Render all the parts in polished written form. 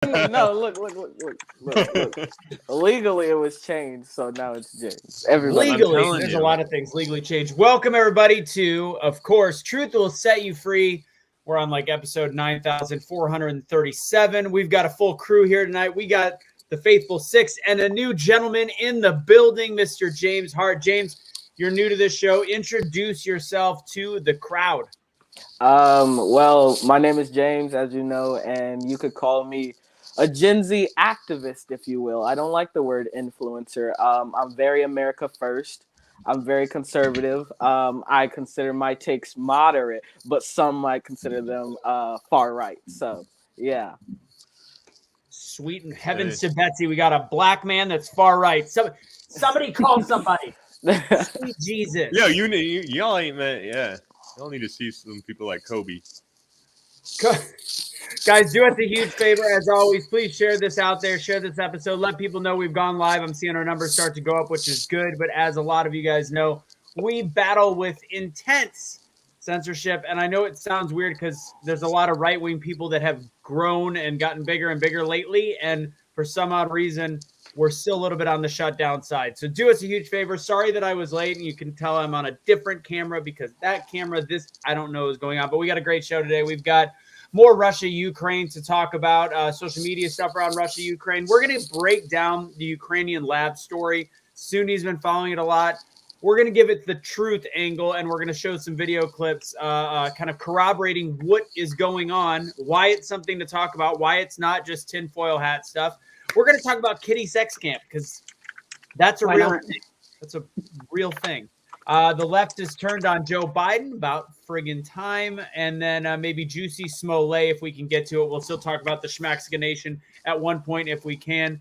No, look. Legally, it was changed, so now it's James. Everybody. Legally, there's a lot of things legally changed. Welcome, everybody, to, of course, Truth Will Set You Free. We're on like episode 9,437. We've got a full crew here tonight. We got the Faithful Six and a new gentleman in the building, Mr. James Hart. James, you're new to this show. Introduce yourself to the crowd. Well, my name is James, as you know, and you could call me a Gen Z activist, if you will. I don't like the word influencer. I'm very America first. I'm very conservative. I consider my takes moderate, but some might consider them far right. So, yeah. Sweet and heavens to Betsy, we got a black man that's far right. Somebody call somebody. Sweet Jesus. Yo, y'all ain't that. Yeah, y'all need to see some people like Kobe. Guys, do us a huge favor. As always, please share this out there. Share this episode. Let people know we've gone live. I'm seeing our numbers start to go up, which is good. But as a lot of you guys know, we battle with intense censorship. And I know it sounds weird because there's a lot of right-wing people that have grown and gotten bigger and bigger lately. And for some odd reason, we're still a little bit on the shutdown side. So do us a huge favor. Sorry that I was late, and you can tell I'm on a different camera because that camera, I don't know is going on. But we got a great show today. We've got more Russia-Ukraine to talk about, social media stuff around Russia-Ukraine. We're going to break down the Ukrainian lab story. Sunni's been following it a lot. We're going to give it the truth angle, and we're going to show some video clips kind of corroborating what is going on, why it's something to talk about, why it's not just tinfoil hat stuff. We're going to talk about Kiddie Sex Camp because that's a real thing. That's a real thing. The left is turned on Joe Biden, about friggin' time, and then maybe Juicy Smollett, if we can get to it. We'll still talk about the Schmaxica Nation at one point if we can.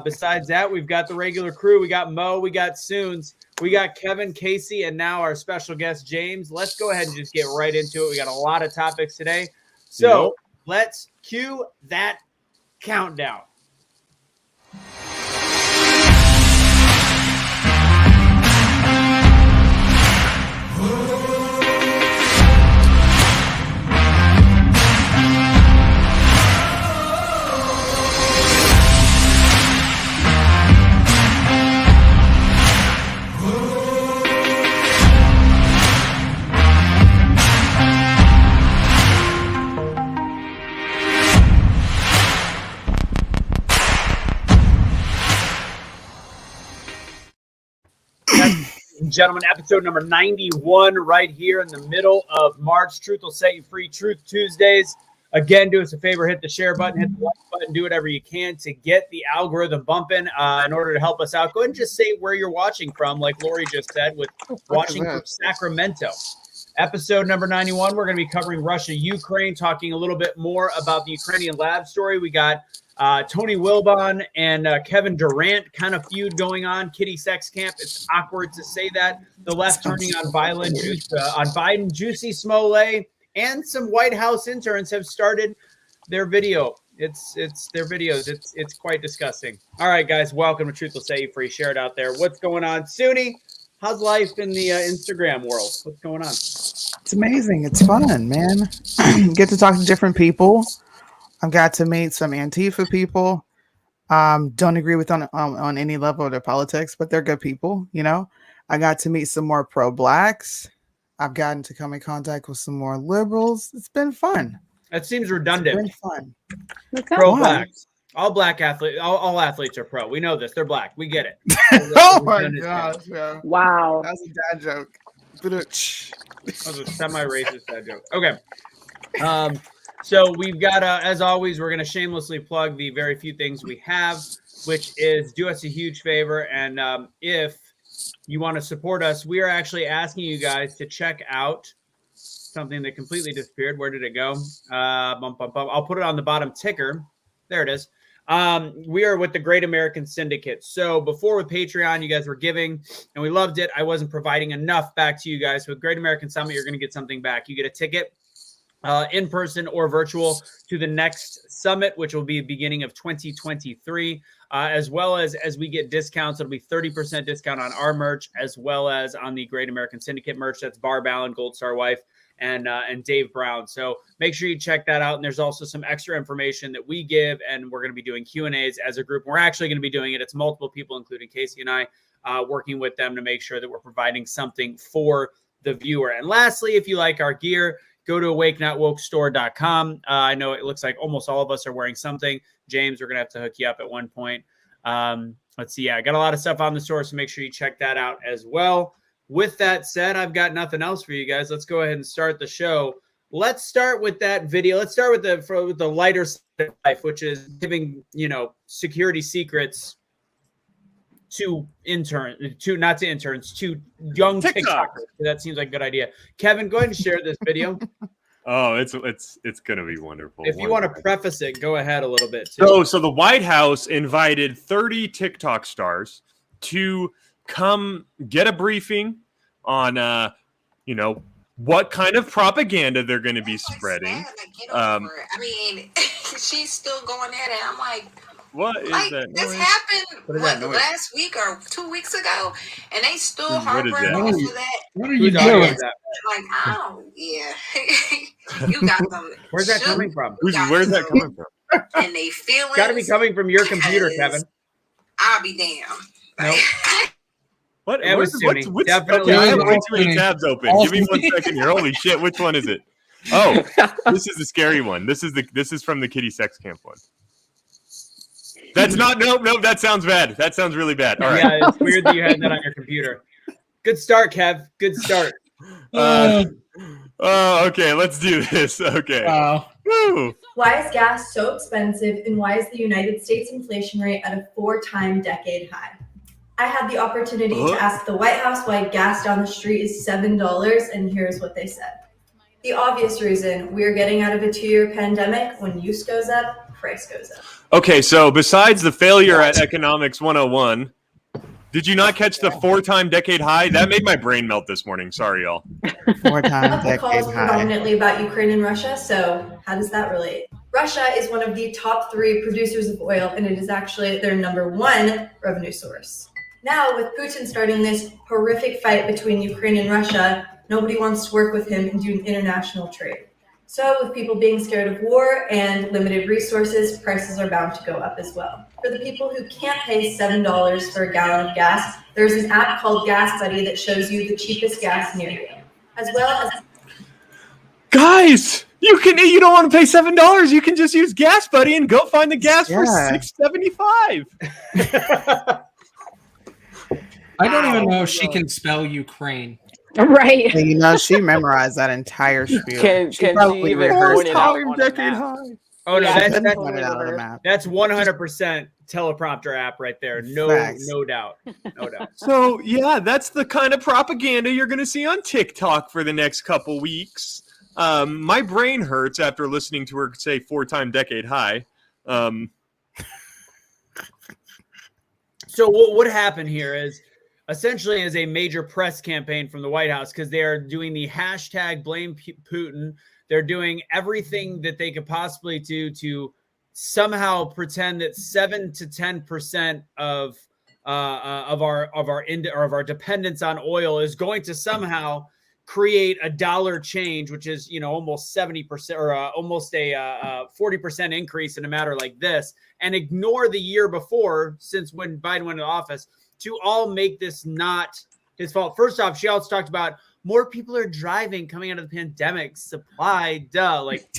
Besides that, we've got the regular crew. We got Mo, we got Soons, we got Kevin, Casey, and now our special guest, James. Let's go ahead and just get right into it. We got a lot of topics today. So let's cue that countdown. Gentlemen, episode number 91 right here in the middle of March. Truth will set you free. Truth Tuesdays. Again, do us a favor, hit the share button, hit the like button, do whatever you can to get the algorithm bumping in order to help us out. Go ahead and just say where you're watching from, like Lori just said, with watching from Sacramento. Episode number 91, we're going to be covering Russia-Ukraine, talking a little bit more about the Ukrainian lab story. We got Tony Wilbon and Kevin Durant kind of feud going on. Kiddie Sex Camp. It's awkward to say that. The left turning on Biden. Juicy Smollett and some White House interns have started their video. It's their videos. It's quite disgusting. All right, guys, welcome to Truth Will Set You Free. Share it out there. What's going on, Sunni? How's life in the Instagram world? What's going on? It's amazing. It's fun, man. Get to talk to different people. I've got to meet some Antifa people. Don't agree with on any level of their politics, but they're good people, you know. I got to meet some more pro-blacks. I've gotten to come in contact with some more liberals. It's been fun. That seems redundant. It's been fun. Pro-blacks. All black athletes, all athletes are pro. We know this. They're black. We get it. Oh my gosh. Yeah. Wow. That's a dad joke. That was a semi-racist dad joke. Okay. So we've got, as always, we're going to shamelessly plug the very few things we have, which is do us a huge favor. And if you want to support us, we are actually asking you guys to check out something that completely disappeared. Where did it go? I'll put it on the bottom ticker. There it is. We are with the Great American Syndicate. So before with Patreon, you guys were giving and we loved it. I wasn't providing enough back to you guys. With Great American Summit, you're going to get something back. You get a ticket in person or virtual to the next summit, which will be the beginning of 2023, as well as we get discounts. It'll be 30% discount on our merch, as well as on the Great American Syndicate merch. That's Barb Allen, Gold Star Wife, and Dave Brown. So make sure you check that out. And there's also some extra information that we give, and we're going to be doing Q&As as a group. We're actually going to be doing it. It's multiple people, including Casey and I, working with them to make sure that we're providing something for the viewer. And lastly, if you like our gear, go to awakenotwokestore.com. I know it looks like almost all of us are wearing something. James, we're going to have to hook you up at one point. Let's see. Yeah, I got a lot of stuff on the store, so make sure you check that out as well. With that said, I've got nothing else for you guys. Let's go ahead and start the show. Let's start with that video. Let's start with the lighter side of life, which is giving, security secrets to not to interns, to young TikTokers. That seems like a good idea. Kevin, go ahead and share this video. Oh, it's gonna be wonderful. If you want to preface it, go ahead a little bit too. So the White House invited 30 TikTok stars to come get a briefing on what kind of propaganda they're going to be spreading. I mean, she's still going at it. I'm like, what is that this noise? happened last week or 2 weeks ago, and they still harboring off of that. What are you doing? Like, oh yeah, you got them. Where's that coming from? Where's that coming from? And they feel Got to be coming from your computer, Kevin. I'll be damned. Nope. What? It was Sunni. Definitely. Okay, I have way too many tabs open. Give me 1 second here. Holy shit! Which one is it? Oh, this is the scary one. This is from the Kiddie Sex Camp one. That's not. No. That sounds bad. That sounds really bad. All right. Yeah, it's weird that you had that on your computer. Good start, Kev. Good start. Okay. Let's do this. Okay. Woo. Why is gas so expensive, and why is the United States inflation rate at a 4-time decade high? I had the opportunity to ask the White House why gas down the street is $7, and here's what they said. The obvious reason: we're getting out of a 2-year pandemic. When use goes up, price goes up. Okay, so besides the failure at Economics 101, did you not catch the 4-time decade high? That made my brain melt this morning. Sorry, y'all. 4-time The call is decade high. predominantly about Ukraine and Russia, so how does that relate? Russia is one of the top 3 producers of oil, and it is actually their #1 revenue source. Now, with Putin starting this horrific fight between Ukraine and Russia, nobody wants to work with him and do international trade. So with people being scared of war and limited resources, prices are bound to go up as well. For the people who can't pay $7 for a gallon of gas, there's an app called Gas Buddy that shows you the cheapest gas near you, as well as... Guys, you don't want to pay $7. You can just use Gas Buddy and go find the gas for $6.75. I don't even know if she can spell Ukraine. Right. And, she memorized that entire spiel. Can she even point it out on a map? Oh no, Yeah, that's 100% teleprompter app right there. No doubt. So yeah, that's the kind of propaganda you're going to see on TikTok for the next couple weeks. My brain hurts after listening to her say 4-time decade high. So what happened here is essentially is a major press campaign from the White House, because they are doing the hashtag blame Putin. They're doing everything that they could possibly do to somehow pretend that 7 to 10% of our dependence on oil is going to somehow create a dollar change, which is almost 70% or almost a 40% increase in a matter like this, and ignore the year before, since when Biden went into office, to all make this not his fault. First off, she also talked about more people are driving coming out of the pandemic, supply, like,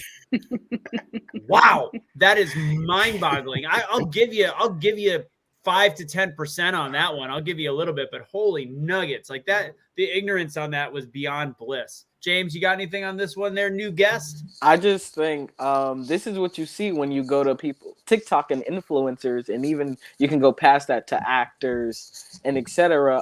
wow, that is mind-boggling. I'll give you 5 to 10% on that one. I'll give you a little bit, but holy nuggets, like that, the ignorance on that was beyond bliss. James, you got anything on this one there, new guest? I just think this is what you see when you go to people, TikTok and influencers, and even you can go past that to actors and etc.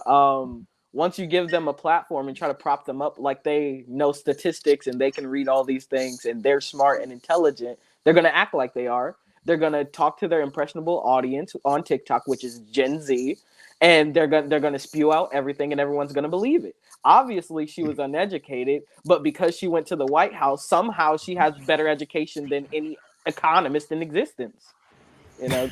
Once you give them a platform and try to prop them up like they know statistics and they can read all these things and they're smart and intelligent, they're going to act like they are. They're going to talk to their impressionable audience on TikTok, which is Gen Z, and they're going to spew out everything and everyone's going to believe it. Obviously, she was uneducated, but because she went to the White House, somehow she has better education than any economist in existence. You know,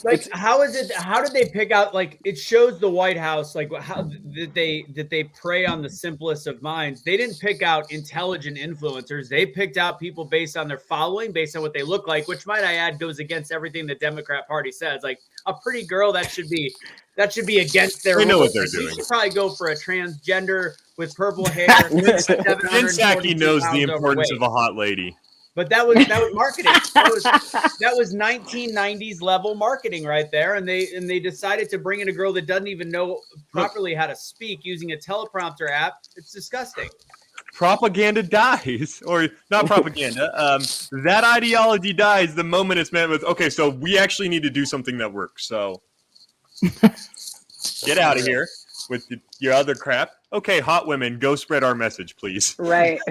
Like, how is it? How did they pick out? Like, it shows the White House. Like, how did they prey on the simplest of minds? They didn't pick out intelligent influencers. They picked out people based on their following, based on what they look like. Which, might I add, goes against everything the Democrat Party says. Like, a pretty girl, that should be against their. They know what rules. they're doing. You should probably go for a transgender with purple hair. Psaki knows the importance of a hot lady. But that was marketing. That was 1990s level marketing right there, and they decided to bring in a girl that doesn't even know properly how to speak using a teleprompter app. It's disgusting. Propaganda dies, or not propaganda. That ideology dies the moment it's met with, okay, so we actually need to do something that works. So get out of here with your other crap. Okay, hot women, go spread our message, please. Right.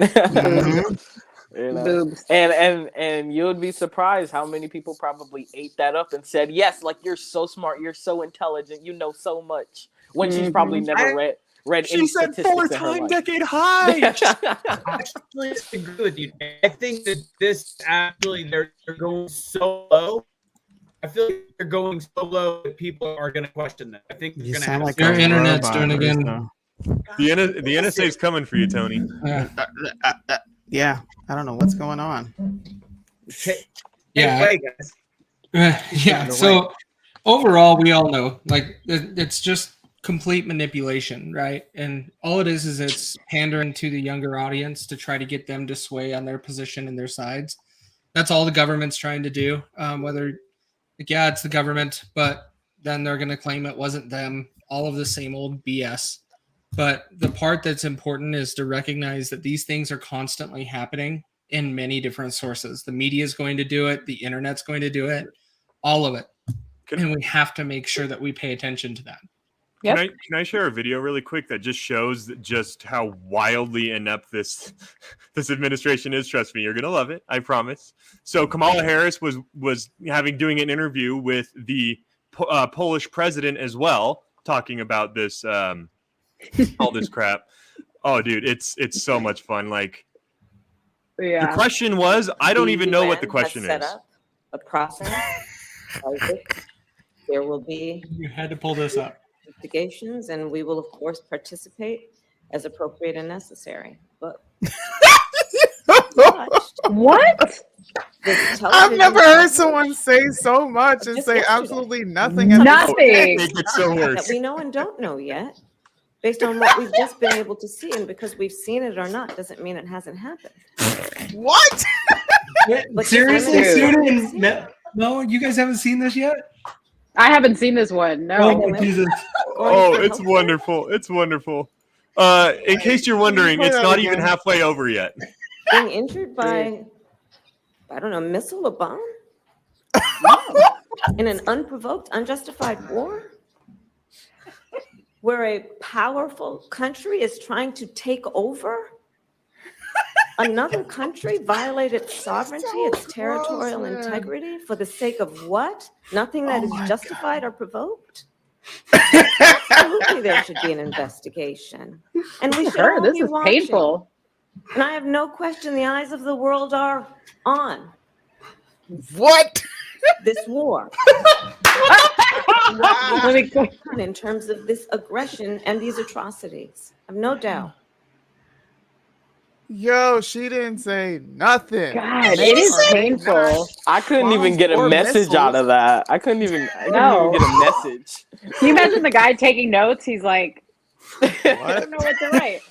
You know? Boobs. And you would be surprised how many people probably ate that up and said, yes, like, you're so smart, you're so intelligent, you know so much, when she's probably never read She any said statistics 4-time decade high. I actually agree with you. I think that this actually they're going so low. I feel like they're going so low that people are going to question them. I think they're going to have like Your internet's doing again. The NSA is coming for you, Tony. Yeah, I don't know what's going on. Yeah. Yeah. So overall, we all know, like, it's just complete manipulation, right? And all it is it's pandering to the younger audience to try to get them to sway on their position and their sides. That's all the government's trying to do. Whether, like, yeah, it's the government, but then they're going to claim it wasn't them. All of the same old BS. But the part that's important is to recognize that these things are constantly happening in many different sources. The media is going to do it. The internet's going to do it. All of it. And we have to make sure that we pay attention to that. Yep. Can I share a video really quick that just shows just how wildly inept this administration is? Trust me, you're gonna love it. I promise. So Kamala Harris was doing an interview with the Polish president as well, talking about this all this crap. Oh, dude, it's so much fun. Like, Yeah. the question was, I don't even know what the question set is. Up a process. There will be You had to pull this up. investigations, and we will, of course, participate as appropriate and necessary. But What? I've never heard someone say so much and say absolutely nothing. At Nothing. It gets so that worse. we know and don't know yet, based on what we've just been able to see, and because we've seen it or not doesn't mean it hasn't happened. What? But Seriously, just women- Susan? No, you guys haven't seen this yet? I haven't seen this one. Oh, No. my Jesus. Oh, it's wonderful. It's wonderful. In case you're wondering, it's not even halfway over yet. being injured by, I don't know, a missile, a bomb? In an unprovoked, unjustified war? Where a powerful country is trying to take over another country, violate its sovereignty, its territorial integrity for the sake of what? Nothing that is justified or provoked? Absolutely, there should be an investigation. And we should all This be is watching. painful. And I have no question the eyes of the world are on What? this war. Let me go. In terms of this aggression and these atrocities. I have no doubt. Yo, she didn't say nothing. God, it is painful. I couldn't even get a Or message missiles. out of that. I couldn't even get a message. Can you imagine the guy taking notes? He's like, I What? don't know what to write.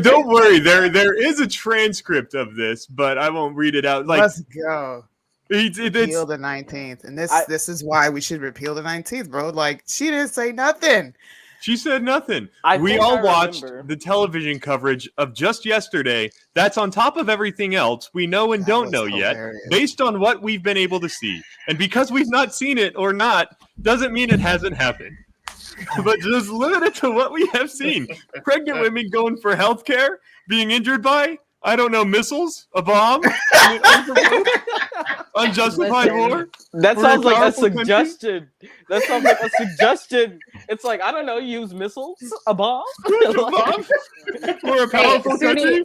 Don't worry. There is a transcript of this, but I won't read it out. Like, Let's go. it's Repeal the 19th. And this is why we should repeal the 19th, bro. Like, she didn't say nothing. She said nothing. I We think all I watched remember. the television coverage of just yesterday. That's on top of everything else we know and That don't was know yet, hilarious. based on what we've been able to see. And because we've not seen it or not, doesn't mean it hasn't happened. But just limit it to what we have seen. Pregnant women going for health care, being injured by, I don't know, missiles, a bomb, unjustified war. That We're a sounds like a powerful country? suggestion. That sounds like a suggestion. It's like, I don't know, use missiles, a bomb. A bomb? We're a powerful Sunny, country.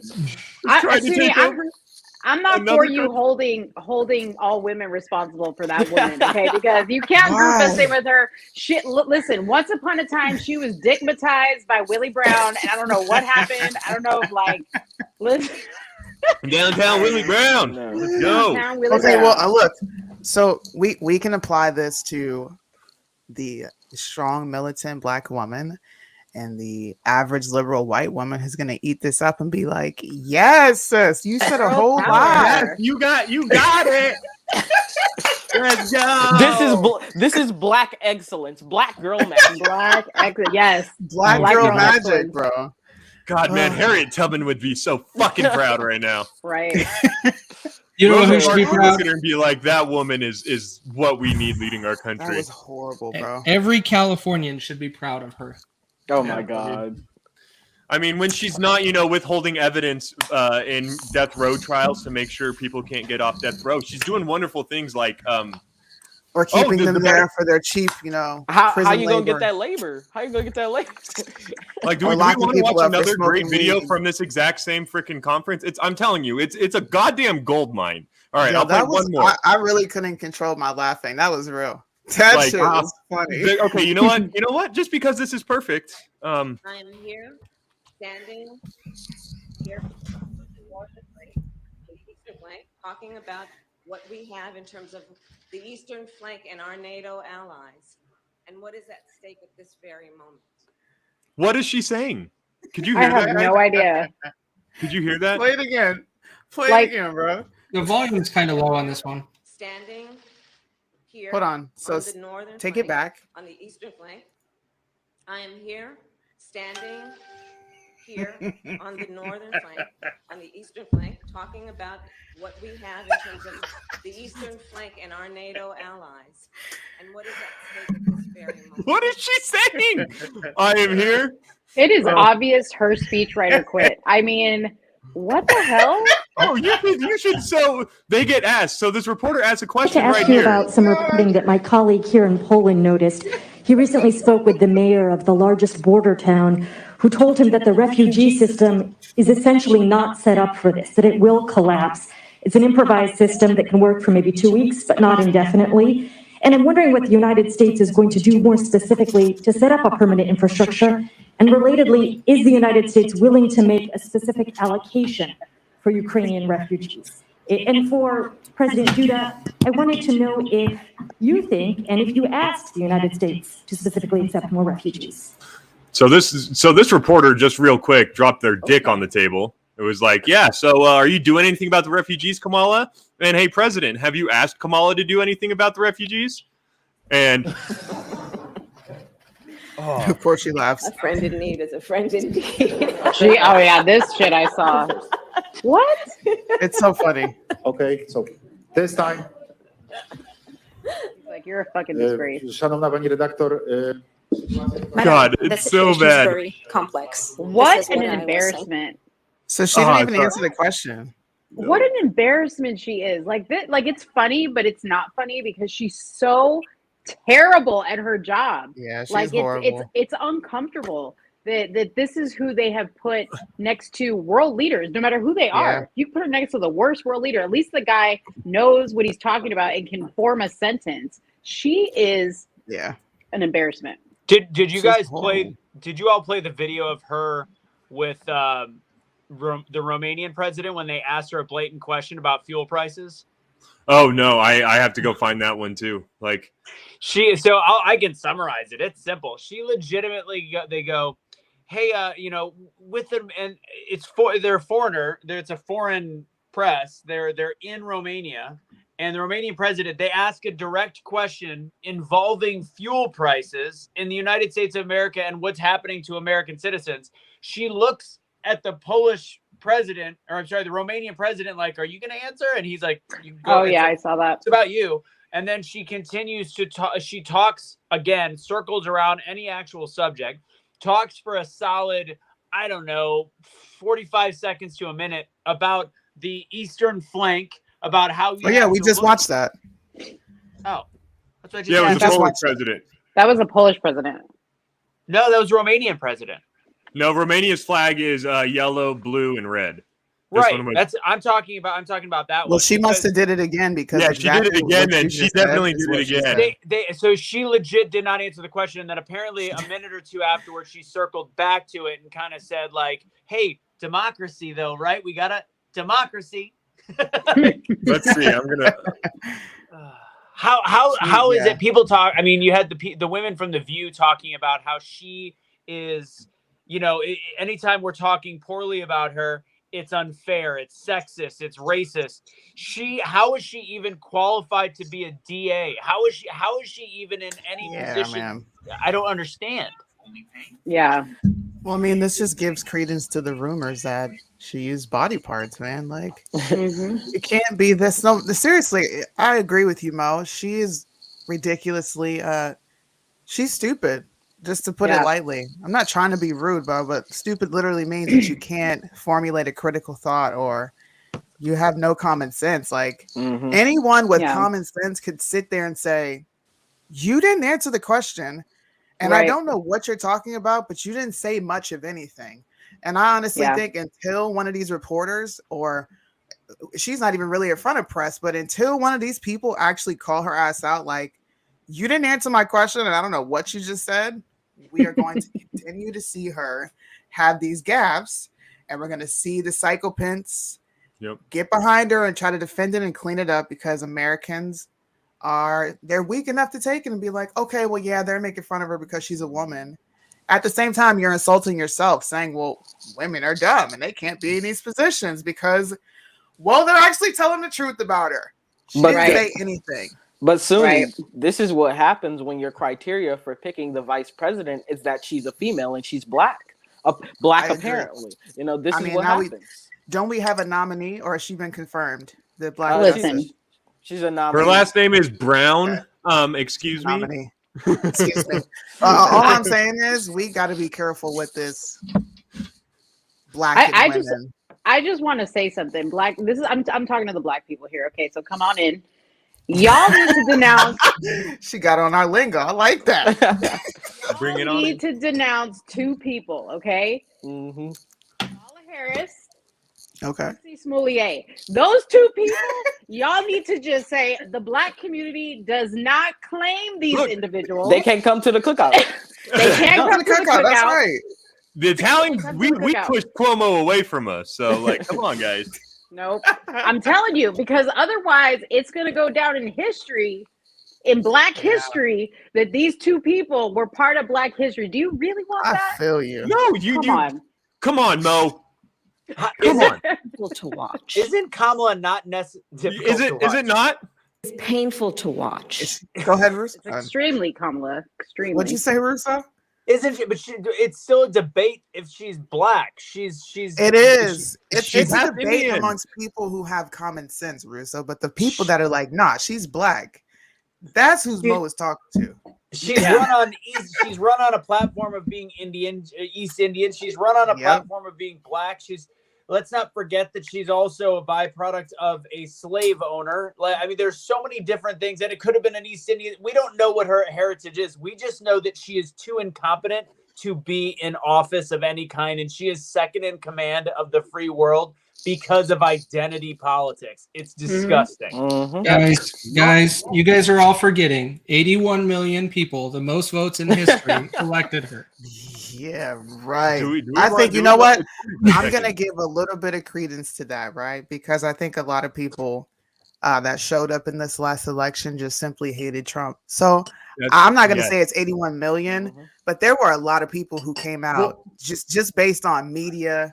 Trying to take over. I'm not Another for you country- holding all women responsible for that woman, okay? Because you can't group us in with her shit. Listen, once upon a time, she was dickmatized by Willie Brown, and I don't know what happened. I don't know if listen. Downtown Willie Brown. Let's go. Downtown Willie Okay, Brown. well, look. So we can apply this to the strong militant black woman and the average liberal white woman who's going to eat this up and be like, yes, sis, you said a whole lot. Yes, you got it. Let's go. This is black excellence, black girl magic. Black excellence, yes. Black girl magic, bro. God, man, Harriet Tubman would be so fucking proud right now. Right. You know who should be proud? And be like, that woman is what we need leading our That country. was horrible, bro. Every Californian should be proud of her. Oh my God. I mean, when she's not, withholding evidence in death row trials to make sure people can't get off death row, she's doing wonderful things like or keeping them there for their cheap, How you gonna get that labor? How you gonna get that labor? Like, do we want to watch another great video from this exact same freaking conference? I'm telling you, it's a goddamn gold mine. All right, I'll play one more. I really couldn't control my laughing. That was real. That shit was funny. Okay, you know what? You know what? Just because this is perfect. I am here, standing here, talking about what we have in terms of the eastern flank and our NATO allies, and what is at stake at this very moment. What is she saying? Could you hear I that? have no idea. Could you hear that? Play it again. Play it again, bro. The volume's kind of low on this one. Standing here. Hold on. So the northern take flank, it back. on the eastern flank. I am here, standing here on the northern flank, on the eastern flank, talking about what we have in terms of the eastern flank and our NATO allies, and what is at stake at this very moment. What is she saying? I am here. It is obvious her speechwriter quit. I mean, what the hell? Oh, you should. So they get asked. So this reporter asked a question to ask right you here. about some reporting that my colleague here in Poland noticed. He recently spoke with the mayor of the largest border town, who told him that the refugee system is essentially not set up for this, that it will collapse. It's an improvised system that can work for maybe 2 weeks, but not indefinitely. And I'm wondering what the United States is going to do more specifically to set up a permanent infrastructure. And relatedly, is the United States willing to make a specific allocation for Ukrainian refugees? And for President Duda, I wanted to know if you think, and if you asked the United States to specifically accept more refugees. So this reporter just real quick dropped their dick on the table. It was like, yeah. So are you doing anything about the refugees, Kamala? And hey, President, have you asked Kamala to do anything about the refugees? And of course she laughs. A friend in need is a friend indeed. Oh yeah, this shit I saw. What? It's so funny. Okay, so this time. Like, you're a fucking disgrace. Szanowna pani redaktor. God, it's so bad. Very complex. What an embarrassment. So she didn't even answer the question. What an embarrassment she is. Like that, like it's funny, but it's not funny because she's so terrible at her job. Yeah, she's like horrible. it's uncomfortable that this is who they have put next to world leaders, no matter who they are. Yeah. If you put her next to the worst world leader, at least the guy knows what he's talking about and can form a sentence. She is an embarrassment. Did you guys play? Did you all play the video of her with the Romanian president when they asked her a blatant question about fuel prices? Oh no, I have to go find that one too. Like I can summarize it. It's simple. She legitimately they go, hey, with them, and they're a foreigner. It's a foreign press. They're in Romania. And the Romanian president, they ask a direct question involving fuel prices in the United States of America and what's happening to American citizens. She looks at the Polish president, or I'm sorry, the Romanian president, like, are you going to answer? And he's like, you go. Oh, yeah, I saw that. It's about you. And then she continues to talk. She talks again, circles around any actual subject, talks for a solid, 45 seconds to a minute about the eastern flank, about how we just watched that. Oh, that's what it was the Polish president. That was a Polish president. No, that was Romanian president. No, Romania's flag is yellow, blue, and red. Right. I'm talking about that one. Well, she must have did it again because she did it again. Then she definitely did it again. So she legit did not answer the question, and then apparently a minute or two afterwards, she circled back to it and kind of said, like, "Hey, democracy, though, right? We got a democracy." Let's see. I'm gonna. How is it? People talk. I mean, you had the women from The View talking about how she is. You know, anytime we're talking poorly about her, it's unfair, it's sexist, it's racist. How is she even qualified to be a DA? How is she even in any position? Man. I don't understand. Yeah. Well, I mean, this just gives credence to the rumors that she used body parts, man. Like, it can't be this. No, seriously, I agree with you, Mo. She is ridiculously, she's stupid. Just to put it lightly, I'm not trying to be rude, but stupid literally means that you can't formulate a critical thought or you have no common sense. Like anyone with common sense could sit there and say, you didn't answer the question. And I don't know what you're talking about, but you didn't say much of anything. And I honestly think until one of these reporters, or she's not even really in front of press, but until one of these people actually call her ass out, like, you didn't answer my question and I don't know what you just said, we are going to continue to see her have these gaps, and we're going to see the psychopants get behind her and try to defend it and clean it up, because Americans they're weak enough to take it and be like, okay, well, yeah, they're making fun of her because she's a woman. At the same time, you're insulting yourself, saying, well, women are dumb and they can't be in these positions because, well, they're actually telling the truth about her. She didn't say anything. But soon, this is what happens when your criteria for picking the vice president is that she's a female and she's black. Apparently. You know, this is what happens. Don't we have a nominee, or has she been confirmed? The black she's a nominee. Her last name is Brown. Excuse me. Excuse me. All I'm saying is we got to be careful with this black women. I just want to say something. I'm talking to the black people here. Okay, so come on in. Y'all need to denounce. She got on our lingo. I like that. Bring it on. You need to denounce two people, okay? Mm-hmm. Kamala Harris. Okay. Smollett. Those two people, y'all need to just say the black community does not claim these individuals. They can't come to the cookout. They can't come to the cookout. That's right. The Italians, we pushed Cuomo away from us. So, like, come on, guys. Nope. I'm telling you, because otherwise it's going to go down in history, in black history, that these two people were part of black history. Do you really want that? I feel you. No, come on, Mo. Come on. Painful to watch. Isn't Kamala not necessary? Is it not? It's painful to watch. Go ahead, Russo. It's extremely, Kamala. Extremely. What'd you say, Russo? Isn't she? But it's still a debate if she's black. She's. It is. It's a debate amongst people who have common sense, Russo. But the people that are like, nah, she's black. That's who Mo is talking to. She's run on a platform of being Indian, East Indian. She's run on a platform of being black. Let's not forget that she's also a byproduct of a slave owner. I mean, there's so many different things, and it could have been an East Indian. We don't know what her heritage is. We just know that she is too incompetent to be in office of any kind, and she is second in command of the free world because of identity politics. It's disgusting. Mm-hmm. Guys, you guys are all forgetting 81 million people, the most votes in history, elected her. Yeah, right. I think, you know what? I'm going to give a little bit of credence to that, right? Because I think a lot of people that showed up in this last election just simply hated Trump. So I'm not going to say it's 81 million, but there were a lot of people who came out just based on media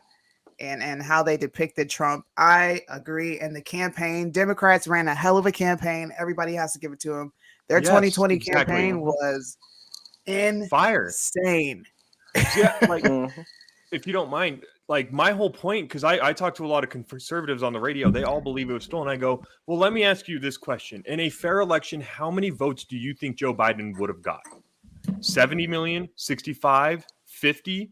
and how they depicted Trump. I agree. And the campaign, Democrats ran a hell of a campaign. Everybody has to give it to them. Their 2020 campaign was insane. Yeah, like, if you don't mind, like, my whole point, because I talked to a lot of conservatives on the radio, they all believe it was stolen. I go, well, let me ask you this question. In a fair election, how many votes do you think Joe Biden would have got? 70 million, 65, 50?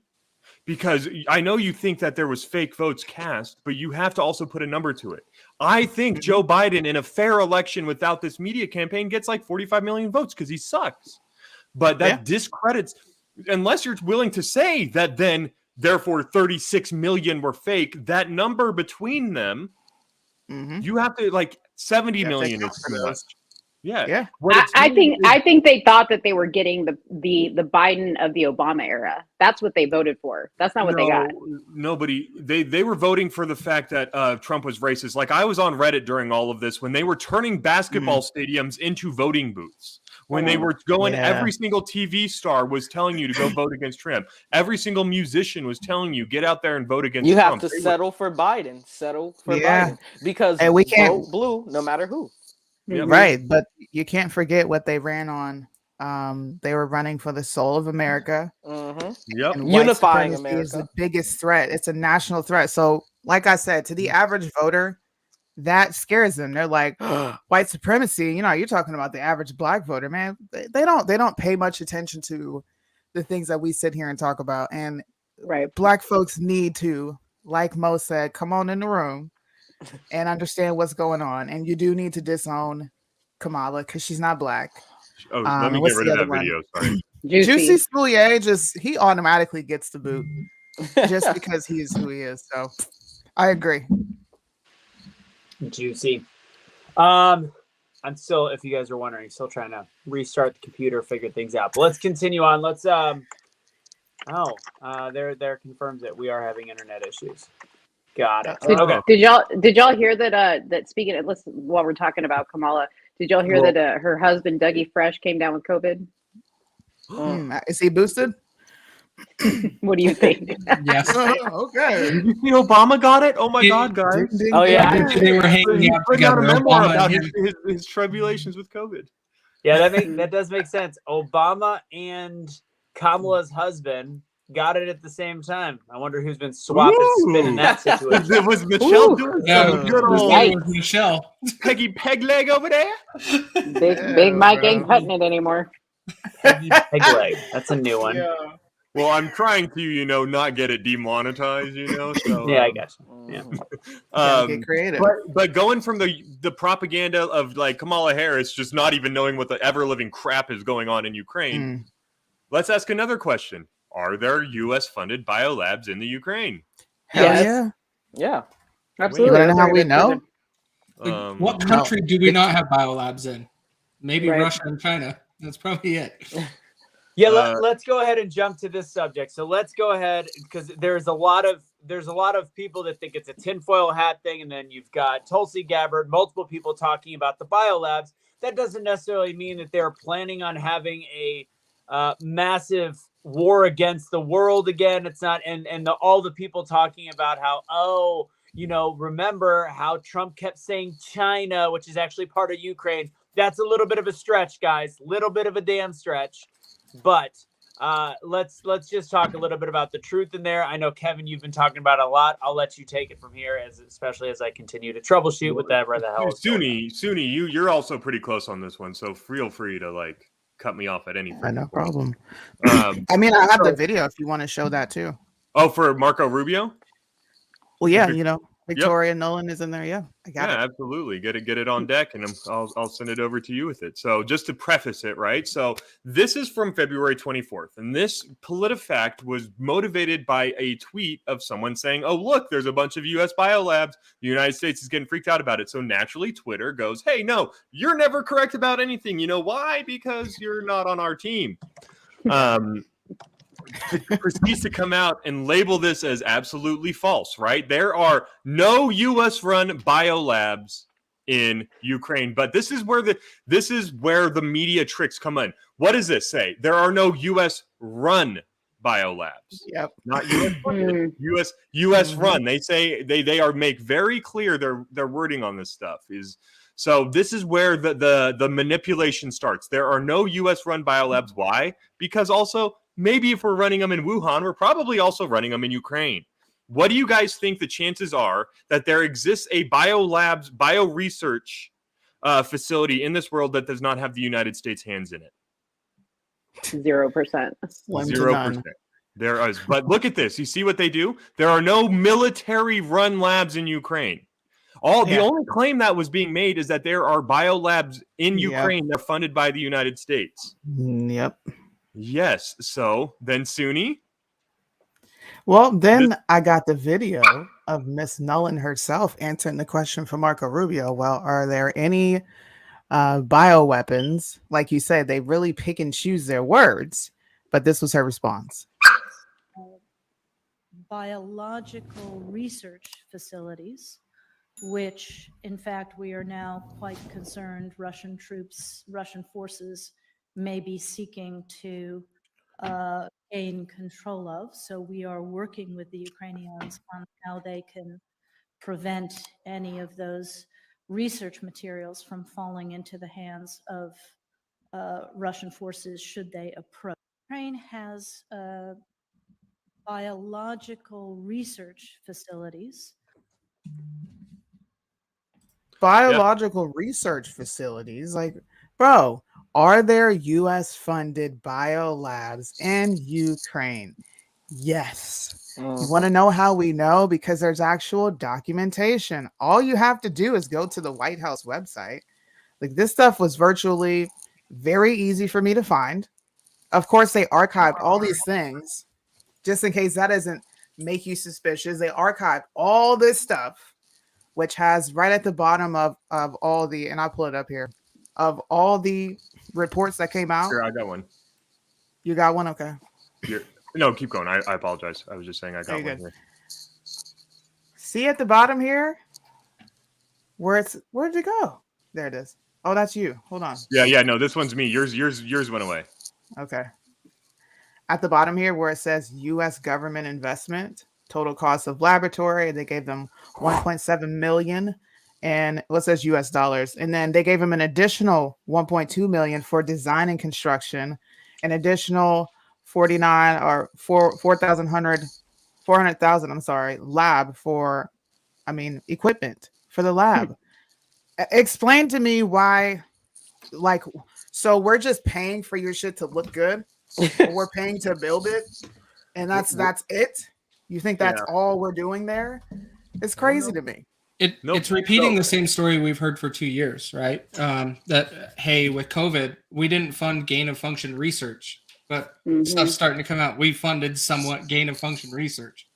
Because I know you think that there was fake votes cast, but you have to also put a number to it. I think Joe Biden in a fair election without this media campaign gets like 45 million votes because he sucks. But that discredits, unless you're willing to say that then therefore 36 million were fake. That number between them, you have to like 70 million is too much. Yeah. I think they thought that they were getting the Biden of the Obama era. That's what they voted for. That's not what they got. Nobody. They were voting for the fact that Trump was racist. Like I was on Reddit during all of this when they were turning basketball stadiums into voting booths. When they were going, every single TV star was telling you to go vote against Trump. Every single musician was telling you get out there and vote against Trump. You have to settle for Biden. Settle for Biden because we can't vote blue no matter who. Right, but you can't forget what they ran on. They were running for the soul of America. Yep, and unifying America is the biggest threat. It's a national threat. So, like I said, to the average voter, that scares them. They're like, white supremacy. You know, you're talking about the average black voter, man. They don't pay much attention to the things that we sit here and talk about. And black folks need to, like Mo said, come on in the room and understand what's going on. And you do need to disown Kamala because she's not black. Oh, let me get rid of that video. Sorry. Juicy Smollett, he automatically gets the boot just because he is who he is. So I agree. Juicy. I'm still, if you guys are wondering, still trying to restart the computer, figure things out. But let's continue on. Let's there confirms that we are having internet issues. Got it. Okay. Did y'all hear that that speaking of, listen, while we're talking about Kamala, did y'all hear that her husband Dougie Fresh came down with COVID? Is he boosted? What do you think? Yes. Okay. Did you see Obama got it? Oh my God, guys! Oh yeah, they were hanging out together. A memoir about his tribulations with COVID. Yeah, that does make sense. Obama and Kamala's husband got it at the same time. I wonder who's been swapping spit in that situation. It was Michelle doing good old Michelle. Peggy Pegleg over there. Big Mike ain't cutting it anymore. Peggy Pegleg. That's a new one. Yeah. Well, I'm trying to, not get it demonetized, So yeah, I guess. Yeah. Get creative. But going from the propaganda of like Kamala Harris just not even knowing what the ever living crap is going on in Ukraine, let's ask another question. Are there U.S. funded biolabs in the Ukraine? Hell yeah. Absolutely. You want to know how we know? What country do we not have biolabs in? Maybe Russia and China. That's probably it. Yeah, let's go ahead and jump to this subject. So let's go ahead because there's a lot of people that think it's a tinfoil hat thing, and then you've got Tulsi Gabbard, multiple people talking about the biolabs. That doesn't necessarily mean that they're planning on having a massive war against the world again. It's not, and all the people talking about how remember how Trump kept saying China, which is actually part of Ukraine. That's a little bit of a stretch, guys. Little bit of a damn stretch. But let's just talk a little bit about the truth in there. I know, Kevin, you've been talking about it a lot. I'll let you take it from here, especially as I continue to troubleshoot with whatever the hell. Suni, you're also pretty close on this one, so feel free to cut me off at any point. No problem. I have the video if you want to show that too. Oh, for Marco Rubio? Well, yeah, Victoria Nolan is in there. Yeah, I got it. Absolutely. Get it on deck, and I'll send it over to you with it. So just to preface it, right? So this is from February 24th, and this PolitiFact was motivated by a tweet of someone saying, "Oh, look, there's a bunch of U.S. biolabs. The United States is getting freaked out about it." So naturally, Twitter goes, "Hey, no, you're never correct about anything. You know why? Because you're not on our team." Proceeds to come out and label this as absolutely false, right? There are no U.S.-run biolabs in Ukraine, but this is where the media tricks come in. What does this say? There are no U.S.-run biolabs. Yep. Not U.S. run. They say they are make very clear their wording on this stuff is. So this is where the manipulation starts. There are no U.S.-run biolabs. Why? Because also, maybe if we're running them in Wuhan, we're probably also running them in Ukraine. What do you guys think the chances are that there exists a bioresearch facility in this world that does not have the United States hands in it? 0%. 0%. There is. But look at this. You see what they do? There are no military-run labs in Ukraine. The only claim that was being made is that there are biolabs in Ukraine that are funded by the United States. Yep. Yes. So then Suni? Well, then I got the video of Miss Nolan herself answering the question for Marco Rubio. Well, are there any bioweapons? Like you said, they really pick and choose their words, but this was her response. Biological research facilities, which in fact we are now quite concerned Russian forces may be seeking to gain control of. So we are working with the Ukrainians on how they can prevent any of those research materials from falling into the hands of Russian forces should they approach. Ukraine has biological research facilities. Biological research facilities? Like, bro, are there US funded biolabs in Ukraine? Yes. You want to know how we know? Because there's actual documentation. All you have to do is go to the White House website. Like, this stuff was virtually very easy for me to find. Of course, they archived all these things just in case that doesn't make you suspicious. They archived all this stuff, which has right at the bottom of all the, and I'll pull it up here, of all the reports that came out. Sure, I got one. You got one? Okay. No, keep going. I apologize. I was just saying I got one here. See at the bottom here? Where'd it go? There it is. Oh, that's you. Hold on. Yeah. No, this one's me. Yours went away. Okay. At the bottom here where it says U.S. government investment, total cost of laboratory, they gave them $1.7 million, and what says U.S. dollars. And then they gave them an additional $1.2 million for design and construction, an additional 400,000, I'm sorry, lab for, equipment for the lab. Explain to me why, so we're just paying for your shit to look good, or we're paying to build it, and that's it? You think that's all we're doing there? It's crazy to me. It's repeating the same story we've heard for 2 years, right? That, hey, with COVID, we didn't fund gain of function research, but stuff's starting to come out. We funded somewhat gain of function research.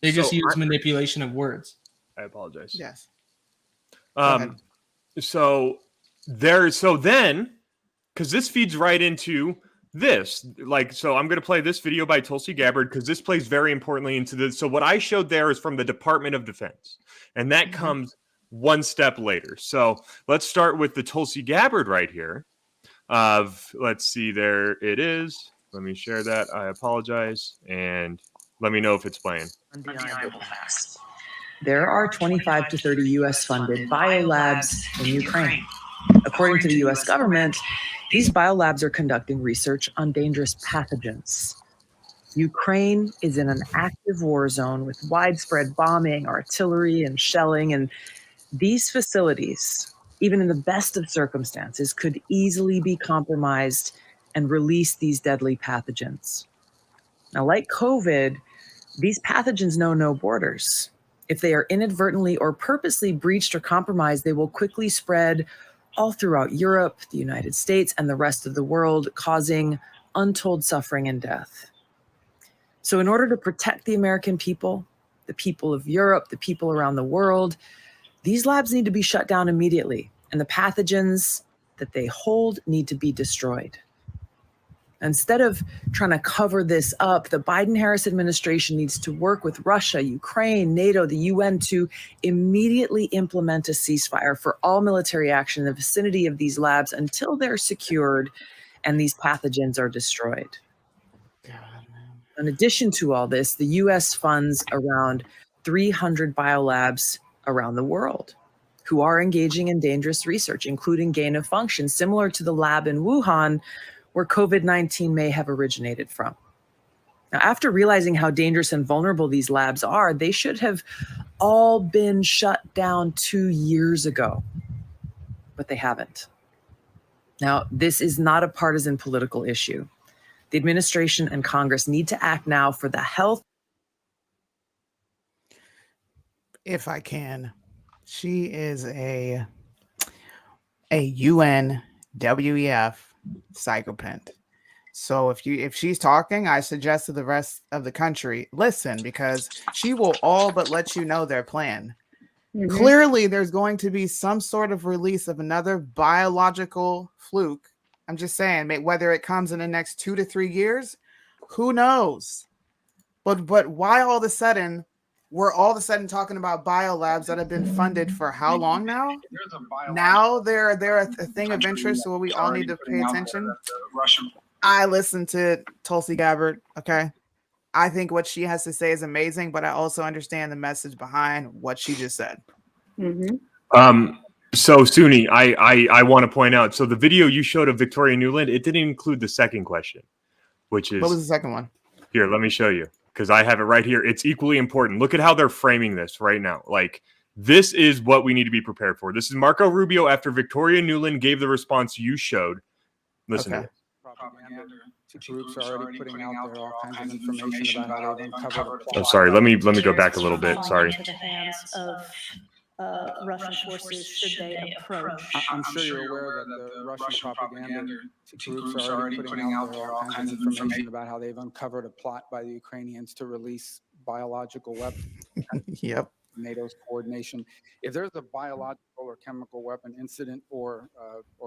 They just use manipulation of words. I apologize. Yes. So then, because this feeds right into this, so I'm going to play this video by Tulsi Gabbard because this plays very importantly into this. So what I showed there is from the Department of Defense, and that comes one step later. So let's start with the Tulsi Gabbard right here. Let's see, there it is. Let me share that. I apologize, and let me know if it's playing. Undeniable facts. There are 25 to 30 U.S. funded biolabs in Ukraine. According to the U.S. government, these biolabs are conducting research on dangerous pathogens. Ukraine is in an active war zone with widespread bombing, artillery, and shelling, and these facilities, even in the best of circumstances, could easily be compromised and release these deadly pathogens. Now, like COVID, these pathogens know no borders. If they are inadvertently or purposely breached or compromised, they will quickly spread all throughout Europe, the United States, and the rest of the world, causing untold suffering and death. So in order to protect the American people, the people of Europe, the people around the world, these labs need to be shut down immediately, and the pathogens that they hold need to be destroyed. Instead of trying to cover this up, the Biden-Harris administration needs to work with Russia, Ukraine, NATO, the UN to immediately implement a ceasefire for all military action in the vicinity of these labs until they're secured and these pathogens are destroyed. In addition to all this, the U.S. funds around 300 biolabs around the world who are engaging in dangerous research, including gain of function, similar to the lab in Wuhan, where COVID-19 may have originated from. Now, after realizing how dangerous and vulnerable these labs are, they should have all been shut down 2 years ago, but they haven't. Now, this is not a partisan political issue. The administration and Congress need to act now for the health. If I can, she is a UN WEF psychopath. So if she's talking, I suggest to the rest of the country, listen, because she will all but let you know their plan. Mm-hmm. Clearly, there's going to be some sort of release of another biological fluke. I'm just saying, whether it comes in the next 2 to 3 years, who knows? But why all of a sudden we're talking about biolabs that have been funded for how long now? Now they're a thing of interest, so we all need to pay attention. I listened to Tulsi Gabbard. Okay, I think what she has to say is amazing, but I also understand the message behind what she just said. Mm-hmm. So Suni, I want to point out. So the video you showed of Victoria Nuland, it didn't include the second question, which is what was the second one? Here, let me show you because I have it right here. It's equally important. Look at how they're framing this right now. Like this is what we need to be prepared for. This is Marco Rubio after Victoria Nuland gave the response you showed. Listen to it. Propaganda groups are already putting out there all kinds of information about how they've uncovered. Oh, sorry. Let me go back a little bit. Sorry. Into the hands of Russian forces should they approach. I'm sure you're aware that the Russian propaganda groups are already putting out there all kinds of information about how they've uncovered a plot by the Ukrainians to release biological weapons. Yep. NATO's coordination. If there's a biological or chemical weapon incident or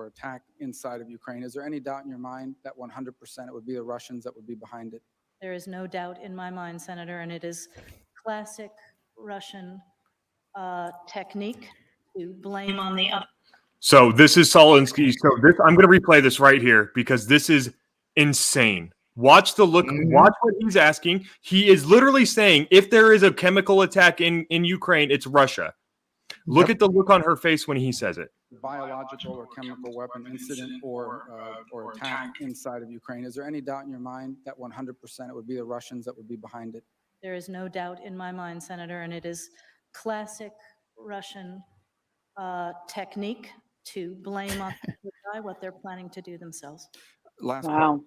attack inside of Ukraine, is there any doubt in your mind that 100% it would be the Russians that would be behind it? There is no doubt in my mind, Senator, and it is classic Russian technique to blame on the other. So this is Solinsky. So this I'm going to replay this right here because this is insane. Watch the look. Watch what he's asking. He is literally saying, if there is a chemical attack in Ukraine, it's Russia. Look at the look on her face when he says it. Biological or chemical weapon incident or attack inside of Ukraine. Is there any doubt in your mind that 100% it would be the Russians that would be behind it? There is no doubt in my mind, Senator, and it is classic Russian technique to blame on what they're planning to do themselves. Wow.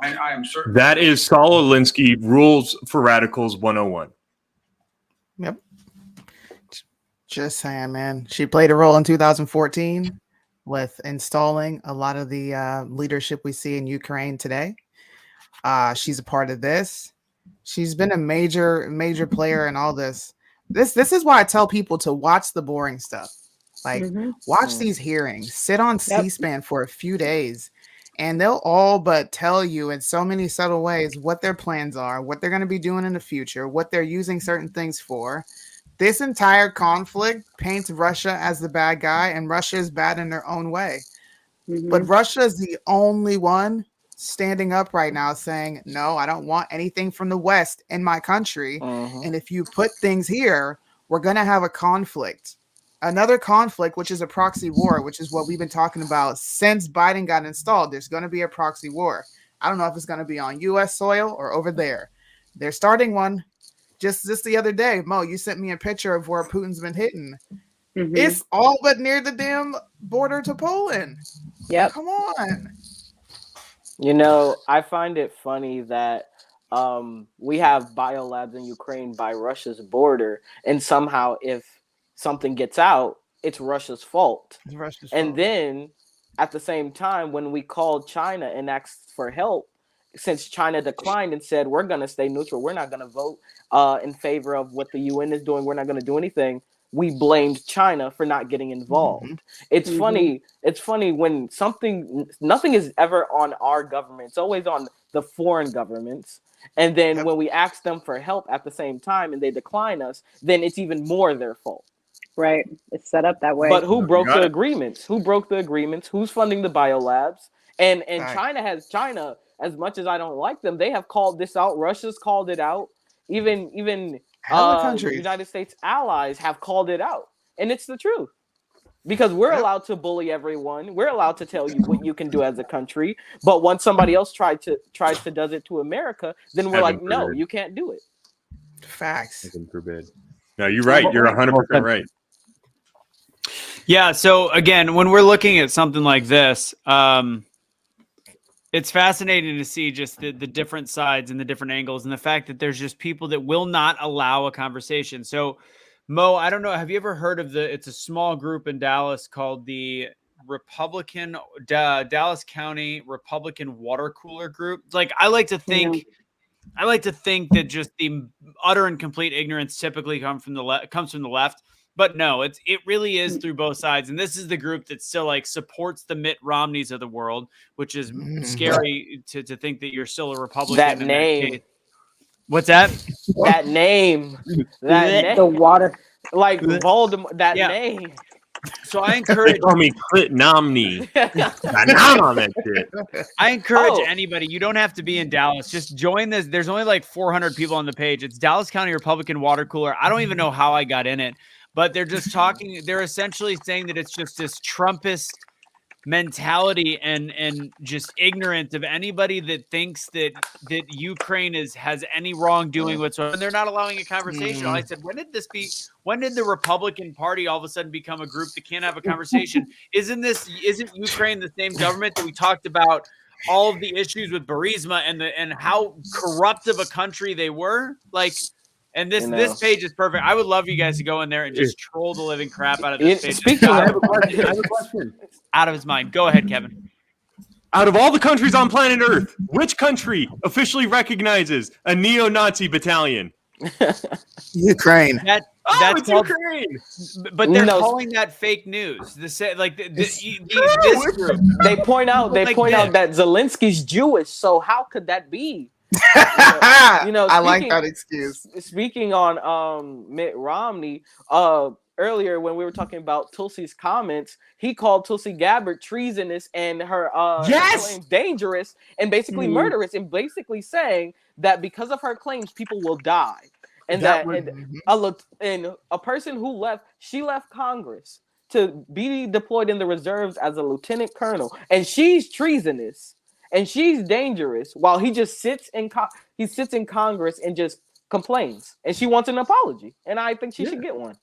I am certain. That is Saul Alinsky, Rules for Radicals 101. Yep. Just saying, man. She played a role in 2014 with installing a lot of the leadership we see in Ukraine today. She's a part of this. She's been a major player in all this. This is why I tell people to watch the boring stuff. Like, watch these hearings. Sit on C-SPAN for a few days. And they'll all but tell you in so many subtle ways what their plans are, what they're going to be doing in the future, what they're using certain things for. This entire conflict paints Russia as the bad guy, and Russia is bad in their own way. But Russia is the only one standing up right now saying, no, I don't want anything from the West in my country. And if you put things here, we're going to have a conflict. Another conflict, which is a proxy war, which is what we've been talking about since Biden got installed. There's going to be a proxy war. I don't know if it's going to be on U.S. soil or over there. They're starting one just the other day. Mo, you sent me a picture of where Putin's been hitting. It's all but near the damn border to Poland. Yep. Come on. You know, I find it funny that we have biolabs in Ukraine by Russia's border, and somehow if something gets out, it's Russia's fault. It's Russia's and fault. then at the same time, when we called China and asked for help, since China declined and said, we're going to stay neutral, we're not going to vote in favor of what the UN is doing, we're not going to do anything, we blamed China for not getting involved. It's funny. It's funny when nothing is ever on our government. It's always on the foreign governments. And then when we ask them for help at the same time and they decline us, then it's even more their fault. Right. It's set up that way. But who broke the agreements? Who broke the agreements? Who's funding the biolabs? And China, as much as I don't like them, they have called this out. Russia's called it out. Even the United States allies have called it out. And it's the truth. Because we're allowed to bully everyone. We're allowed to tell you what you can do as a country. But once somebody else tries to does it to America, then we're like, no, you can't do it. Facts. Heaven forbid. No, you're right. You're 100% right. Yeah. So again, when we're looking at something like this, it's fascinating to see just the different sides and the different angles and the fact that there's just people that will not allow a conversation. So Mo, I don't know. Have you ever heard of it's a small group in Dallas called the Republican Dallas County Republican water cooler group. Like I like to think that just the utter and complete ignorance typically comes from the left. But no, it really is through both sides. And this is the group that still like supports the Mitt Romneys of the world, which is scary to think that you're still a Republican. That name. What's that? That name. The water. Like Voldemort. That name. So I encourage. They call me Crit Nomney. I'm on that shit. I encourage anybody. You don't have to be in Dallas. Just join this. There's only like 400 people on the page. It's Dallas County Republican Water Cooler. I don't even know how I got in it, but they're just talking. They're essentially saying that it's just this Trumpist mentality and just ignorant of anybody that thinks that Ukraine has any wrongdoing whatsoever. And they're not allowing a conversation. I said, when did the Republican Party all of a sudden become a group that can't have a conversation? Isn't Ukraine the same government that we talked about all of the issues with Burisma and how corrupt of a country they were? Like, and this page is perfect. I would love you guys to go in there and just troll the living crap out of this page. Speaking of, I have a question. Out of his mind. Go ahead, Kevin. Out of all the countries on planet Earth, which country officially recognizes a neo-Nazi battalion? Ukraine. That's Ukraine. But they're calling that fake news. This group. They point out that Zelensky's Jewish. So how could that be? I like that excuse. Speaking on Mitt Romney, earlier when we were talking about Tulsi's comments, he called Tulsi Gabbard treasonous and her claims dangerous and basically murderous, and basically saying that because of her claims, people will die, and a person who left Congress to be deployed in the reserves as a lieutenant colonel, and she's treasonous. And she's dangerous while he just sits in Congress and just complains. And she wants an apology. And I think she should get one.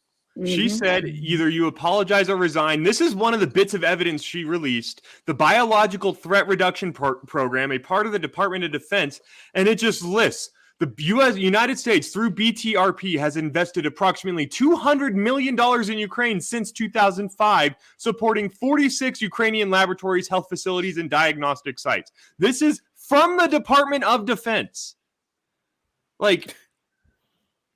She said, either you apologize or resign. This is one of the bits of evidence she released. The Biological Threat Reduction Program, a part of the Department of Defense. And it just lists the United States through BTRP has invested approximately $200 million in Ukraine since 2005, supporting 46 Ukrainian laboratories, health facilities, and diagnostic sites. This is from the Department of Defense. Like,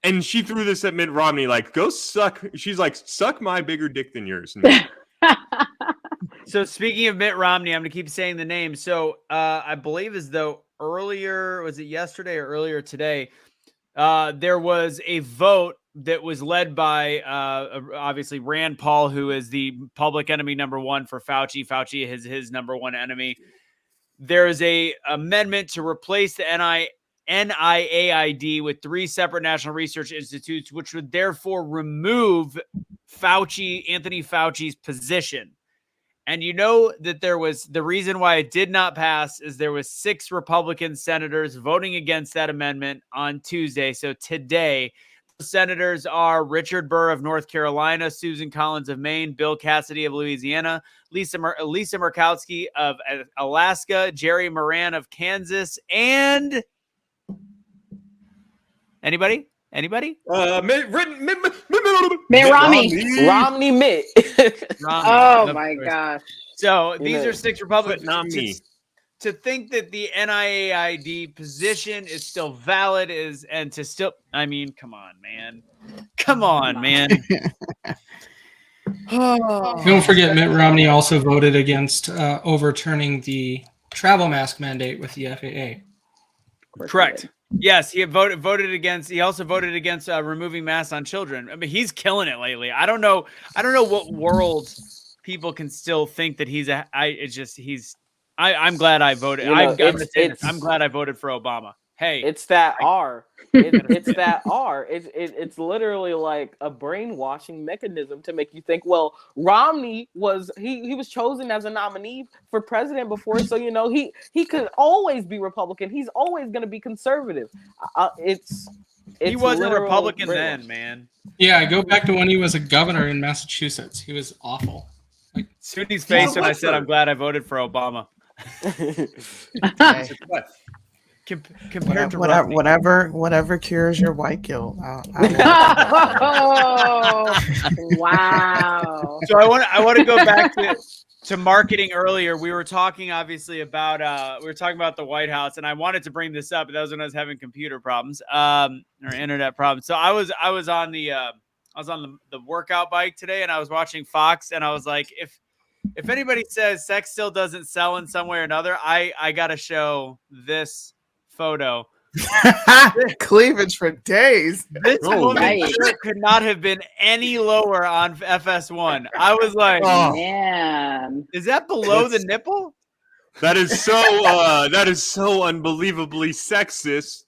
and she threw this at Mitt Romney, like, go suck. She's like, suck my bigger dick than yours. So speaking of Mitt Romney, I'm going to keep saying the name. So I believe as though earlier, was it yesterday or earlier today, there was a vote that was led by obviously Rand Paul, who is the public enemy number one for Fauci. Fauci is his number one enemy. There is a amendment to replace the NIAID with 3 separate national research institutes, which would therefore remove Anthony Fauci's position. And you know that there was the reason why it did not pass is there was 6 Republican senators voting against that amendment on Tuesday. So today, the senators are Richard Burr of North Carolina, Susan Collins of Maine, Bill Cassidy of Louisiana, Lisa Murkowski of Alaska, Jerry Moran of Kansas, and anybody? Mitt Romney. Romney Mitt. Oh my gosh. So these are 6 Republicans. To think that the NIAID position is still valid come on, man. Don't forget Mitt Romney also voted against overturning the travel mask mandate with the FAA. Correct. Yes, he voted against. He also voted against removing masks on children. I mean, he's killing it lately. I don't know what world people can still think that he's a. I'm glad I voted. I'm glad I voted for Obama. Hey, it's that R. It's that R. It's literally like a brainwashing mechanism to make you think, well, Romney was he was chosen as a nominee for president before, so he could always be Republican. He's always going to be conservative. He wasn't a Republican then, man. Yeah, go back to when he was a governor in Massachusetts. He was awful. Like Suni's face when I said I'm glad I voted for Obama. Compared to whatever cures your white guilt. Oh, wow! So I want to go back to marketing earlier, we were talking obviously about the White House, and I wanted to bring this up, but that was when I was having computer problems, or internet problems. So I was on the workout bike today, and I was watching Fox, and I was like, if anybody says sex still doesn't sell in some way or another, I gotta show this photo. Cleavage for days. This woman's shirt could not have been any lower on FS1. I was like, man, is that below the nipple? That is so unbelievably sexist.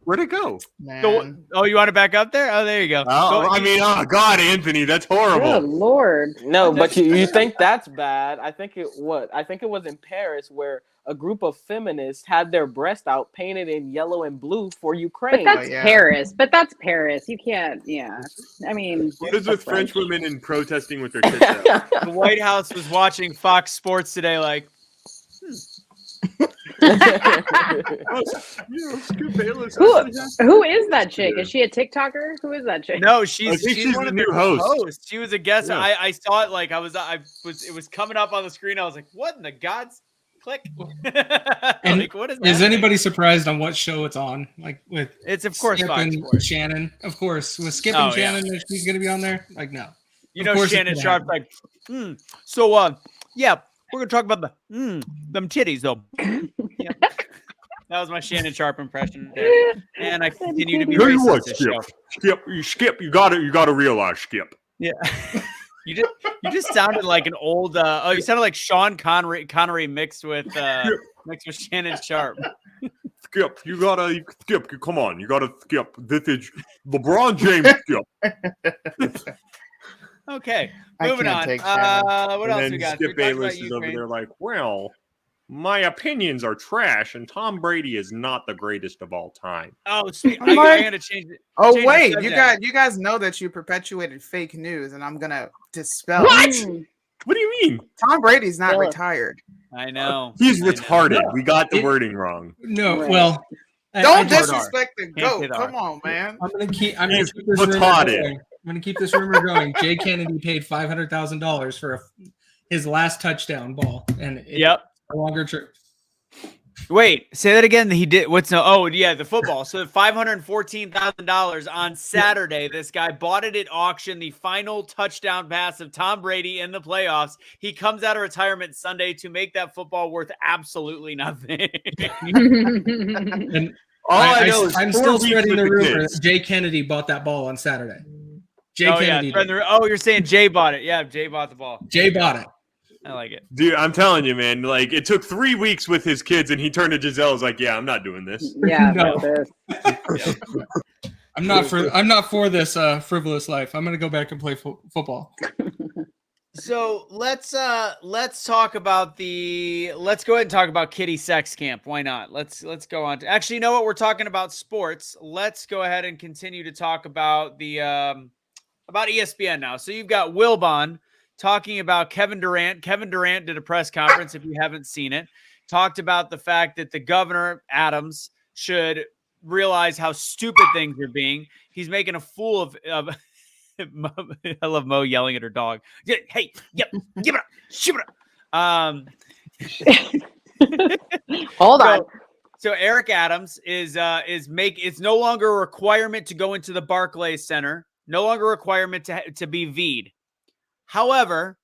Where'd it go? So, you want to back up there? Oh, there you go. Oh, God, Anthony, that's horrible. Good Lord. No, but you think that's bad. I think it was in Paris where a group of feminists had their breast out painted in yellow and blue for Ukraine. But that's Paris. But that's Paris. You can't, I mean. What is with French women and protesting with their tits out? The White House was watching Fox Sports today like, Who is that chick? Is she a TikToker? Who is that chick? No, she's one of the new hosts. She was a guest. Yeah. I saw it like it was coming up on the screen. I was like, what in the gods? Click. And like, what is is that? anybody surprised on what show it's on? Like with it's of course Skip Fox and Sports. Shannon, of course. With Skip and Shannon, she's gonna be on there. Like no, You know, Shannon Sharp's like, so yeah, we're gonna talk about them titties though. Yeah. That was my Shannon Sharp impression there. And I continue to be Tell you racist what, this Skip, you gotta realize, Skip. Yeah. You just sounded like an old you sounded like Sean Connery mixed with Shannon Sharp. Skip, come on, you gotta skip. This is LeBron James, Skip. Okay, moving on. What else we got? Skip Bayless is over there like, well, my opinions are trash, and Tom Brady is not the greatest of all time. Oh, I gotta change it. Oh wait, you guys know that you perpetuated fake news, and I'm gonna dispel. What? What do you mean? Tom Brady's not retired. I know. He's retarded. We got the wording wrong. No, well, don't disrespect the GOAT. Come on, man. I'm gonna keep this rumor going. I'm gonna keep this rumor going. Jay Kennedy paid $500,000 for his last touchdown ball, and no longer true. Wait, say that again. He did. The football. So $514,000 on Saturday. This guy bought it at auction. The final touchdown pass of Tom Brady in the playoffs. He comes out of retirement Sunday to make that football worth absolutely nothing. And I'm still spreading the rumor that Jay Kennedy bought that ball on Saturday. Kennedy. You're saying Jay bought it. Yeah, Jay bought the ball. Jay bought it. I like it. Dude, I'm telling you, man, like it took 3 weeks with his kids and he turned to Giselle. Was like, yeah, I'm not doing this. Yeah, no. I'm not for this frivolous life. I'm going to go back and play football. So let's talk about let's go ahead and talk about Kiddie Sex Camp. Why not? Let's go on to actually, you know what? We're talking about sports. Let's go ahead and continue to talk about about ESPN now. So you've got Wilbon talking about Kevin Durant. Kevin Durant did a press conference, if you haven't seen it, talked about the fact that the governor, Adams, should realize how stupid things are being. He's making a fool of I love Mo yelling at her dog. Hey, give it up, shoot it up. Hold on. So Eric Adams is it's no longer a requirement to go into the Barclays Center, no longer a requirement to be V'd. However,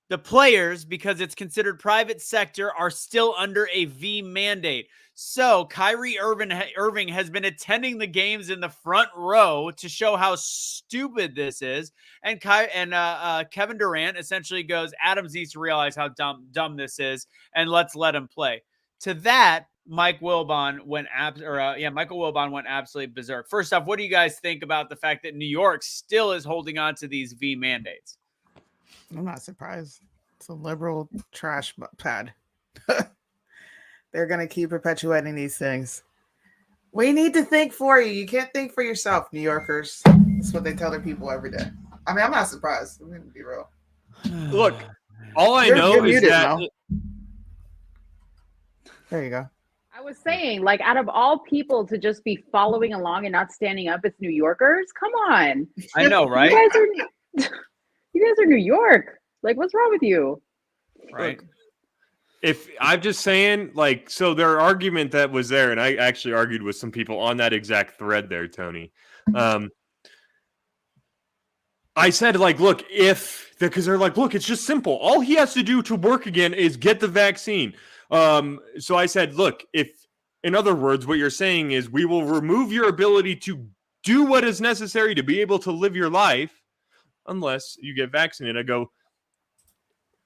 the players, because it's considered private sector, are still under a V mandate. So Kyrie Irving has been attending the games in the front row to show how stupid this is. And Kevin Durant essentially goes, Adams needs to realize how dumb this is, and let's let him play. To that, Michael Wilbon went absolutely berserk. First off, what do you guys think about the fact that New York still is holding on to these V mandates? I'm not surprised. It's a liberal trash pad. They're going to keep perpetuating these things. We need to think for you. You can't think for yourself, New Yorkers. That's what they tell their people every day. I mean, I'm not surprised. I'm going to be real. Look, all I know is that... There you go. I was saying, like, out of all people to just be following along and not standing up, it's New Yorkers. Come on. I know, right? You guys are New York. Like, what's wrong with you? right? Look, if I'm just saying, like, so their argument that was there, and I actually argued with some people on that exact thread there, Tony. I said, like, look, because they're like, look, it's just simple. All he has to do to work again is get the vaccine. So I said, look, in other words, what you're saying is we will remove your ability to do what is necessary to be able to live your life unless you get vaccinated. I go,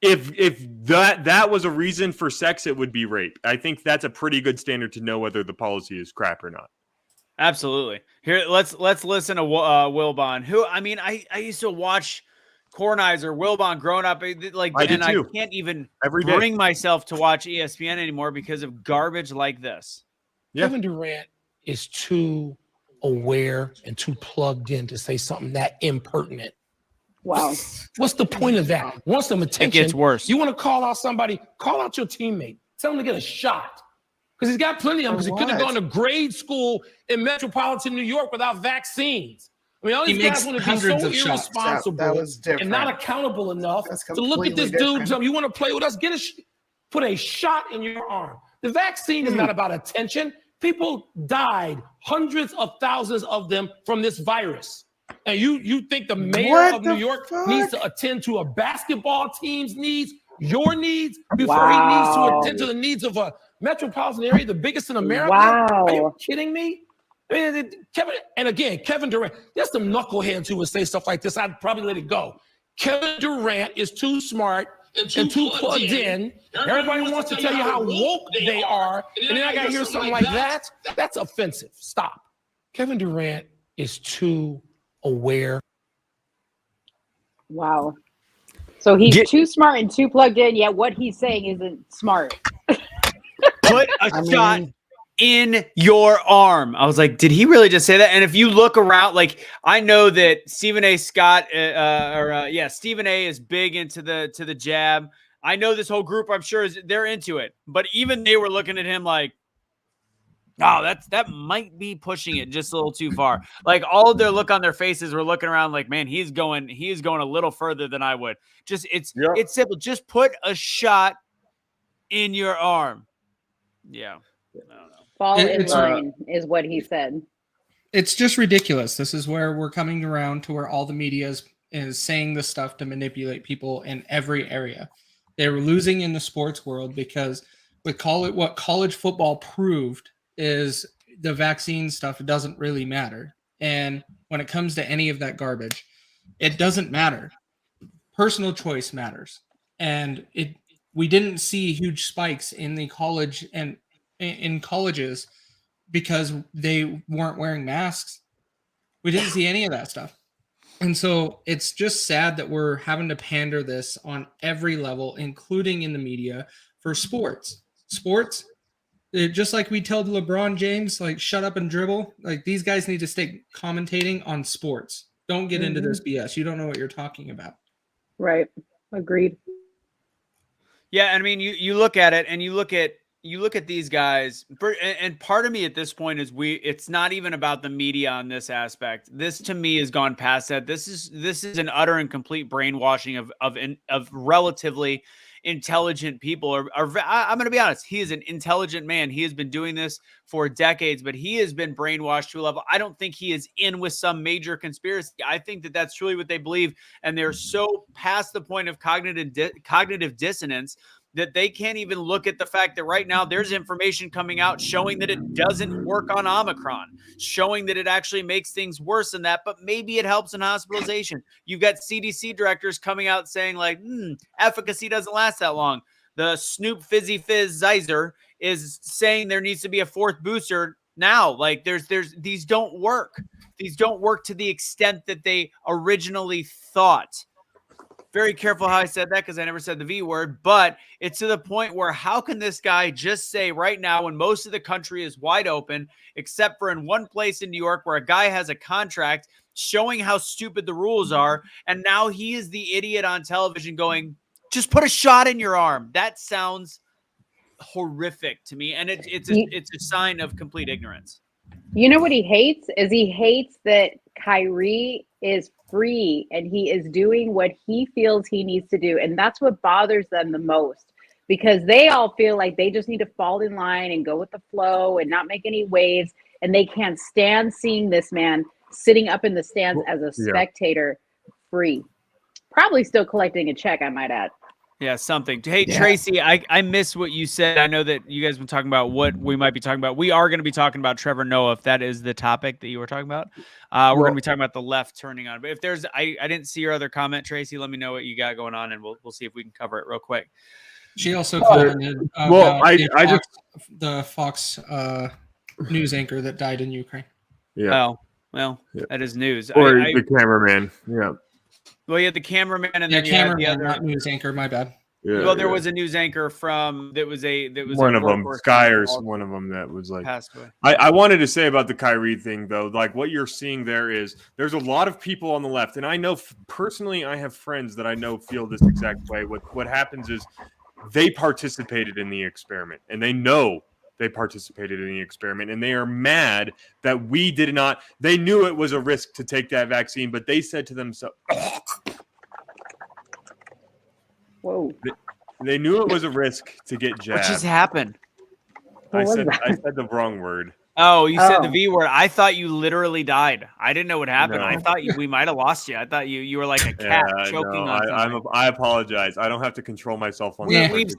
if that was a reason for sex, it would be rape. I think that's a pretty good standard to know whether the policy is crap or not. Absolutely. Here, let's listen to Wilbon, who, I mean, I used to watch Kornheiser, Wilbon growing up, like, I did too. I can't even Every day. bring myself to watch ESPN anymore because of garbage like this. Yeah. Kevin Durant is too aware and too plugged in to say something that impertinent. Wow. What's the point of that? Want some attention? It gets worse. You want to call out somebody? Call out your teammate. Tell him to get a shot. Because he's got plenty of them. Because he could have gone to grade school in metropolitan New York without vaccines. I mean, all these guys want to be so irresponsible and not accountable enough to look at this dude and tell him, you want to play with us? Put a shot in your arm. The vaccine is not about attention. People died, hundreds of thousands of them, from this virus. And you think the mayor of New York needs to attend to a basketball team's needs, your needs, before he needs to attend to the needs of a metropolitan area, the biggest in America? Wow. Are you kidding me? I mean, Kevin Durant, there's some knuckleheads who would say stuff like this. I'd probably let it go. Kevin Durant is too smart and too plugged in. Everybody wants to tell you how woke they are, and then I got to hear something like that. That's offensive. Stop. Kevin Durant is too aware. Wow. So he's too smart and too plugged in, yet what he's saying isn't smart. Put a shot in your arm. I was like, did he really just say that? And if you look around, like, I know that Stephen A. Scott, Stephen A. is big into the jab. I know this whole group, I'm sure, they're into it. But even they were looking at him like, oh, that might be pushing it just a little too far. Like, all of their look on their faces were looking around like, man, he's going a little further than I would. Just it's simple. Just put a shot in your arm. Yeah. I don't know. Fall in line is what he said. It's just ridiculous. This is where we're coming around to where all the media is saying this stuff to manipulate people in every area. They're losing in the sports world because what college football proved is the vaccine stuff doesn't really matter. And when it comes to any of that garbage, it doesn't matter. Personal choice matters. And we didn't see huge spikes in the college and in colleges because they weren't wearing masks. We didn't see any of that stuff. And so it's just sad that we're having to pander this on every level, including in the media, for sports. Sports, just like we tell LeBron James, like, shut up and dribble. Like, these guys need to stay commentating on sports. Don't get into this BS. You don't know what you're talking about. Right. Agreed. Yeah, I mean, you look at it and you look at these guys, and part of me at this point is it's not even about the media on this aspect. This, to me, has gone past that. This is an utter and complete brainwashing of relatively intelligent people. I'm going to be honest. He is an intelligent man. He has been doing this for decades, but he has been brainwashed to a level. I don't think he is in with some major conspiracy. I think that that's truly what they believe. And they're so past the point of cognitive dissonance that they can't even look at the fact that right now there's information coming out showing that it doesn't work on Omicron, showing that it actually makes things worse than that, but maybe it helps in hospitalization. You've got CDC directors coming out saying like, efficacy doesn't last that long. The Snoop Fizzy Fizz Zeiser is saying there needs to be a fourth booster now. Like these don't work. These don't work to the extent that they originally thought. Very careful how I said that because I never said the V word, but it's to the point where how can this guy just say right now when most of the country is wide open, except for in one place in New York where a guy has a contract showing how stupid the rules are, and now he is the idiot on television going, just put a shot in your arm. That sounds horrific to me, and it's a sign of complete ignorance. You know what he hates is he hates that Kyrie is free, and he is doing what he feels he needs to do. And that's what bothers them the most, because they all feel like they just need to fall in line and go with the flow and not make any waves. And they can't stand seeing this man sitting up in the stands as a spectator free. Probably still collecting a check, I might add. Yeah, something. Hey, Tracy, I missed what you said. I know that you guys have been talking about what we might be talking about. We are going to be talking about Trevor Noah, if that is the topic that you were talking about. We're going to be talking about the left turning on. But if there's, I didn't see your other comment, Tracy. Let me know what you got going on, and we'll see if we can cover it real quick. She also commented about the Fox news anchor that died in Ukraine. Yeah. Oh, well, that is news. Or the cameraman. Yeah. Well, you had the cameraman, and then you cameraman, had the other not news anchor. My bad. Yeah, well, there was a news anchor from that was one of them, Skyers, one of them that was like passed away. I wanted to say about the Kyrie thing though, like what you're seeing there is there's a lot of people on the left, and I know personally I have friends that I know feel this exact way. What happens is they participated in the experiment, and they know they participated in the experiment, and they are mad that we did not. They knew it was a risk to take that vaccine, but they said to themselves, whoa. They knew it was a risk to get jabbed. What just happened? I said the wrong word. Oh, you said the V word. I thought you literally died. I didn't know what happened. No. I thought we might have lost you. I thought you were like a cat choking on something. I apologize. I don't have to control myself on that. We've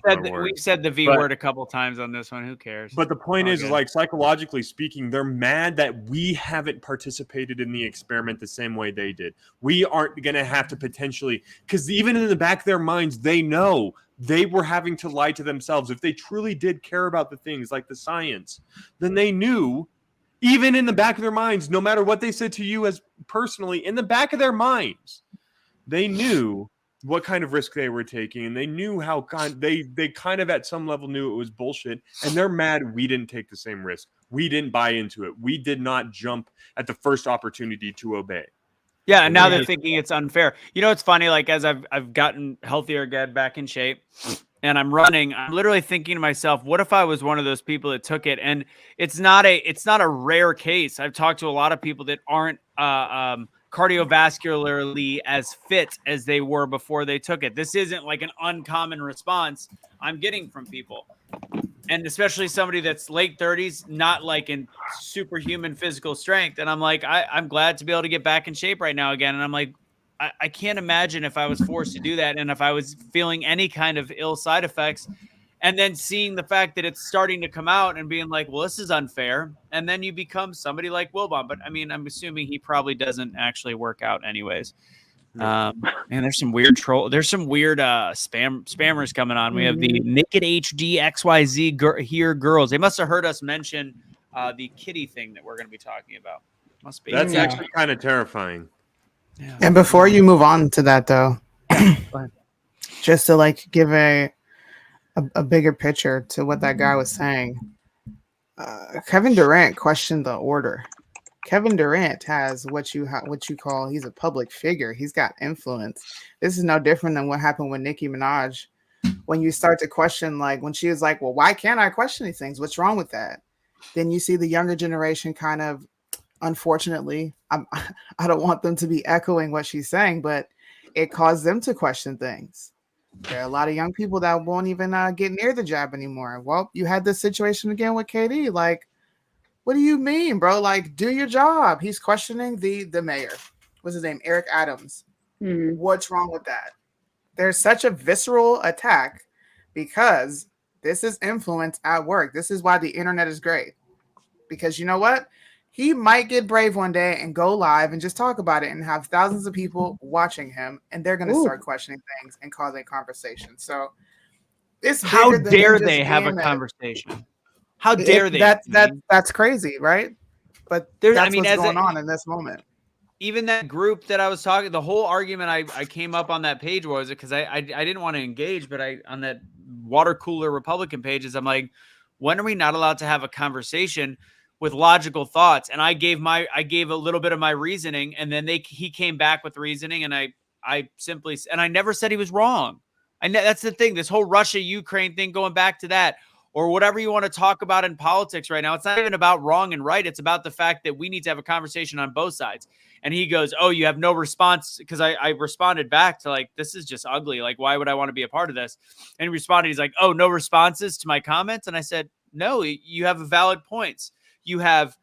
said the V word a couple times on this one. Who cares? But the point is, like, psychologically speaking, they're mad that we haven't participated in the experiment the same way they did. We aren't going to have to potentially, because even in the back of their minds, they know they were having to lie to themselves. If they truly did care about the things like the science, then they knew, even in the back of their minds, no matter what they said to you as personally, in the back of their minds, they knew what kind of risk they were taking, and they knew how they kind of at some level knew it was bullshit, and they're mad we didn't take the same risk. We didn't buy into it. We did not jump at the first opportunity to obey. Yeah, and now they're thinking it's unfair. You know, it's funny, like as I've gotten healthier again, back in shape, and I'm running, I'm literally thinking to myself, what if I was one of those people that took it? And it's not a rare case. I've talked to a lot of people that aren't cardiovascularly as fit as they were before they took it. This isn't like an uncommon response I'm getting from people. And especially somebody that's late 30s, not like in superhuman physical strength. And I'm like, I'm glad to be able to get back in shape right now again. And I'm like, I can't imagine if I was forced to do that, and if I was feeling any kind of ill side effects, and then seeing the fact that it's starting to come out and being like, well, this is unfair. And then you become somebody like Wilbon. But I mean, I'm assuming he probably doesn't actually work out anyways. Man, there's some weird spammers coming on. We have the Naked HD XYZ girls. They must have heard us mention the kitty thing that we're going to be talking about. Must be. That's actually kind of terrifying. Yeah. And before you move on to that, though, just to like give a bigger picture to what that guy was saying, Kevin Durant questioned the order. Kevin Durant has what you call, he's a public figure. He's got influence. This is no different than what happened with Nicki Minaj. When you start to question, like when she was like, well, why can't I question these things? What's wrong with that? Then you see the younger generation kind of, unfortunately, I don't want them to be echoing what she's saying, but it caused them to question things. There are a lot of young people that won't even get near the jab anymore. Well, you had this situation again with KD. Like, what do you mean, bro? Like, do your job. He's questioning the mayor. What's his name? Eric Adams. What's wrong with that? There's such a visceral attack because this is influence at work. This is why the internet is great. Because you know what? He might get brave one day and go live and just talk about it and have thousands of people watching him, and they're going to start questioning things and causing conversation. So it's how dare they have a conversation? How dare they? That's crazy, right? But that's what's going on in this moment. Even that group that I was talking, the whole argument I came up on that page was because I didn't want to engage, but on that water cooler Republican pages, I'm like, when are we not allowed to have a conversation with logical thoughts? And I gave a little bit of my reasoning, and then he came back with reasoning, and I never said he was wrong. That's the thing. This whole Russia-Ukraine thing, going back to that, or whatever you want to talk about in politics right now. It's not even about wrong and right. It's about the fact that we need to have a conversation on both sides. And he goes, oh, you have no response. Because I responded back to like, this is just ugly. Like, why would I want to be a part of this? And he responded, he's like, oh, no responses to my comments. And I said, no, you have valid points. You have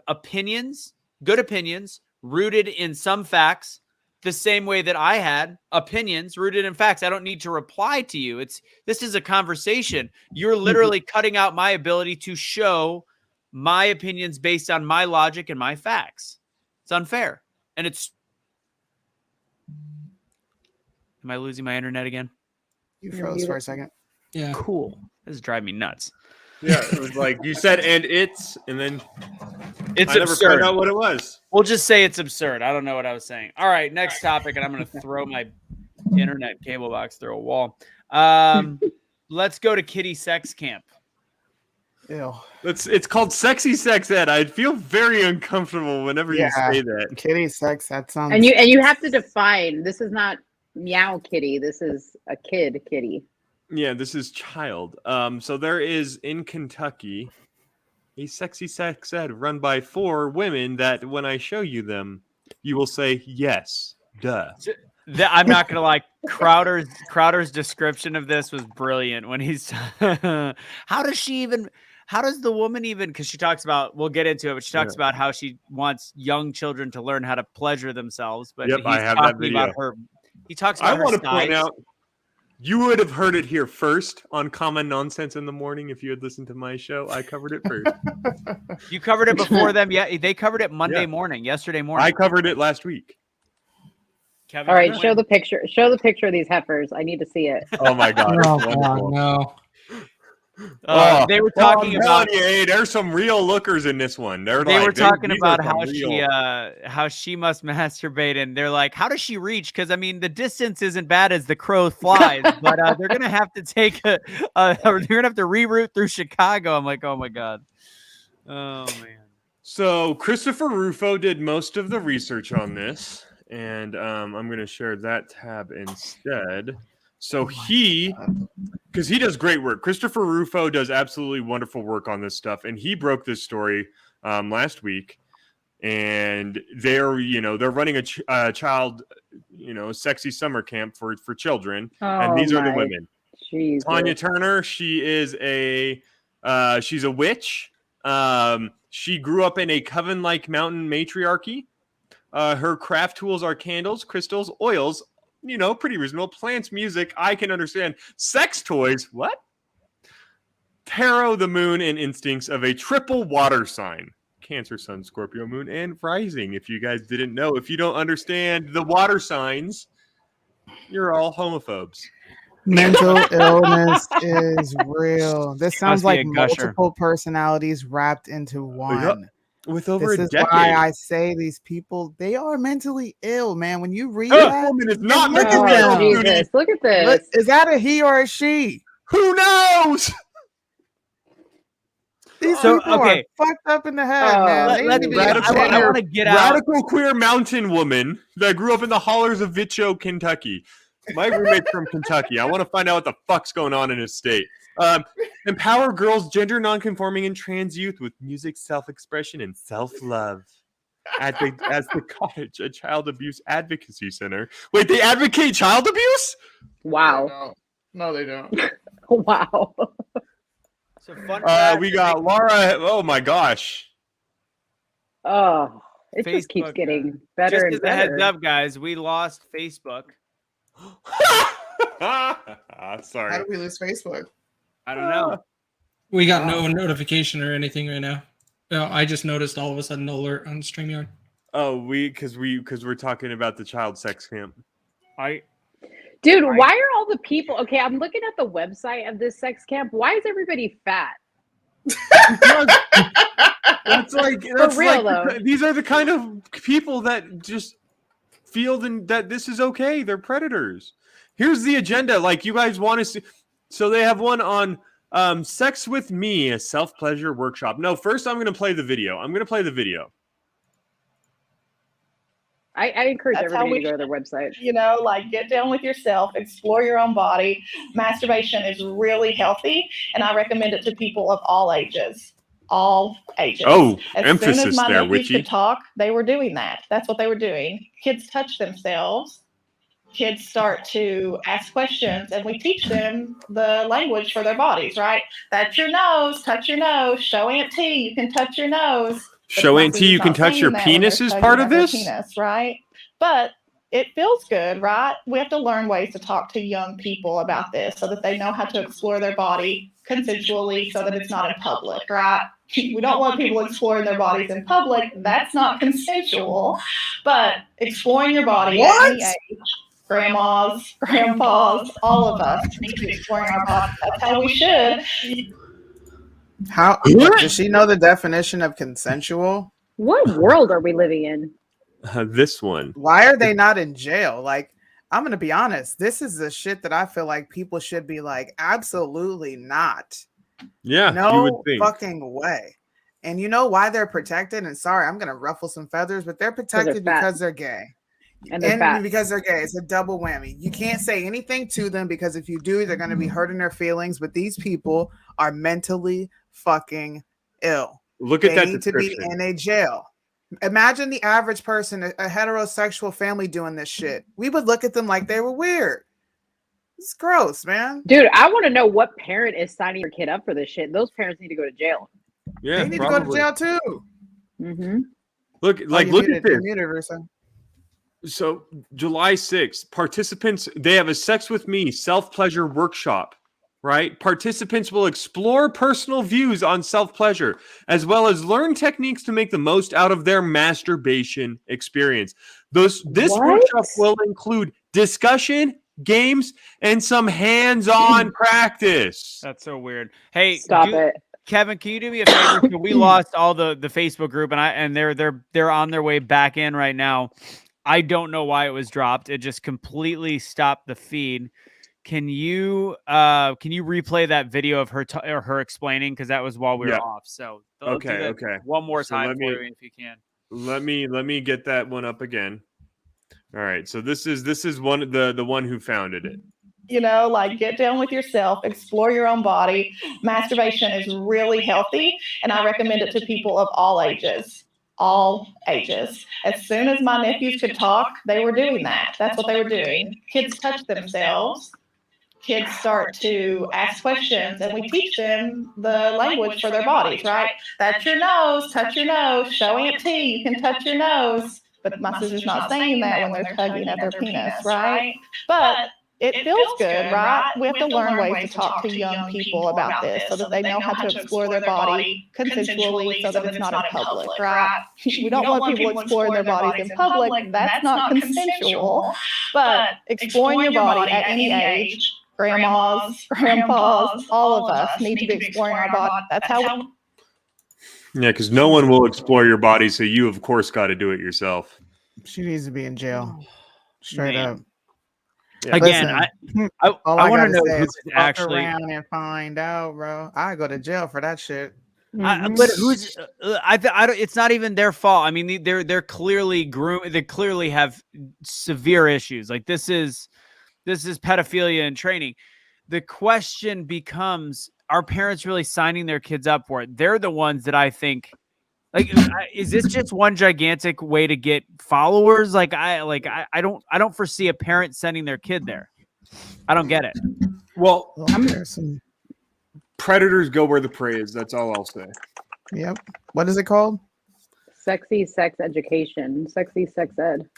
opinions, good opinions, rooted in some facts, the same way that I had opinions rooted in facts. I don't need to reply to you. This is a conversation. You're literally cutting out my ability to show my opinions based on my logic and my facts. It's unfair. And it's... Am I losing my internet again? You froze for a second. Yeah. Cool. This is driving me nuts. Yeah, it was like you said, and then it's I never absurd. found out what it was. We'll just say it's absurd. I don't know what I was saying. All right, next topic, and I'm going to throw my internet cable box through a wall. Let's go to Kiddie Sex Camp. Ew. It's called Sexy Sex Ed. I feel very uncomfortable whenever you say that. Kiddie sex. That sounds. And you have to define. This is not meow kitty. This is a kid kitty. Yeah, this is child. So there is in Kentucky a Sexy Sex Ed run by 4 women that when I show you them, you will say yes, duh. I'm not gonna lie. Crowder's description of this was brilliant when he's. How does the woman even? Because she talks about. We'll get into it, but she talks about how she wants young children to learn how to pleasure themselves. But yep, he's I have talking that video. about her. He talks about. I want to point out. You would have heard it here first on Common Nonsense in the Morning if you had listened to my show. I covered it first. You covered it before them. Yeah, they covered it Monday morning, yesterday morning. I covered it last week. Kevin, all right, show the picture. Show the picture of these heifers. I need to see it. Oh my god! No. They were talking about. Hey, there's some real lookers in this one. They were talking about how she must masturbate, and they're like, how does she reach? Because I mean, the distance isn't bad as the crow flies, but they're gonna have to take they're gonna have to reroute through Chicago. I'm like, oh my god, oh man. So Christopher Rufo did most of the research on this, and I'm gonna share that tab instead. So because he does great work. Christopher Rufo does absolutely wonderful work on this stuff, and he broke this story last week. And they're running a child, sexy summer camp for children, and these are the women. Jesus. Tanya Turner, she is she's a witch. She grew up in a coven-like mountain matriarchy. Her craft tools are candles, crystals, oils. Pretty reasonable. Plants, music, I can understand. Sex toys, what? Tarot, the moon, and instincts of a triple water sign. Cancer, Sun, Scorpio, Moon, and Rising. If you guys didn't know, if you don't understand the water signs, you're all homophobes. Mental illness is real. This sounds like multiple personalities wrapped into one. With over this a is decade. why I say these people, they are mentally ill, man. When you read that, woman is not look mentally at ill. them. Jesus, look at this. Is that a he or a she? Who knows? These people are fucked up in the head, man. I want to get out. Radical queer mountain woman that grew up in the hollers of Vitcho, Kentucky. My roommate's from Kentucky. I want to find out what the fuck's going on in his state. Empower girls, gender nonconforming, and trans youth with music, self-expression, and self-love. As the Cottage, a child abuse advocacy center. Wait, they advocate child abuse? Wow. No, they don't. Wow. So fun we got Laura. Oh my gosh. Oh, it just keeps getting better and Just as better. a heads up, guys, we lost Facebook. Sorry. How do we lose Facebook? I don't know. We got no notification or anything right now. No, I just noticed all of a sudden alert on StreamYard. Oh, because we're talking about the child sex camp. Dude, why are all the people? Okay, I'm looking at the website of this sex camp. Why is everybody fat? That's real, though. These are the kind of people that just feel that this is okay. They're predators. Here's the agenda. Like, you guys want to see. So they have one on Sex with Me, a self-pleasure workshop. No, first I'm going to play the video. I encourage That's how everybody we to go to their website. You know, like get down with yourself, explore your own body. Masturbation is really healthy, and I recommend it to people of all ages. All ages. Oh, as emphasis soon as my there, nephews Witchy. could talk, they were doing that. That's what they were doing. Kids touch themselves. Kids start to ask questions, and we teach them the language for their bodies, right? That's your nose, touch your nose. Show Aunt T, you can touch your nose. Show Aunt T, you can touch your penis is part of this? Penis, right? But it feels good, right? We have to learn ways to talk to young people about this so that they know how to explore their body consensually so that it's not in public, right? We don't want people exploring their bodies in public. That's not consensual. But exploring your body at any age, grandmas, grandpas, all of us need to be exploring our bodies. That's how we should. How does she know the definition of consensual? What world are we living in? This one. Why are they not in jail? Like, I'm gonna be honest. This is the shit that I feel like people should be like, absolutely not. Yeah, you no would think. Fucking way. And you know why they're protected? And sorry, I'm gonna ruffle some feathers, but they're protected because they're gay. And because they're gay. It's a double whammy. You can't say anything to them because if you do, they're going to be hurting their feelings. But these people are mentally fucking ill. Look at that They need to be in a jail. Imagine the average person, a heterosexual family doing this shit. We would look at them like they were weird. It's gross, man. Dude, I want to know what parent is signing your kid up for this shit. Those parents need to go to jail. Yeah, they need to go to jail too. Mm-hmm. Look, look at this. Muted, So July 6th, participants, they have a Sex With Me self-pleasure workshop, right? Participants will explore personal views on self-pleasure, as well as learn techniques to make the most out of their masturbation experience. This workshop will include discussion, games, and some hands-on practice. That's so weird. Hey, stop it. Kevin, can you do me a favor? We lost all the Facebook group, and they're on their way back in right now. I don't know why it was dropped. It just completely stopped the feed. Can you replay that video of her explaining, because that was while we were off. So okay. One more So time for you if you can. Let me get that one up again. All right. So this is one the one who founded it. You know, like get down with yourself, explore your own body. Masturbation is really healthy, and I recommend it to people of all ages. All ages. As soon as my nephews could talk, they were doing that. That's what they were doing. Kids touch themselves. Kids start to ask questions, and we teach them the language for their bodies, right? That's your nose, touch your nose. Show Aunt T, you can touch your nose. But my sister's not saying that when they're tugging at their penis, right? But it feels good, right? We have to learn ways to talk to young people about this so that they know how to explore their body consensually so that it's not in public, right? We don't want people exploring their bodies in public. That's not consensual. But exploring your body at any age, grandmas, grandpas, all of us need to be exploring our body. That's how. Yeah, because no one will explore your body, so you, of course, got to do it yourself. She needs to be in jail. Straight up. Yeah. Again, I want to know who's actually around and find out, bro. I go to jail for that shit. But who's? I don't. It's not even their fault. I mean, they're clearly groomed. They clearly have severe issues. Like this is pedophilia in training. The question becomes: are parents really signing their kids up for it? They're the ones that I think. Like, is this just one gigantic way to get followers? I don't foresee a parent sending their kid there. I don't get it. Well, predators go where the prey is. That's all I'll say. Yep. What is it called? Sexy sex education. Sexy sex ed.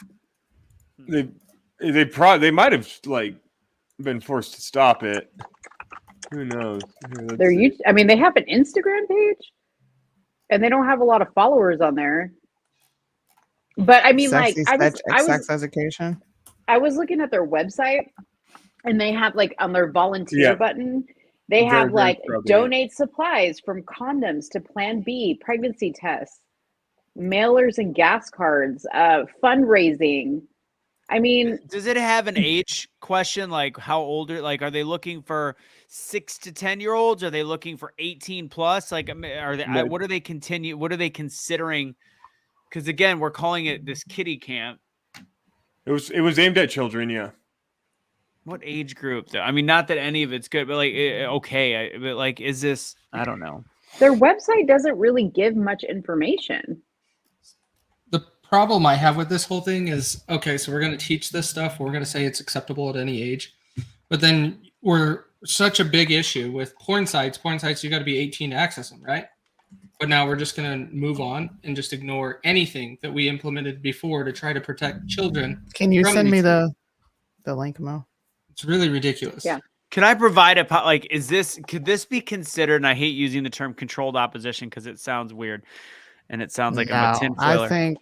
They might have been forced to stop it. Who knows? I mean, they have an Instagram page. And they don't have a lot of followers on there. But I mean, sex education. I was looking at their website, and they have on their volunteer button, they have donate supplies from condoms to Plan B, pregnancy tests, mailers and gas cards, fundraising. I mean, does it have an age question? Like how old are they looking for 6 to 10-year-olds? Are they looking for 18 plus? What are they considering? Because again, we're calling it this kiddie camp. It was aimed at children, yeah. What age group though? I mean, not that any of it's good, but like, okay, but like, is this? I don't know. Their website doesn't really give much information. The problem I have with this whole thing is, okay, so we're going to teach this stuff. We're going to say it's acceptable at any age. But then we're such a big issue with porn sites. Porn sites, you got to be 18 to access them, right? But now we're just going to move on and just ignore anything that we implemented before to try to protect children. Can you send me the link, Mo? It's really ridiculous. Yeah. Can I provide could this be considered, and I hate using the term controlled opposition because it sounds weird and it sounds like I'm a tinfoiler.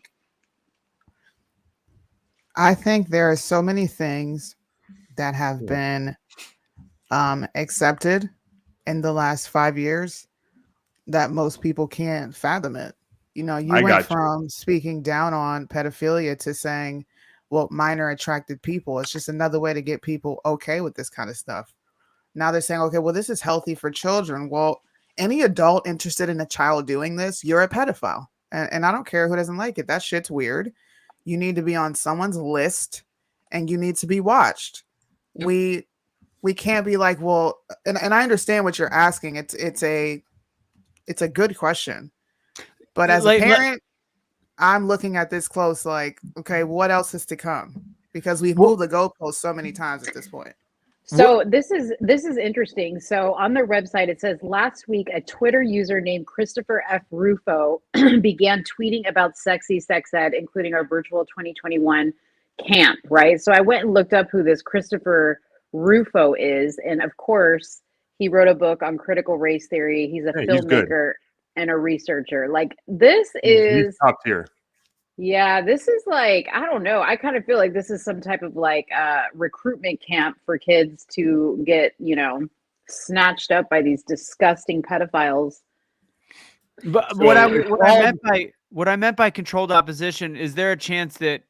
I think there are so many things that have been accepted in the last 5 years that most people can't fathom it. You know, you went from speaking down on pedophilia to saying, well, minor attracted people. It's just another way to get people okay with this kind of stuff. Now they're saying, okay, well, this is healthy for children. Well, any adult interested in a child doing this, you're a pedophile. And I don't care who doesn't like it. That shit's weird. You need to be on someone's list and you need to be watched. Yep. We can't be like, well, and I understand what you're asking. It's a good question. But as a parent, I'm looking at this close, like, okay, what else is to come? Because we've moved the goalposts so many times at this point. So this is interesting. So on their website, it says last week, a Twitter user named Christopher F. Rufo began tweeting about sexy sex ed, including our virtual 2021 camp, right? So I went and looked up who this Christopher Rufo is. And of course, he wrote a book on critical race theory. He's a filmmaker and a researcher. Like this is top tier. Yeah, this is like, I don't know. I kind of feel like this is some type of like recruitment camp for kids to get, snatched up by these disgusting pedophiles. But So what I meant by controlled opposition, is there a chance that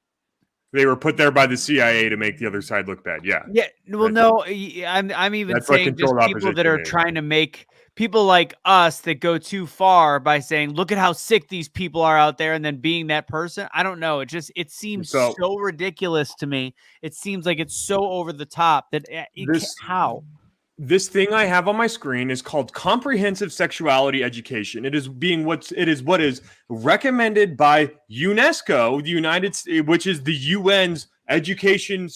they were put there by the CIA to make the other side look bad? Yeah. Yeah. Well, no, I'm even saying just people that are trying to make people like us that go too far by saying, look at how sick these people are out there, and then being that person. I don't know. It seems so ridiculous to me. It seems like it's so over the top that how? This thing I have on my screen is called comprehensive sexuality education. It is what is recommended by UNESCO, the United States, which is the UN's education.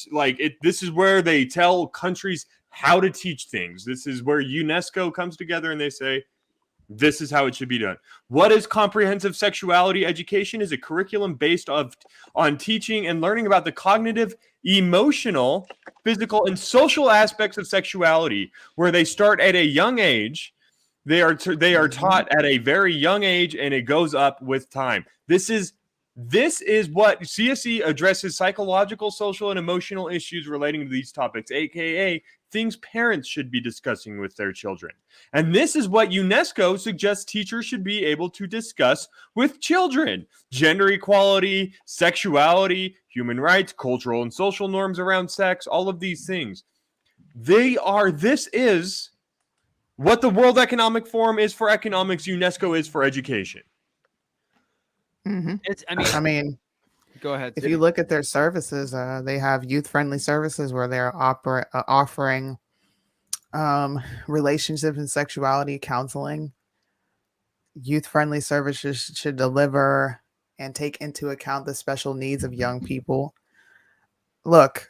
This is where they tell countries how to teach things. This is where UNESCO comes together and they say, this is how it should be done. What is comprehensive sexuality education? Is a curriculum based on teaching and learning about the cognitive, emotional, physical, and social aspects of sexuality, where they start at a young age. They are taught at a very young age, and it goes up with time. This is what CSE addresses: psychological, social, and emotional issues relating to these topics, aka things parents should be discussing with their children. And this is what UNESCO suggests teachers should be able to discuss with children: gender equality, sexuality, human rights, cultural and social norms around sex, all of these things. This is what the World Economic Forum is for economics, UNESCO is for education. Mm-hmm. I mean, go ahead. If you look at their services, they have youth-friendly services where they're offering relationship and sexuality counseling. Youth-friendly services should deliver and take into account the special needs of young people. Look,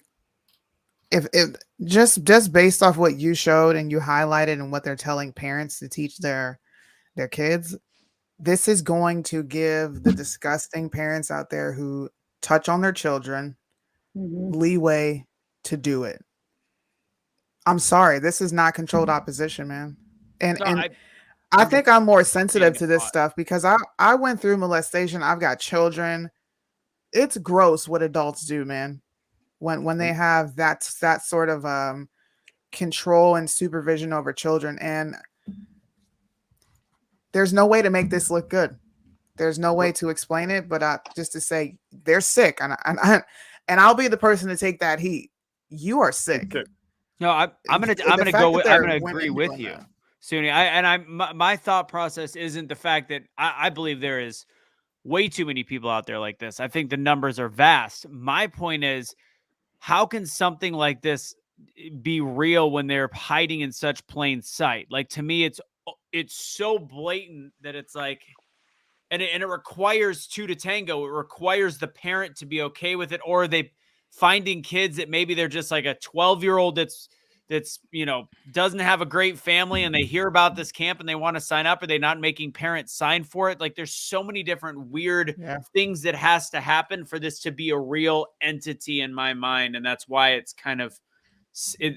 if just based off what you showed and you highlighted and what they're telling parents to teach their kids, this is going to give the disgusting parents out there who touch on their children leeway to do it. I'm sorry, this is not controlled opposition, man. And I think I'm more sensitive to this stuff because I went through molestation. I've got children. It's gross what adults do, man. When they have that sort of control and supervision over children, and there's no way to make this look good. There's no way to explain it, but just to say they're sick, and I'll be the person to take that heat. You are sick. No, I'm gonna agree with you, Suni. My thought process isn't the fact that I believe there is way too many people out there like this. I think the numbers are vast. My point is, how can something like this be real when they're hiding in such plain sight? Like, to me, it's so blatant that it's like, and it requires two to tango. It requires the parent to be okay with it, or are they finding kids that maybe they're just like a 12-year-old that's doesn't have a great family, and they hear about this camp and they want to sign up. Are they not making parents sign for it? Like, there's so many different weird things that has to happen for this to be a real entity in my mind. And that's why it's kind of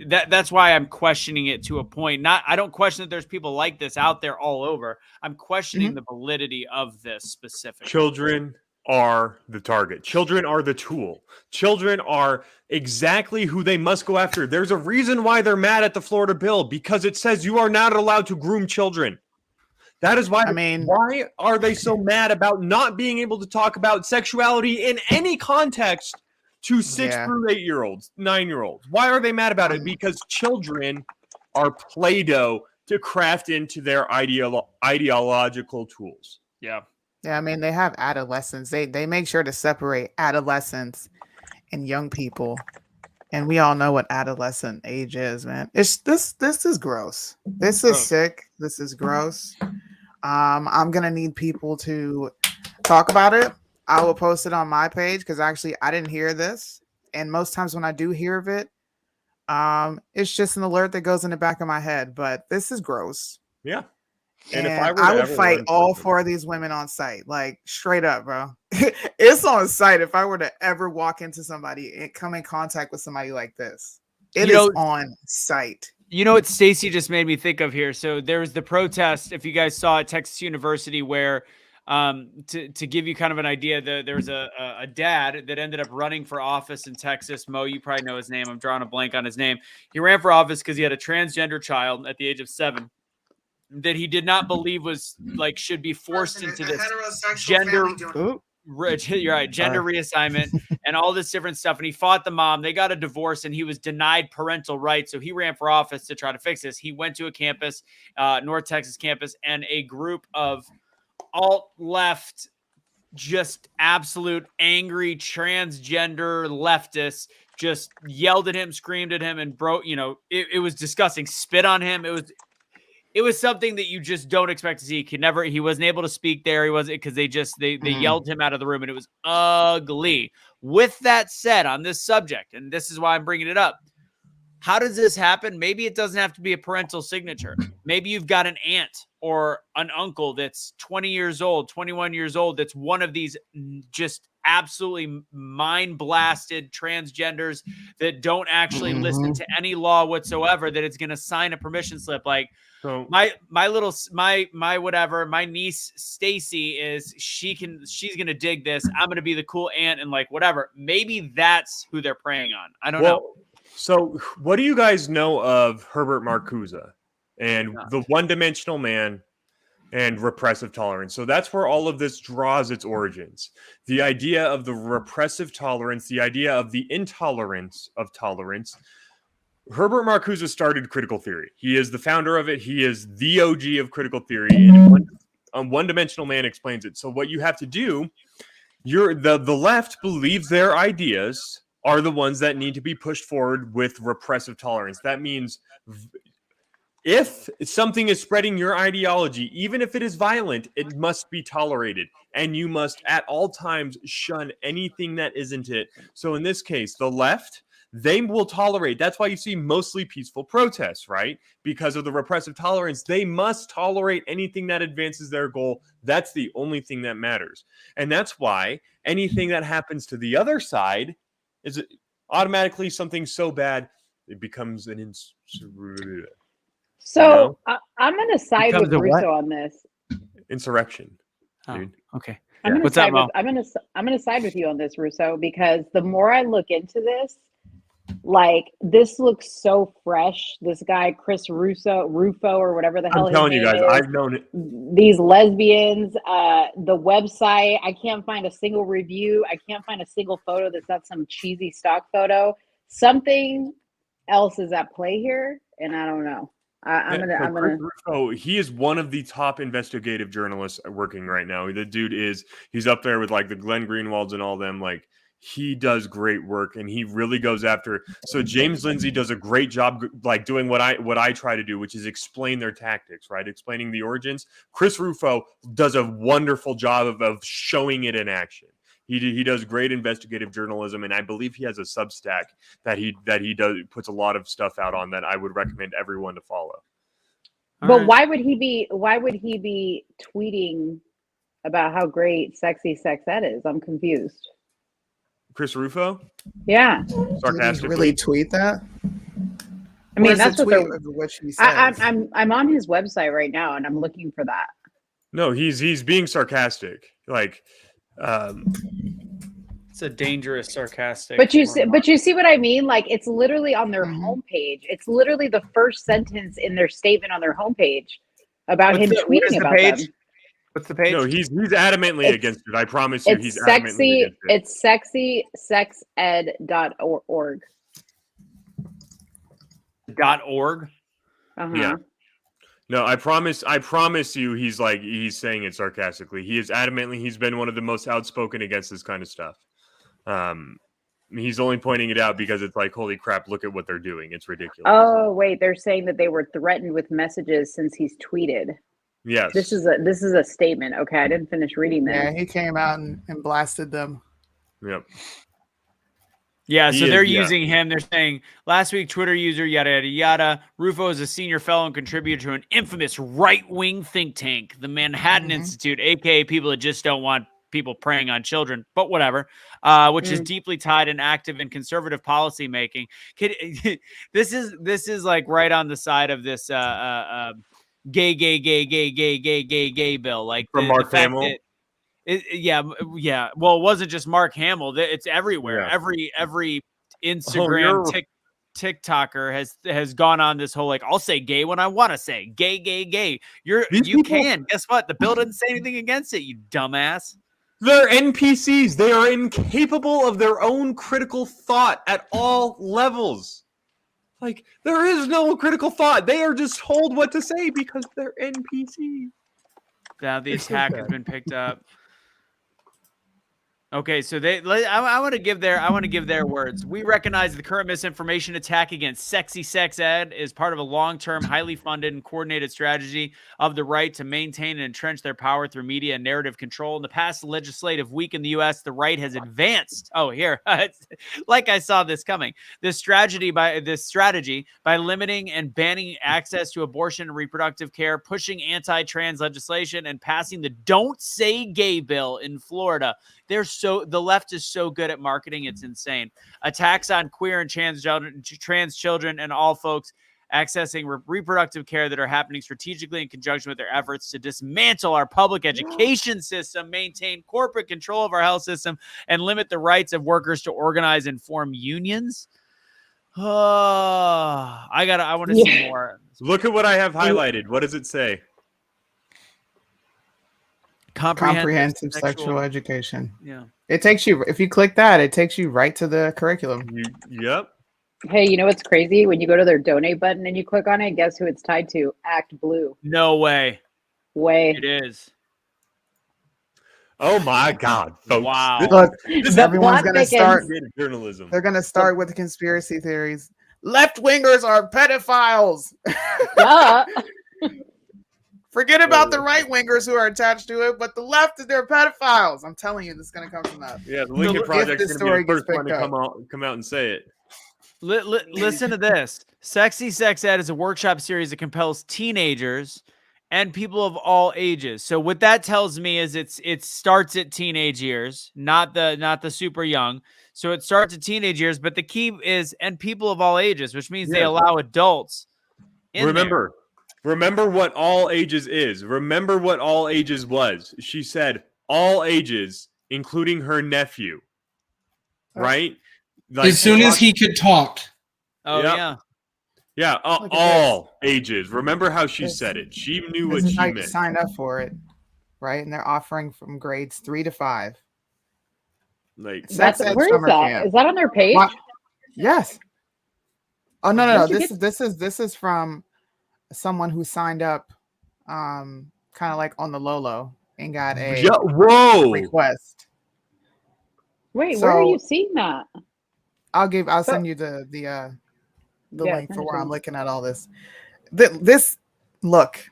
that's why I'm questioning it to a point. I don't question that there's people like this out there all over. I'm questioning the validity of this specific. Children are the target. Children are the tool. Children are exactly who they must go after. There's a reason why they're mad at the Florida bill, because it says you are not allowed to groom children. That is why. Why are they so mad about not being able to talk about sexuality in any context to 6 through 8-year-olds, 9-year-olds? Why are they mad about it? Because children are Play-Doh to craft into their ideological tools. Yeah. Yeah, I mean, they have adolescents. They make sure to separate adolescents and young people. And we all know what adolescent age is, man. It's this is gross. This is sick. This is gross. I'm gonna need people to talk about it. I will post it on my page because actually I didn't hear this. And most times when I do hear of it, it's just an alert that goes in the back of my head. But this is gross. Yeah. And if I would fight all 4 of these women on site, like straight up, bro. It's on site. If I were to ever walk into somebody and come in contact with somebody like this, it is on site. You know what Stacy just made me think of here? So there was the protest, if you guys saw at Texas University, where to give you kind of an idea, there's a dad that ended up running for office in Texas. Mo, you probably know his name. I'm drawing a blank on his name. He ran for office because he had a transgender child at the age of 7 that he did not believe was like should be forced into this gender. You're right, gender reassignment and all this different stuff. And he fought the mom. They got a divorce, and he was denied parental rights. So he ran for office to try to fix this. He went to a campus, North Texas campus, and a group of alt-left, just absolute angry transgender leftists just yelled at him, screamed at him, and broke. It was disgusting. Spit on him. It was something that you just don't expect to see. He wasn't able to speak there. He wasn't, because they yelled him out of the room, and it was ugly. With that said, on this subject, and this is why I'm bringing it up, how does this happen? Maybe it doesn't have to be a parental signature. Maybe you've got an aunt or an uncle that's 20 years old, 21 years old, that's one of these just absolutely mind-blasted transgenders that don't actually listen to any law whatsoever, that it's going to sign a permission slip. Like, so my niece Stacy she's going to dig this. I'm going to be the cool aunt and like whatever. Maybe that's who they're preying on. I don't know. So what do you guys know of Herbert Marcuse and the one-dimensional man and repressive tolerance? So that's where all of this draws its origins. The idea of the repressive tolerance, the idea of the intolerance of tolerance. Herbert Marcuse started critical theory. He is the founder of it. He is the OG of critical theory. And one-dimensional man explains it. So what you have to do, the left believes their ideas are the ones that need to be pushed forward with repressive tolerance. That means if something is spreading your ideology, even if it is violent, it must be tolerated. And you must at all times shun anything that isn't it. So in this case, the left, they will tolerate. That's why you see mostly peaceful protests, right? Because of the repressive tolerance. They must tolerate anything that advances their goal. That's the only thing that matters. And that's why anything that happens to the other side is automatically something so bad it becomes an insurrection. So I'm going to side with Russo on this. Insurrection. Dude. Okay. I'm What's up, Mo? I'm going to side with you on this, Russo, because the more I look into this, like, this looks so fresh. This guy, Rufo, or whatever the hell I'm telling his you name guys, is. I've known it. These lesbians, the website, I can't find a single review. I can't find a single photo that's not some cheesy stock photo. Something else is at play here, and I don't know. I'm gonna. Chris Rufo, he is one of the top investigative journalists working right now. The dude he's up there with like the Glenn Greenwalds and all them. Like he does great work, and he really goes after. So James Lindsay does a great job, like doing what I try to do, which is explain their tactics, right? Explaining the origins. Chris Rufo does a wonderful job of showing it in action. He does great investigative journalism, and I believe he has a Substack that he puts a lot of stuff out on that I would recommend everyone to follow. But why would he be tweeting about how great Sexy Sex Ed is? I'm confused. Chris Rufo? Yeah. Sarcastically. Did he really tweet that? I mean, that's what she says. I'm on his website right now, and I'm looking for that. No, he's being sarcastic. Like, it's a dangerous sarcastic. But you see what I mean? Like, it's literally on their homepage. It's literally the first sentence in their statement on their homeped about him tweeting about them. What's the page? No, he's adamantly against it. I promise you, he's adamantly against it. It's sexysexed.org. .org. Yeah. No, I promise you, he's saying it sarcastically. He's been one of the most outspoken against this kind of stuff. He's only pointing it out because it's like, holy crap, look at what they're doing. It's ridiculous. Oh, wait, they're saying that they were threatened with messages since he's tweeted. Yes. This is a statement. Okay, I didn't finish reading that. Yeah, he came out and blasted them. Yep. Yeah, so they're using him. They're saying last week, Twitter user, yada, yada, yada. Rufo is a senior fellow and contributor to an infamous right-wing think tank, the Manhattan Institute, a.k.a. people that just don't want people preying on children, but whatever, which is deeply tied and active in conservative policy making. This is like right on the side of this gay bill. Like from Mark Hamill. Yeah. Well, it wasn't just Mark Hamill. It's everywhere. Yeah. every Instagram, TikToker has gone on this whole like, I'll say gay when I want to say gay. You can. Guess what? The bill doesn't say anything against it. You dumbass. They're NPCs. They are incapable of their own critical thought at all levels. Like, there is no critical thought. They are just told what to say because they're NPCs. Now the attack has been picked up. Okay, so I want to give their words. We recognize the current misinformation attack against Sexy Sex Ed is part of a long-term, highly funded and coordinated strategy of the right to maintain and entrench their power through media and narrative control. In the past legislative week in the U.S., the right has advanced. Oh, here, like I saw this coming. This strategy by limiting and banning access to abortion and reproductive care, pushing anti-trans legislation, and passing the "Don't Say Gay" bill in Florida. The left is so good at marketing, it's insane. Attacks on queer and trans children and all folks accessing reproductive care that are happening strategically in conjunction with their efforts to dismantle our public education system, maintain corporate control of our health system, and limit the rights of workers to organize and form unions. Oh, I want to see more. Look at what I have highlighted. What does it say? Comprehensive sexual education. Yeah. It takes you, if you click that, it takes you right to the curriculum. Yep. Hey, you know what's crazy? When you go to their donate button and you click on it, guess who it's tied to? Act Blue. No way. Way. It is. Oh my God, folks. Wow. Look, everyone's going to start journalism. They're going to start with the conspiracy theories. Left-wingers are pedophiles. Forget about the right-wingers who are attached to it, but the left is their pedophiles. I'm telling you, this is going to come from that. Yeah, the Lincoln Project is going to be the first one to come out and say it. Listen to this. Sexy Sex Ed is a workshop series that compels teenagers and people of all ages. So what that tells me is it starts at teenage years, not the super young. So it starts at teenage years, but the key is and people of all ages, which means they allow adults. Remember what all ages is. Remember what all ages was. She said all ages, including her nephew. Right? Like, as soon as he could talk. Oh, yeah. Yeah, all ages. Remember how she said it. She knew what she meant. Signed up for it, right? And they're offering from grades 3 to 5. Like where is that? Is that on their page? Yes. Oh no. This is from someone who signed up kind of like on the low and got a request. Wait, where are you seeing that? I'll send you the link for where I'm looking at all this. Look,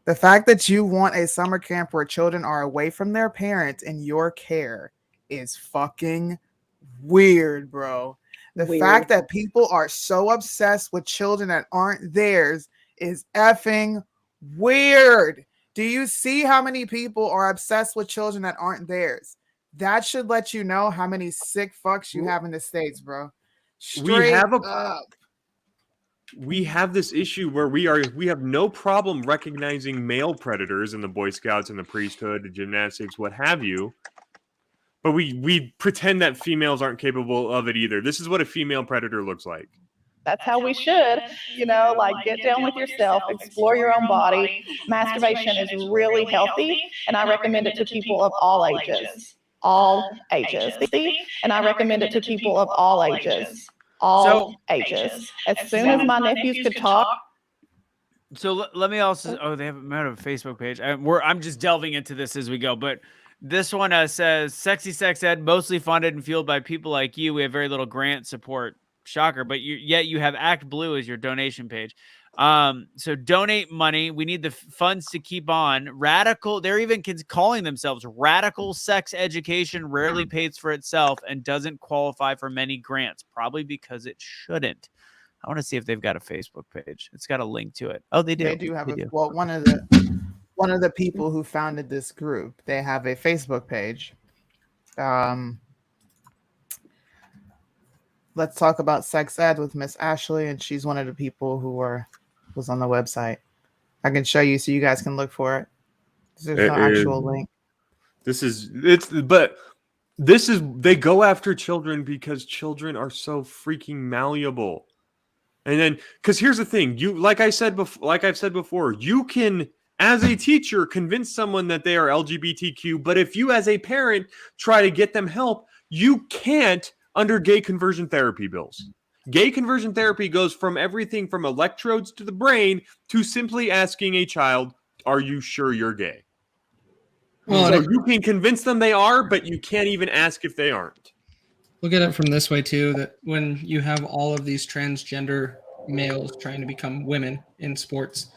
the fact that you want a summer camp where children are away from their parents in your care is fucking weird, bro. The fact that people are so obsessed with children that aren't theirs is effing weird. Do you see how many people are obsessed with children that aren't theirs? That should let you know how many sick fucks you have in the States, bro. We have this issue where we have no problem recognizing male predators in the Boy Scouts and the priesthood, the gymnastics, what have you. But we pretend that females aren't capable of it either. This is what a female predator looks like. That's how we should, like get down with yourself, explore your own body. Masturbation is really healthy, and I recommend it to people of all ages. All ages. And I recommend it to people of all ages. All ages. As soon as my nephews could talk. So let me also. They have a Facebook page. I'm just delving into this as we go, but this one says "Sexy Sex Ed, mostly funded and fueled by people like you. We have very little grant support." Shocker, but yet you have Act Blue as your donation page. So donate money. We need the funds to keep on. Radical. They're even calling themselves Radical Sex Education. Rarely pays for itself and doesn't qualify for many grants. Probably because it shouldn't. I want to see if they've got a Facebook page. It's got a link to it. Oh, they do. They do have well, one of the people who founded this group, they have a Facebook page. Let's talk about sex ed with Miss Ashley, and she's one of the people who was on the website. I can show you so you guys can look for it. There's no actual link. They go after children because children are so freaking malleable. And then, because here's the thing, like I've said before, you can, as a teacher, convince someone that they are LGBTQ, but if you as a parent try to get them help, you can't under gay conversion therapy bills. Gay conversion therapy goes from everything from electrodes to the brain to simply asking a child, are you sure you're gay? Well, so you can convince them they are, but you can't even ask if they aren't. Look at it from this way, too, that when you have all of these transgender males trying to become women in sports,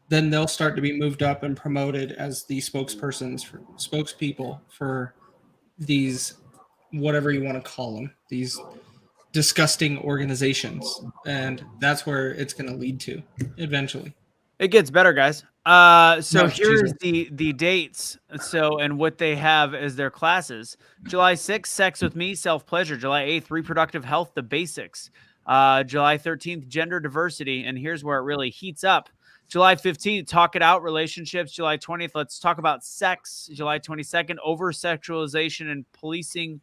then they'll start to be moved up and promoted as the spokespeople for these, whatever you want to call them, these disgusting organizations. And that's where it's going to lead to eventually. It gets better, guys. Here's the dates. And what they have as their classes. July 6th, Sex with Me, Self-Pleasure. July 8th, Reproductive Health, The Basics. July 13th, Gender Diversity. And here's where it really heats up. July 15th, Talk It Out, Relationships. July 20th, Let's Talk About Sex. July 22nd, Over-Sexualization and Policing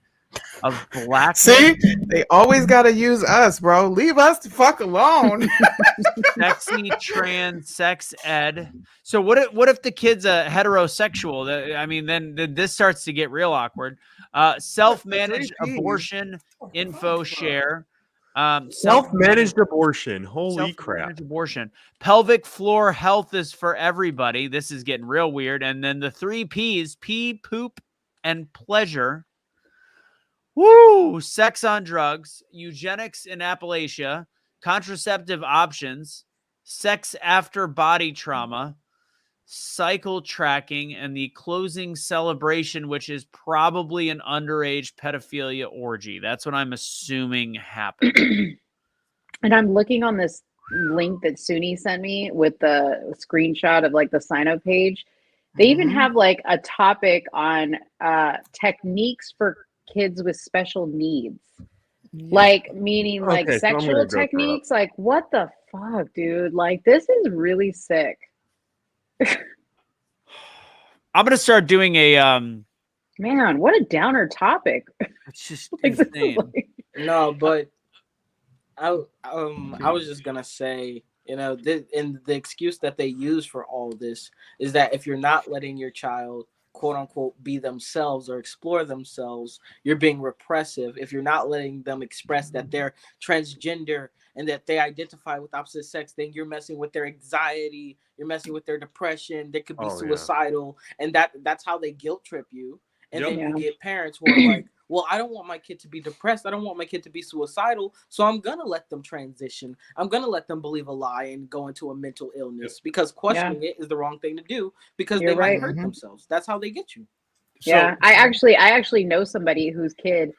of Black. See, they always got to use us, bro. Leave us the fuck alone. Sexy trans sex ed. So what if the kid's a heterosexual? I mean, then this starts to get real awkward. Self-managed abortion info share. Self-managed abortion. Holy crap. Abortion. Pelvic floor health is for everybody. This is getting real weird. And then the 3 P's: pee, poop, and pleasure. Woo! Sex on drugs, eugenics in Appalachia, contraceptive options, sex after body trauma, cycle tracking, and the closing celebration, which is probably an underage pedophilia orgy. That's what I'm assuming happened. And I'm looking on this link that Suni sent me with the screenshot of like the sign-up page. They even have like a topic on techniques for kids with special needs, like meaning like sexual techniques. Like, what the fuck, dude? Like, this is really sick. I'm gonna start doing a man, what a downer topic. It's just like, insane. No, but I was just gonna say, and the excuse that they use for all this is that if you're not letting your child quote unquote be themselves or explore themselves, you're being repressive. If you're not letting them express that they're transgender and that they identify with opposite sex, then you're messing with their anxiety, you're messing with their depression. They could be suicidal, and that's how they guilt trip you. And then you get parents who are like, well, I don't want my kid to be depressed. I don't want my kid to be suicidal. So I'm going to let them transition. I'm going to let them believe a lie and go into a mental illness because questioning it is the wrong thing to do because they might hurt themselves. That's how they get you. Yeah. I actually know somebody whose kid,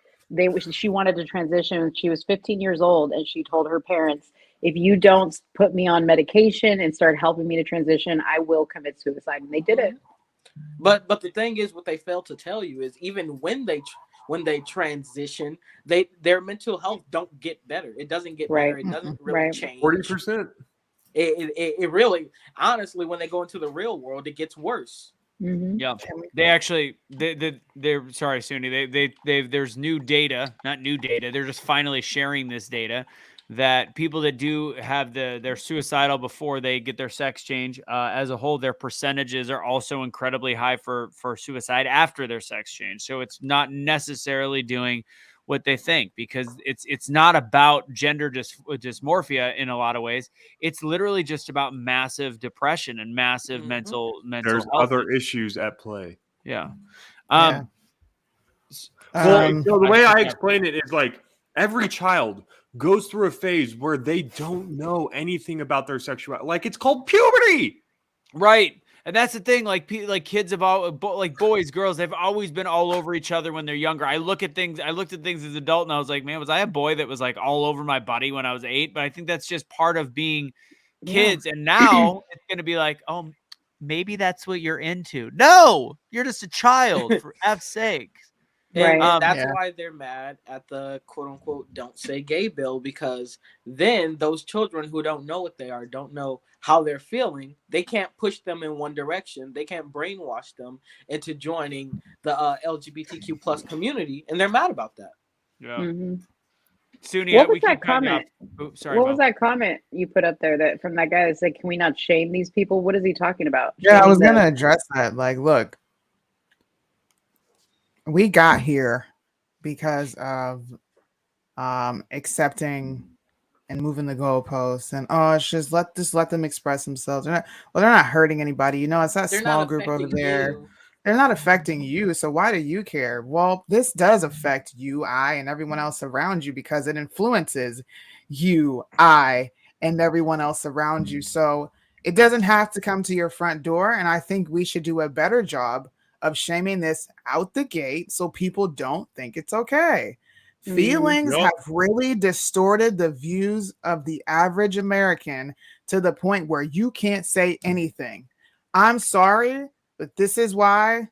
she wanted to transition. She was 15 years old and she told her parents, if you don't put me on medication and start helping me to transition, I will commit suicide. And they did it. But the thing is, what they fail to tell you is even when they transition, their mental health don't get better. It doesn't get better. It doesn't really change. 40%. It really, honestly, when they go into the real world, it gets worse. Mm-hmm. Yeah, they actually they're sorry, Suni. There's new data, not new data. They're just finally sharing this data that people that do have they're suicidal before they get their sex change, as a whole, their percentages are also incredibly high for suicide after their sex change. So it's not necessarily doing what they think, because it's not about gender dysmorphia in a lot of ways. It's literally just about massive depression and massive mental There's health other issues at play. Yeah. Well, so the way I explain it is like every child goes through a phase where they don't know anything about their sexuality. Like it's called puberty. Right. And that's the thing, like kids have like boys, girls, they've always been all over each other when they're younger. I looked at things as an adult and I was like, man, was I a boy that was like all over my buddy when I was 8? But I think that's just part of being kids. And now it's going to be like, oh, maybe that's what you're into. No, you're just a child, for F's sake. And that's why they're mad at the quote unquote don't say gay bill, because then those children who don't know what they are, don't know how they're feeling, they can't push them in one direction. They can't brainwash them into joining the LGBTQ plus community, and they're mad about that. Yeah. Mm-hmm. Suni, what was that comment? Sorry, what was that comment you put up there that from that guy that said, "Can we not shame these people?" What is he talking about? Yeah, I was gonna address that. Like, look. We got here because of accepting and moving the goalposts, and it's just let them express themselves. They're not hurting anybody. You know, it's that small group over there. They're not affecting you. So why do you care? Well, this does affect you, I, and everyone else around you because it influences you, I, and everyone else around you. So it doesn't have to come to your front door. And I think we should do a better job of shaming this out the gate so people don't think it's okay. Feelings have really distorted the views of the average American to the point where you can't say anything. I'm sorry, but this is why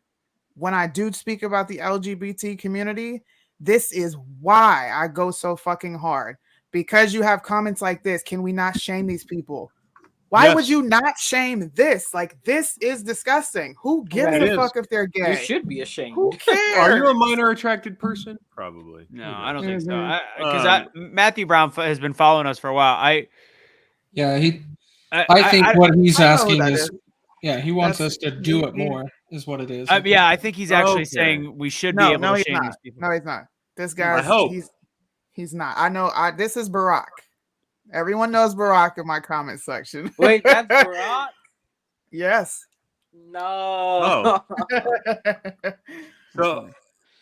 when I do speak about the LGBT community, this is why I go so fucking hard. Because you have comments like this, can we not shame these people? Why would you not shame this? Like, this is disgusting. Who gives a fuck if they're gay? You should be ashamed. Who cares? Are you a minor attracted person? Probably. No, I don't think so. Because Matthew Brown has been following us for a while. I think what he's asking is, he wants us to do it more, is what it is. I think he's actually saying we should be able to shame these people. No, he's not. This guy, he's not. I know. This is Barack. Everyone knows Barack in my comment section. Wait, that's Barack? Yes. No. So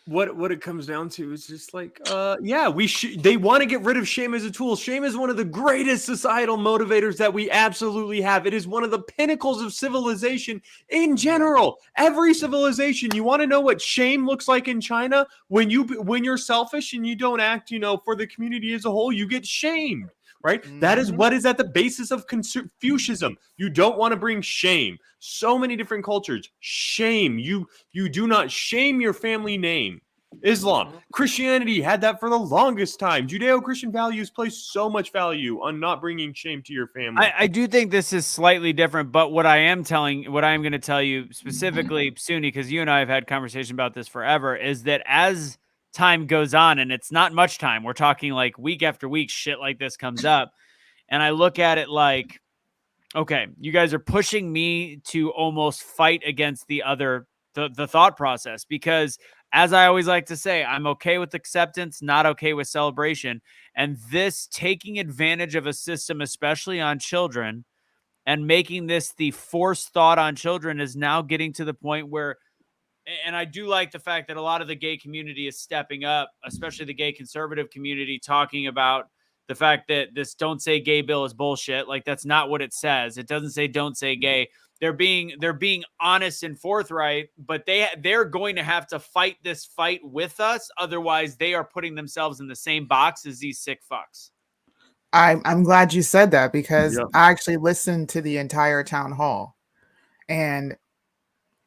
what it comes down to is just like, they want to get rid of shame as a tool. Shame is one of the greatest societal motivators that we absolutely have. It is one of the pinnacles of civilization in general. Every civilization. You want to know what shame looks like in China? When you're selfish and you don't act, for the community as a whole, you get shamed. Right? That is what is at the basis of Confucianism. You don't want to bring shame. So many different cultures. Shame. You do not shame your family name. Islam. Christianity had that for the longest time. Judeo-Christian values place so much value on not bringing shame to your family. I do think this is slightly different, but what I am going to tell you specifically, Suni, because you and I have had conversation about this forever, is that as time goes on, and it's not much time, we're talking like week after week, shit like this comes up, and I look at it like, okay, you guys are pushing me to almost fight against the other the thought process, because as I always like to say, I'm okay with acceptance, not okay with celebration. And this taking advantage of a system, especially on children, and making this the forced thought on children is now getting to the point where, and I do like the fact that a lot of the gay community is stepping up, especially the gay conservative community, talking about the fact that this "don't say gay" bill is bullshit. Like, that's not what it says. It doesn't say "don't say gay." They're being honest and forthright, but they're going to have to fight this fight with us. Otherwise, they are putting themselves in the same box as these sick fucks. I'm glad you said that, because I actually listened to the entire town hall, and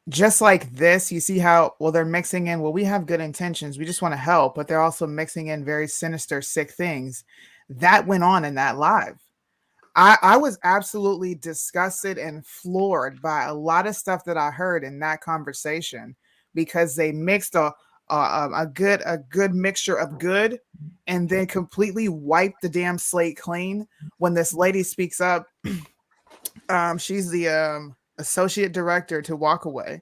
just like this, you see how, well, they're mixing in, well, we have good intentions, we just want to help, but they're also mixing in very sinister, sick things that went on in that live. I was absolutely disgusted and floored by a lot of stuff that I heard in that conversation, because they mixed a good mixture of good, and then completely wiped the damn slate clean. When this lady speaks up, she's the associate director to Walkaway,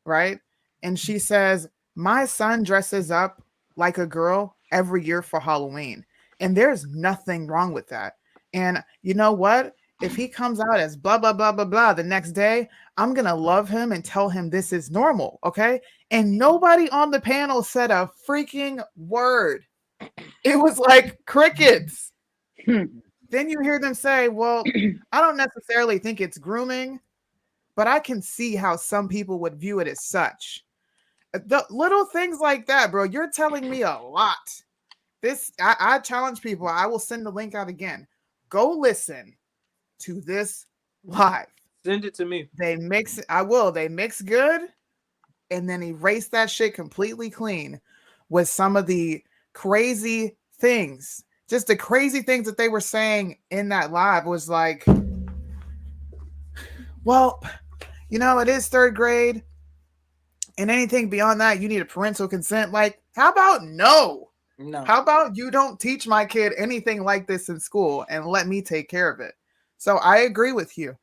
right? And she says, my son dresses up like a girl every year for Halloween, and there's nothing wrong with that. And you know what? If he comes out as blah, blah, blah, blah, blah the next day, I'm going to love him and tell him this is normal. Okay. And nobody on the panel said a freaking word. It was like crickets. Then you hear them say, well, I don't necessarily think it's grooming, but I can see how some people would view it as such. The little things like that, bro, you're telling me a lot. I challenge people. I will send the link out again. Go listen to this live. Send it to me. They mix good, and then erase that shit completely clean with some of the crazy things. Just the crazy things that they were saying in that live was like, well, you know, it is third grade, and anything beyond that, you need a parental consent. Like, how about no? No. How about you don't teach my kid anything like this in school and let me take care of it? So I agree with you.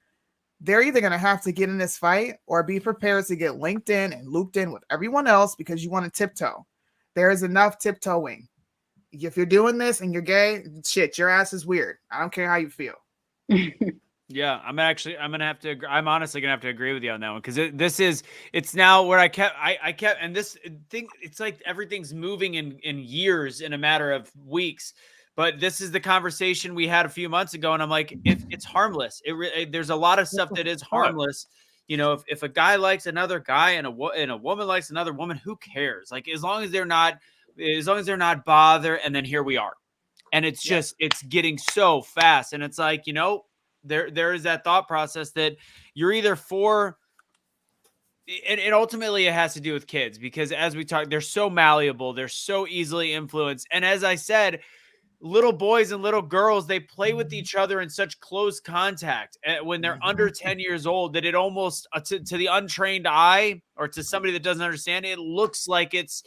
They're either going to have to get in this fight or be prepared to get linked in and looped in with everyone else because you want to tiptoe. There is enough tiptoeing. If you're doing this and you're gay, shit, your ass is weird. I don't care how you feel. Yeah, I'm honestly gonna have to agree with you on that one, because it's now where I kept, and this thing, it's like everything's moving in years in a matter of weeks. But this is the conversation we had a few months ago, and I'm like, it's harmless. There's a lot of stuff that is harmless. You know, if a guy likes another guy and a woman likes another woman, who cares? Like, as long as they're not bothered, and then here we are. And it's just, it's getting so fast. And it's like, you know, there is that thought process that you're either for, and ultimately it has to do with kids, because as we talk, they're so malleable. They're so easily influenced. And as I said, little boys and little girls, they play with each other in such close contact when they're under 10 years old that it almost, to the untrained eye or to somebody that doesn't understand it, looks like it's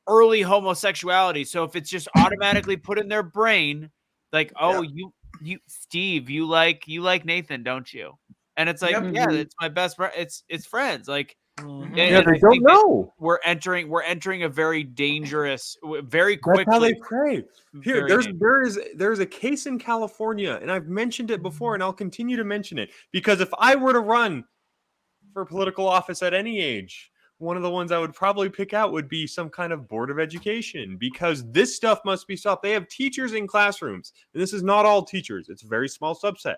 early homosexuality. So if it's just automatically put in their brain, like, oh, you Steve, you like Nathan, don't you? And it's like, yeah, it's my best friend. It's friends. Like, yeah, they don't know. We're entering a very dangerous, very quickly. That's how they pray. Here, there's a case in California, and I've mentioned it before, and I'll continue to mention it, because if I were to run for political office at any age, one of the ones I would probably pick out would be some kind of board of education, because this stuff must be stopped. They have teachers in classrooms, and this is not all teachers. It's a very small subset.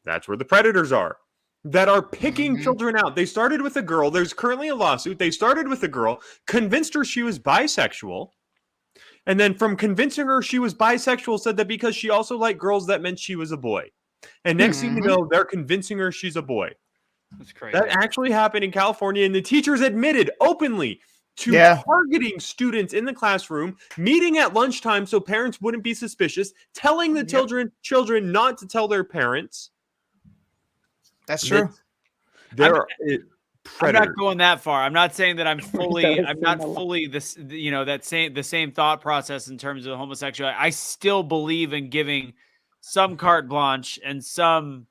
That's where the predators are, that are picking children out. They started with a girl. There's currently a lawsuit. They started with a girl, convinced her she was bisexual, and then from convincing her she was bisexual, said that because she also liked girls, that meant she was a boy. And next thing you know, they're convincing her she's a boy. That's crazy. That actually happened in California, and the teachers admitted openly to targeting students in the classroom, meeting at lunchtime so parents wouldn't be suspicious, telling the children not to tell their parents. That's true. I'm not going that far. I'm not saying that I'm not fully this, you know, the same thought process in terms of homosexuality. I still believe in giving some carte blanche and some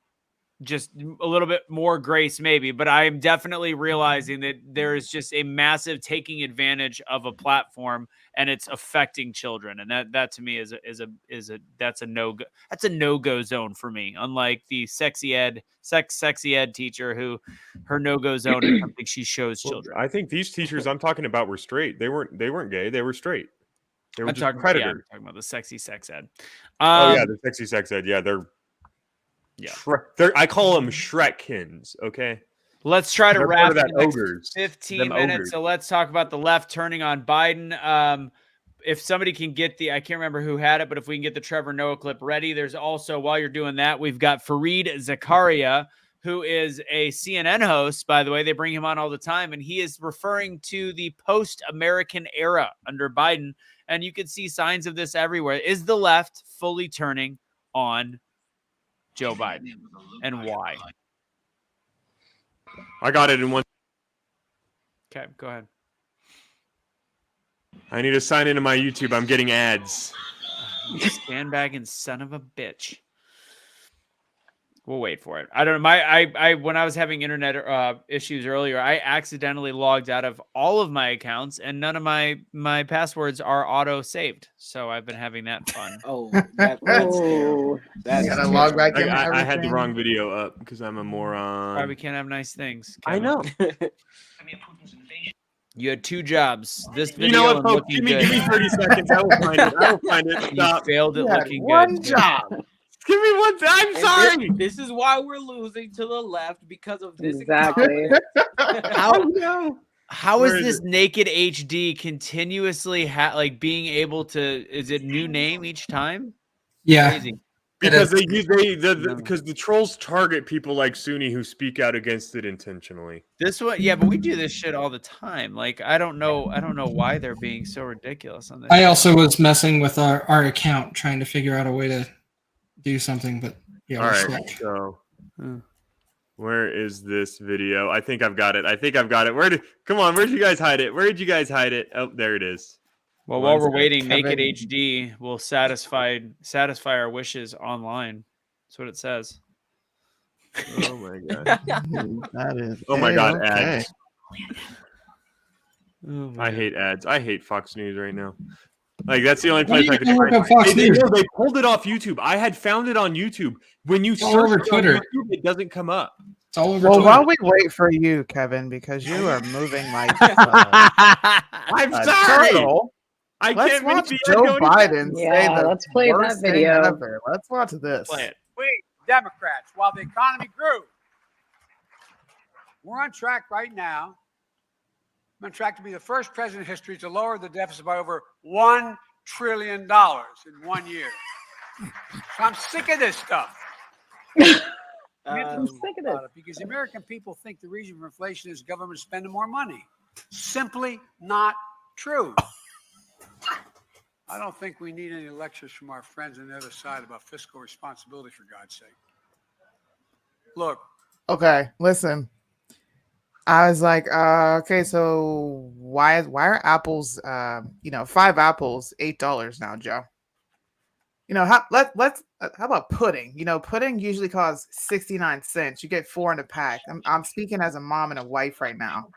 just a little bit more grace maybe, but I'm definitely realizing that there is just a massive taking advantage of a platform and it's affecting children. And that to me is a no-go zone for me. Unlike the sexy ed teacher who her no-go zone is something she shows children. I think these teachers I'm talking about were straight. They weren't gay. They were straight. They were just predators. Yeah, I'm talking about the sexy sex ed. The sexy sex ed. Yeah, I call them Shrekkins. Okay. Let's try to wrap that in the next ogres. 15 minutes. Ogres. So let's talk about the left turning on Biden. If somebody can get I can't remember who had it, but if we can get the Trevor Noah clip ready, there's also, while you're doing that, we've got Fareed Zakaria, who is a CNN host, by the way. They bring him on all the time, and he is referring to the post-American era under Biden, and you can see signs of this everywhere. Is the left fully turning on Joe Biden, and why? I got it in one. Okay, go ahead. I need to sign into my YouTube. I'm getting ads. Sandbagging son of a bitch. We'll wait for it. I don't know. I when I was having internet issues earlier, I accidentally logged out of all of my accounts, and none of my passwords are auto saved. So I've been having that fun. That's gotta log back in. I had the wrong video up because I'm a moron. Probably can't have nice things. I know. You had 2 jobs. This video, you know what, folks? Give me 30 seconds. I will find it. I will find it. Stop. You failed at looking one good. job. Give me one time. I'm sorry. This is why we're losing to the left, because of this. Exactly. How is this naked HD continuously being able to? Is it new name each time? Yeah. Crazy. Because because the trolls target people like Sunni who speak out against it intentionally. This one, yeah, but we do this shit all the time. Like, I don't know why they're being so ridiculous on this. I also was messing with our account, trying to figure out a way to do something, but yeah. All right, so where is this video? I think I've got it. Come on, where'd you guys hide it? Where did you guys hide it? Oh, there it is. Well, while we're waiting, Naked HD will satisfy our wishes online. That's what it says. Oh my god. That is. Oh my god, okay. ads. I hate ads. I hate Fox News right now. Like, that's the only place I could find it. They pulled it off YouTube. I had found it on YouTube. When you search over Twitter, on YouTube, it doesn't come up. It's all over Well, Twitter. while we wait for you, Kevin, because you are moving like I'm sorry. turtle. I Let's can't watch make Joe Biden say Yeah, the let's play that worst thing video. ever. Let's watch this. Play it. We, Democrats, while the economy grew, we're on track right now. I'm on track to be the first president in history to lower the deficit by over $1 trillion in 1 year. So I'm sick of this stuff. I'm sick of this. Because the American people think the reason for inflation is government spending more money. Simply not true. I don't think we need any lectures from our friends on the other side about fiscal responsibility, for God's sake. Look. Okay, listen. I was like, okay, so why are apples, 5 apples, $8 now, Joe? How about pudding? Pudding usually costs 69 cents. You get 4 in a pack. I'm speaking as a mom and a wife right now.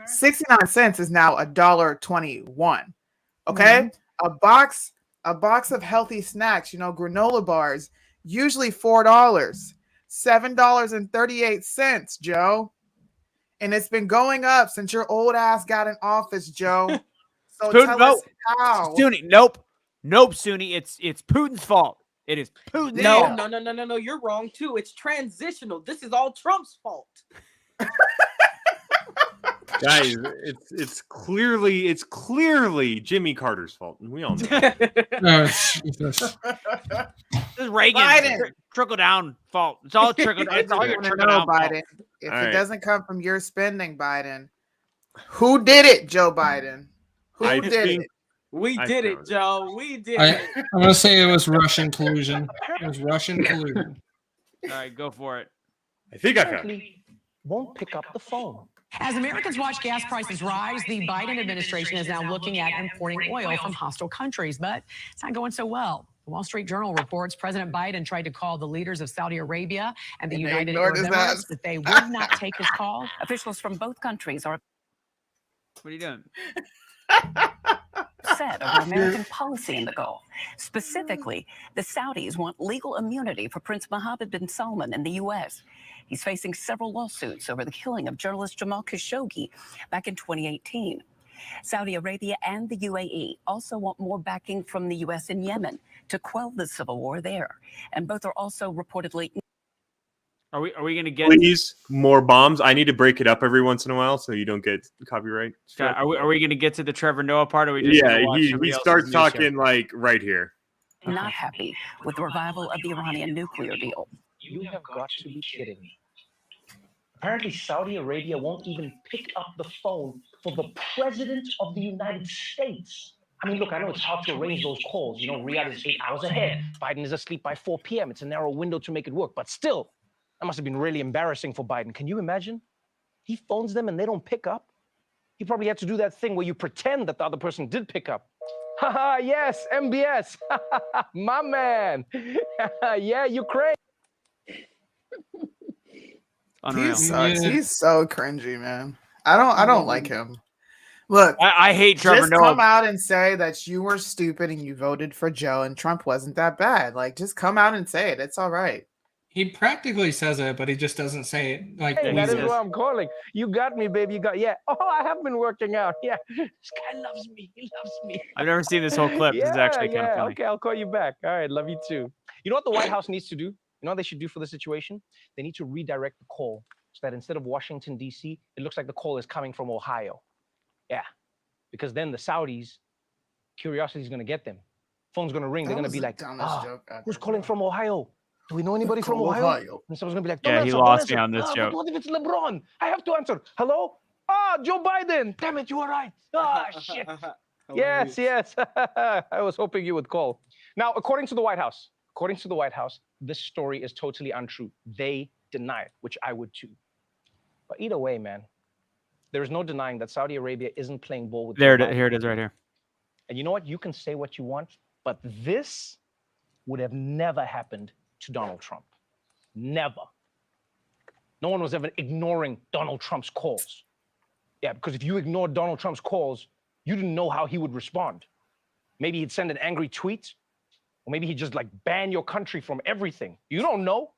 69 cents is now $1.21. Okay, a box of healthy snacks, granola bars, usually $4, $7.38, Joe. And it's been going up since your old ass got in office, Joe. So tell us how. Sunni, nope, Sunni. It's Putin's fault. It is Putin's fault. No. You're wrong too. It's transitional. This is all Trump's fault. Guys, it's clearly Jimmy Carter's fault, and we all know. This is Reagan's trickle down fault. It's all trickle down. It's all your trickle down Biden. fault. If it doesn't come from your spending, Biden, who did it, Joe Biden? Who did it? We did it, Joe. We did it. I'm gonna say it was Russian collusion. It was Russian collusion. All right, go for it. I think I found it. Won't pick up the phone. As Americans watch gas prices rise, the Biden administration is now looking at importing oil from hostile countries, but it's not going so well. The Wall Street Journal reports President Biden tried to call the leaders of Saudi Arabia and the United ignored Arab his Emirates, ass. but they would not take his call. Officials from both countries are What are you doing? upset over American policy in the Gulf. Specifically, the Saudis want legal immunity for Prince Mohammed bin Salman in the U.S. He's facing several lawsuits over the killing of journalist Jamal Khashoggi back in 2018. Saudi Arabia and the UAE also want more backing from the U.S. in Yemen to quell the civil war there. And both are also reportedly... Are we going to get... Please, more bombs. I need to break it up every once in a while so you don't get copyright. Are we going to get to the Trevor Noah part? Or are we just Yeah, gonna watch he somebody else's starts news talking show? like right here. not happy with the revival of the Iranian nuclear deal. You have got to be kidding me. Apparently, Saudi Arabia won't even pick up the phone for the president of the United States. I mean, look, I know it's hard to arrange those calls. You know, Riyadh is 8 hours ahead. Biden is asleep by 4 p.m. It's a narrow window to make it work. But still, that must have been really embarrassing for Biden. Can you imagine? He phones them and they don't pick up. He probably had to do that thing where you pretend that the other person did pick up. Haha, yes, MBS. My man. Yeah, Ukraine. He's so cringy, man. I don't like him. Look, I hate Trevor just Noah. Come out and say that you were stupid and you voted for Joe and Trump wasn't that bad. Like, just come out and say it. It's all right. He practically says it, but he just doesn't say it. Like Hey, that is why I'm calling. You got me, baby. You got, yeah. Oh, I have been working out. Yeah. This guy loves me. He loves me. I've never seen this whole clip. This is actually kind of funny. Okay, I'll call you back. All right, love you too. You know what the White House needs to do? You know what they should do for the situation? They need to redirect the call so that instead of Washington, D.C., it looks like the call is coming from Ohio. Yeah. Because then the Saudis, curiosity is going to get them. Phone's going to ring. They're going to be like, who's calling from Ohio? Do we know anybody from Ohio? And someone's going to be like, yeah, he lost me on this joke. But what if it's LeBron? I have to answer. Hello? Joe Biden. Damn it, you were right. Shit. Yes. I was hoping you would call. Now, according to the White House, this story is totally untrue. They deny it, which I would too. But either way, man, there is no denying that Saudi Arabia isn't playing ball with. Here it is right here. And you know what? You can say what you want, but this would have never happened to Donald Trump. Never. No one was ever ignoring Donald Trump's calls. Yeah, because if you ignored Donald Trump's calls, you didn't know how he would respond. Maybe he'd send an angry tweet, or maybe he'd just like ban your country from everything. You don't know.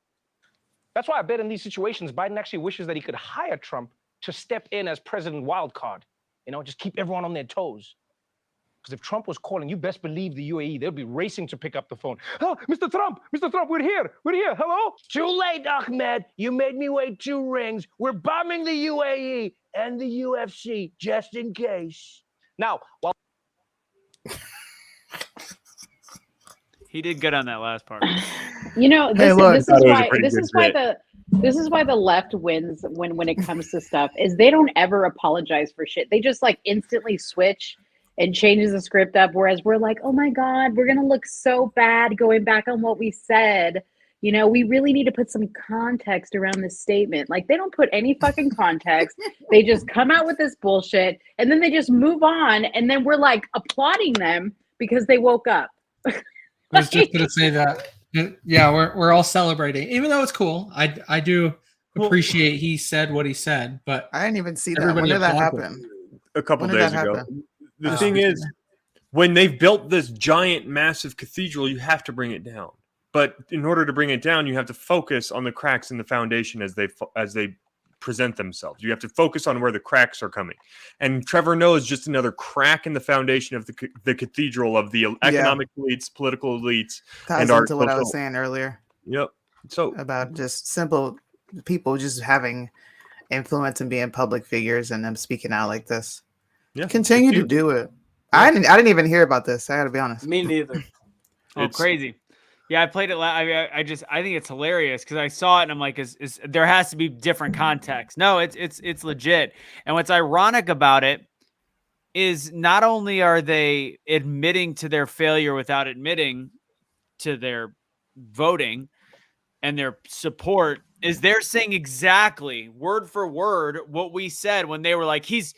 That's why I bet in these situations, Biden actually wishes that he could hire Trump to step in as President Wildcard. You know, just keep everyone on their toes. Because if Trump was calling, you best believe the UAE, they'll be racing to pick up the phone. Oh, Mr. Trump, we're here, hello? Too late, Ahmed. You made me wait 2 rings. We're bombing the UAE and the UFC, just in case. Now, while... He did good on that last part. You know, this is why the left wins when it comes to stuff, is they don't ever apologize for shit. They just like instantly switch and changes the script up, whereas we're like, oh my God, we're gonna look so bad going back on what we said. You know, we really need to put some context around this statement. Like, they don't put any fucking context. They just come out with this bullshit and then they just move on, and then we're like applauding them because they woke up. I was just gonna say that. Yeah, we're all celebrating, even though it's cool. I do appreciate he said what he said, but I didn't even see that. When did that happen? A couple days ago. The thing is, when they've built this giant, massive cathedral, you have to bring it down. But in order to bring it down, you have to focus on the cracks in the foundation as they present themselves. You have to focus on where the cracks are coming. And Trevor Noah is just another crack in the foundation of the cathedral of the economic elites, political elites, and our into what I was saying earlier. Yep. So about just simple people just having influence and being public figures and them speaking out like this. Yeah, continue to do it. I didn't even hear about this. I got to be honest. Me neither. It's crazy. Yeah, I played it. I think it's hilarious because I saw it and I'm like, there has to be different context. No, it's legit. And what's ironic about it is not only are they admitting to their failure without admitting to their voting and their support, is they're saying exactly word for word what we said when they were like, he's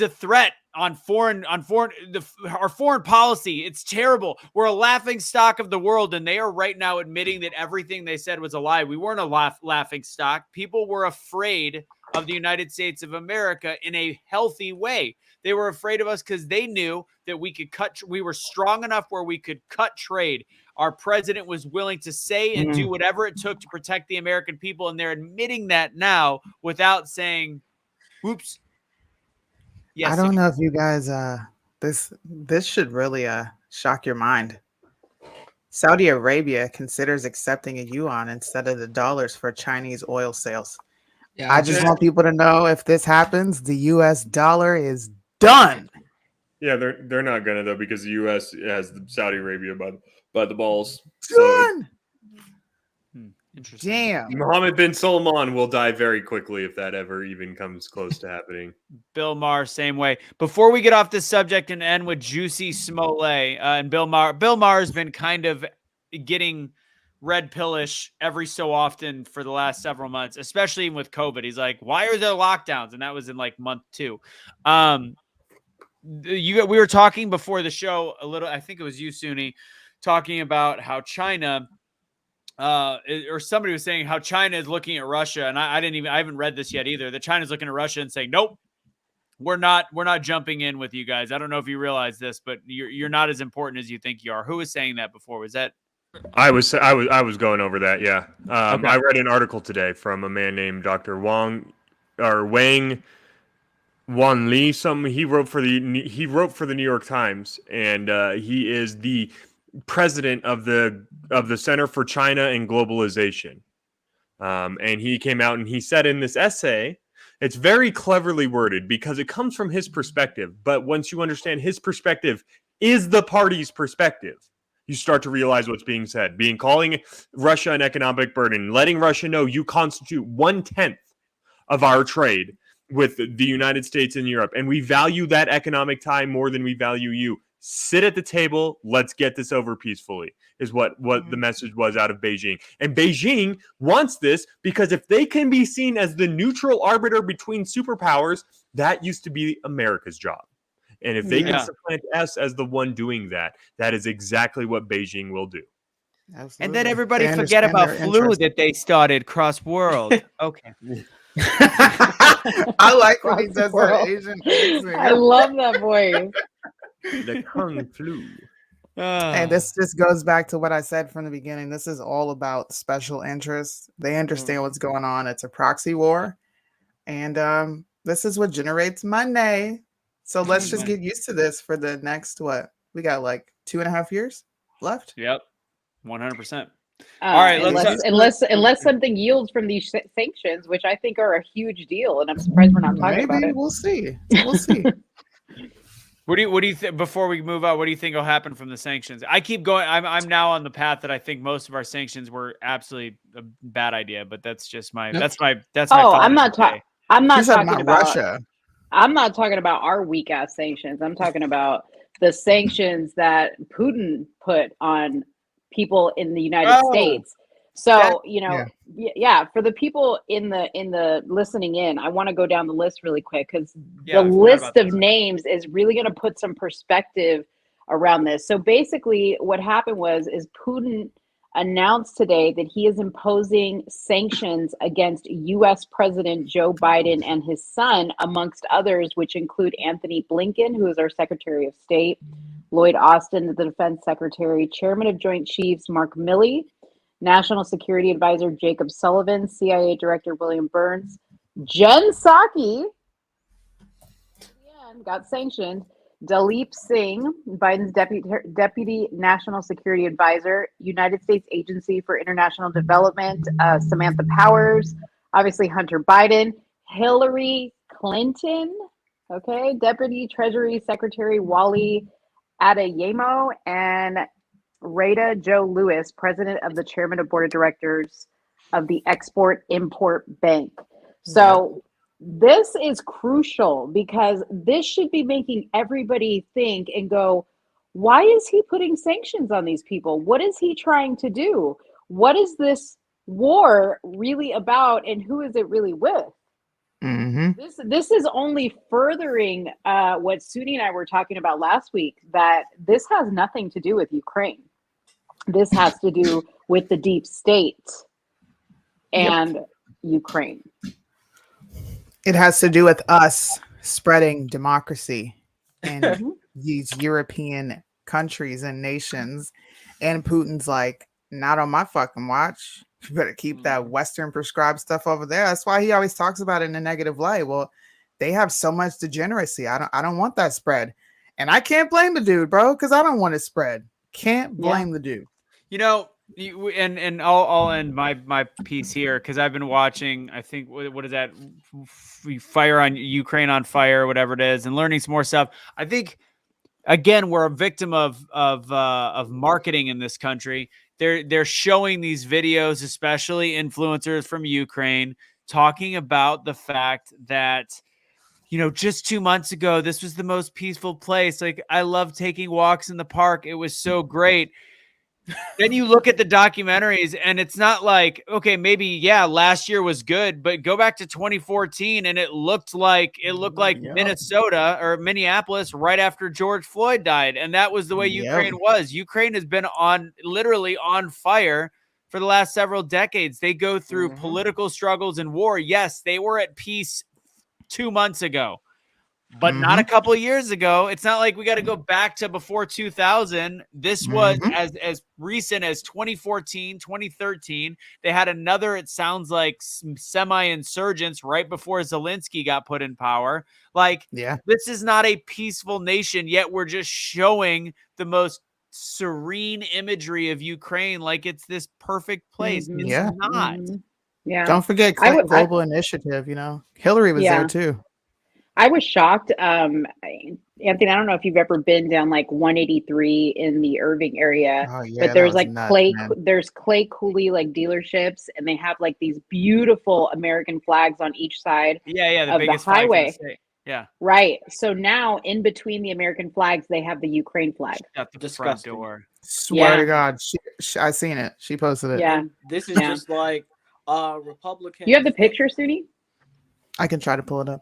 a threat our foreign policy. It's terrible. We're a laughing stock of the world, and they are right now admitting that everything they said was a lie. We weren't a laughing stock. People were afraid of the United States of America in a healthy way. They were afraid of us because they knew that we were strong enough where we could cut trade. Our president was willing to say and do whatever it took to protect the American people, and they're admitting that now without saying, "Whoops." Yes, I don't know if you guys this should really shock your mind. Saudi Arabia considers accepting a yuan instead of the dollars for Chinese oil sales. Yeah, I just want people to know, if this happens, the US dollar is done. Yeah, they're not gonna, though, because the US has Saudi Arabia by the balls. Done. Interesting. Damn. Mohammed bin Salman will die very quickly if that ever even comes close to happening. Bill Maher, same way. Before we get off this subject and end with Juicy Smollett and Bill Maher has been kind of getting red pillish every so often for the last several months, especially with COVID. He's like, why are there lockdowns? And that was in like month 2. We were talking before the show a little, I think it was you, Suni, talking about how China, or somebody was saying how China is looking at Russia. And I haven't read this yet either. That China's looking at Russia and saying, nope, we're not jumping in with you guys. I don't know if you realize this, but you're not as important as you think you are. Who was saying that before? Was that? I was going over that. Yeah. Okay. I read an article today from a man named Dr. Wang Wanli. He wrote for the New York Times, and he is the president of the Center for China and Globalization. And he came out and he said in this essay, it's very cleverly worded because it comes from his perspective. But once you understand his perspective is the party's perspective, you start to realize what's being said. Calling Russia an economic burden, letting Russia know you constitute 1/10 of our trade with the United States and Europe. And we value that economic tie more than we value you. Sit at the table. Let's get this over peacefully, is what the message was out of Beijing. And Beijing wants this because if they can be seen as the neutral arbiter between superpowers, that used to be America's job. And if they can supplant us as the one doing that, that is exactly what Beijing will do. Absolutely. And then everybody forget about flu that they started cross world. Okay. I like when he does that Asian accent. I love that voice. The Kung Flu. And this just goes back to what I said from the beginning. This is all about special interests. They understand what's going on. It's a proxy war. And this is what generates money. So let's just get used to this for the next, we got like 2.5 years left? Yep. 100%. All right. Unless something yields from these sanctions, which I think are a huge deal. And I'm surprised we're not talking about it. We'll see. We'll see. What do you think, before we move on, what do you think will happen from the sanctions? I keep going. I'm now on the path that I think most of our sanctions were absolutely a bad idea, but that's just my, that's my. Oh, I'm not talking about Russia. I'm not talking about our weak ass sanctions. I'm talking about the sanctions that Putin put on people in the United States. So, for the people in the listening in, I want to go down the list really quick because the list of names is really going to put some perspective around this. So basically what happened is Putin announced today that he is imposing sanctions against U.S. President Joe Biden and his son, amongst others, which include Anthony Blinken, who is our Secretary of State, Lloyd Austin, the Defense Secretary, Chairman of Joint Chiefs Mark Milley, National Security Advisor Jacob Sullivan, CIA Director William Burns, Jen Psaki, got sanctioned, Dalip Singh, Biden's Deputy National Security Advisor, United States Agency for International Development, Samantha Powers, obviously Hunter Biden, Hillary Clinton, Deputy Treasury Secretary Wally Adeyemo, and Rada Joe Lewis, President of the Chairman of Board of Directors of the Export-Import Bank. So this is crucial because this should be making everybody think and go, why is he putting sanctions on these people? What is he trying to do? What is this war really about, and who is it really with? Mm-hmm. This is only furthering what Suni and I were talking about last week, that this has nothing to do with Ukraine. This has to do with the deep state and Ukraine. It has to do with us spreading democracy in these European countries and nations. And Putin's like, not on my fucking watch. You better keep that Western prescribed stuff over there. That's why he always talks about it in a negative light. Well, they have so much degeneracy. I don't want that spread. And I can't blame the dude, bro, because I don't want it spread. Can't blame the dude. You know, and I'll end my piece here because I've been watching, I think, what is that? Fire on Ukraine on Fire, whatever it is, and learning some more stuff. I think, again, we're a victim of marketing in this country. They're showing these videos, especially influencers from Ukraine, talking about the fact that, you know, just 2 months ago, this was the most peaceful place. Like, I love taking walks in the park. It was so great. Then you look at the documentaries and it's not like, okay, maybe, last year was good, but go back to 2014 and it looked like Minnesota or Minneapolis right after George Floyd died. And that was the way Ukraine was. Ukraine has been literally on fire for the last several decades. They go through political struggles and war. Yes, they were at peace 2 months ago, but not a couple of years ago. It's not like we got to go back to before 2000. This was as recent as 2014, 2013. They had another, it sounds like, semi-insurgents right before Zelensky got put in power. Like, this is not a peaceful nation, yet we're just showing the most serene imagery of Ukraine like it's this perfect place. It's not. Yeah. Don't forget Global Initiative, you know. Hillary was there too. I was shocked. Anthony, I don't know if you've ever been down like 183 in the Irving area, but there's like Clay Cooley like dealerships, and they have like these beautiful American flags on each side the of biggest the highway. flags in the state. Yeah. Right. So now in between the American flags, they have the Ukraine flag. At the front door. Swear to God. I seen it. She posted it. Yeah. This is just like Republicans. You have the picture, Suni? I can try to pull it up.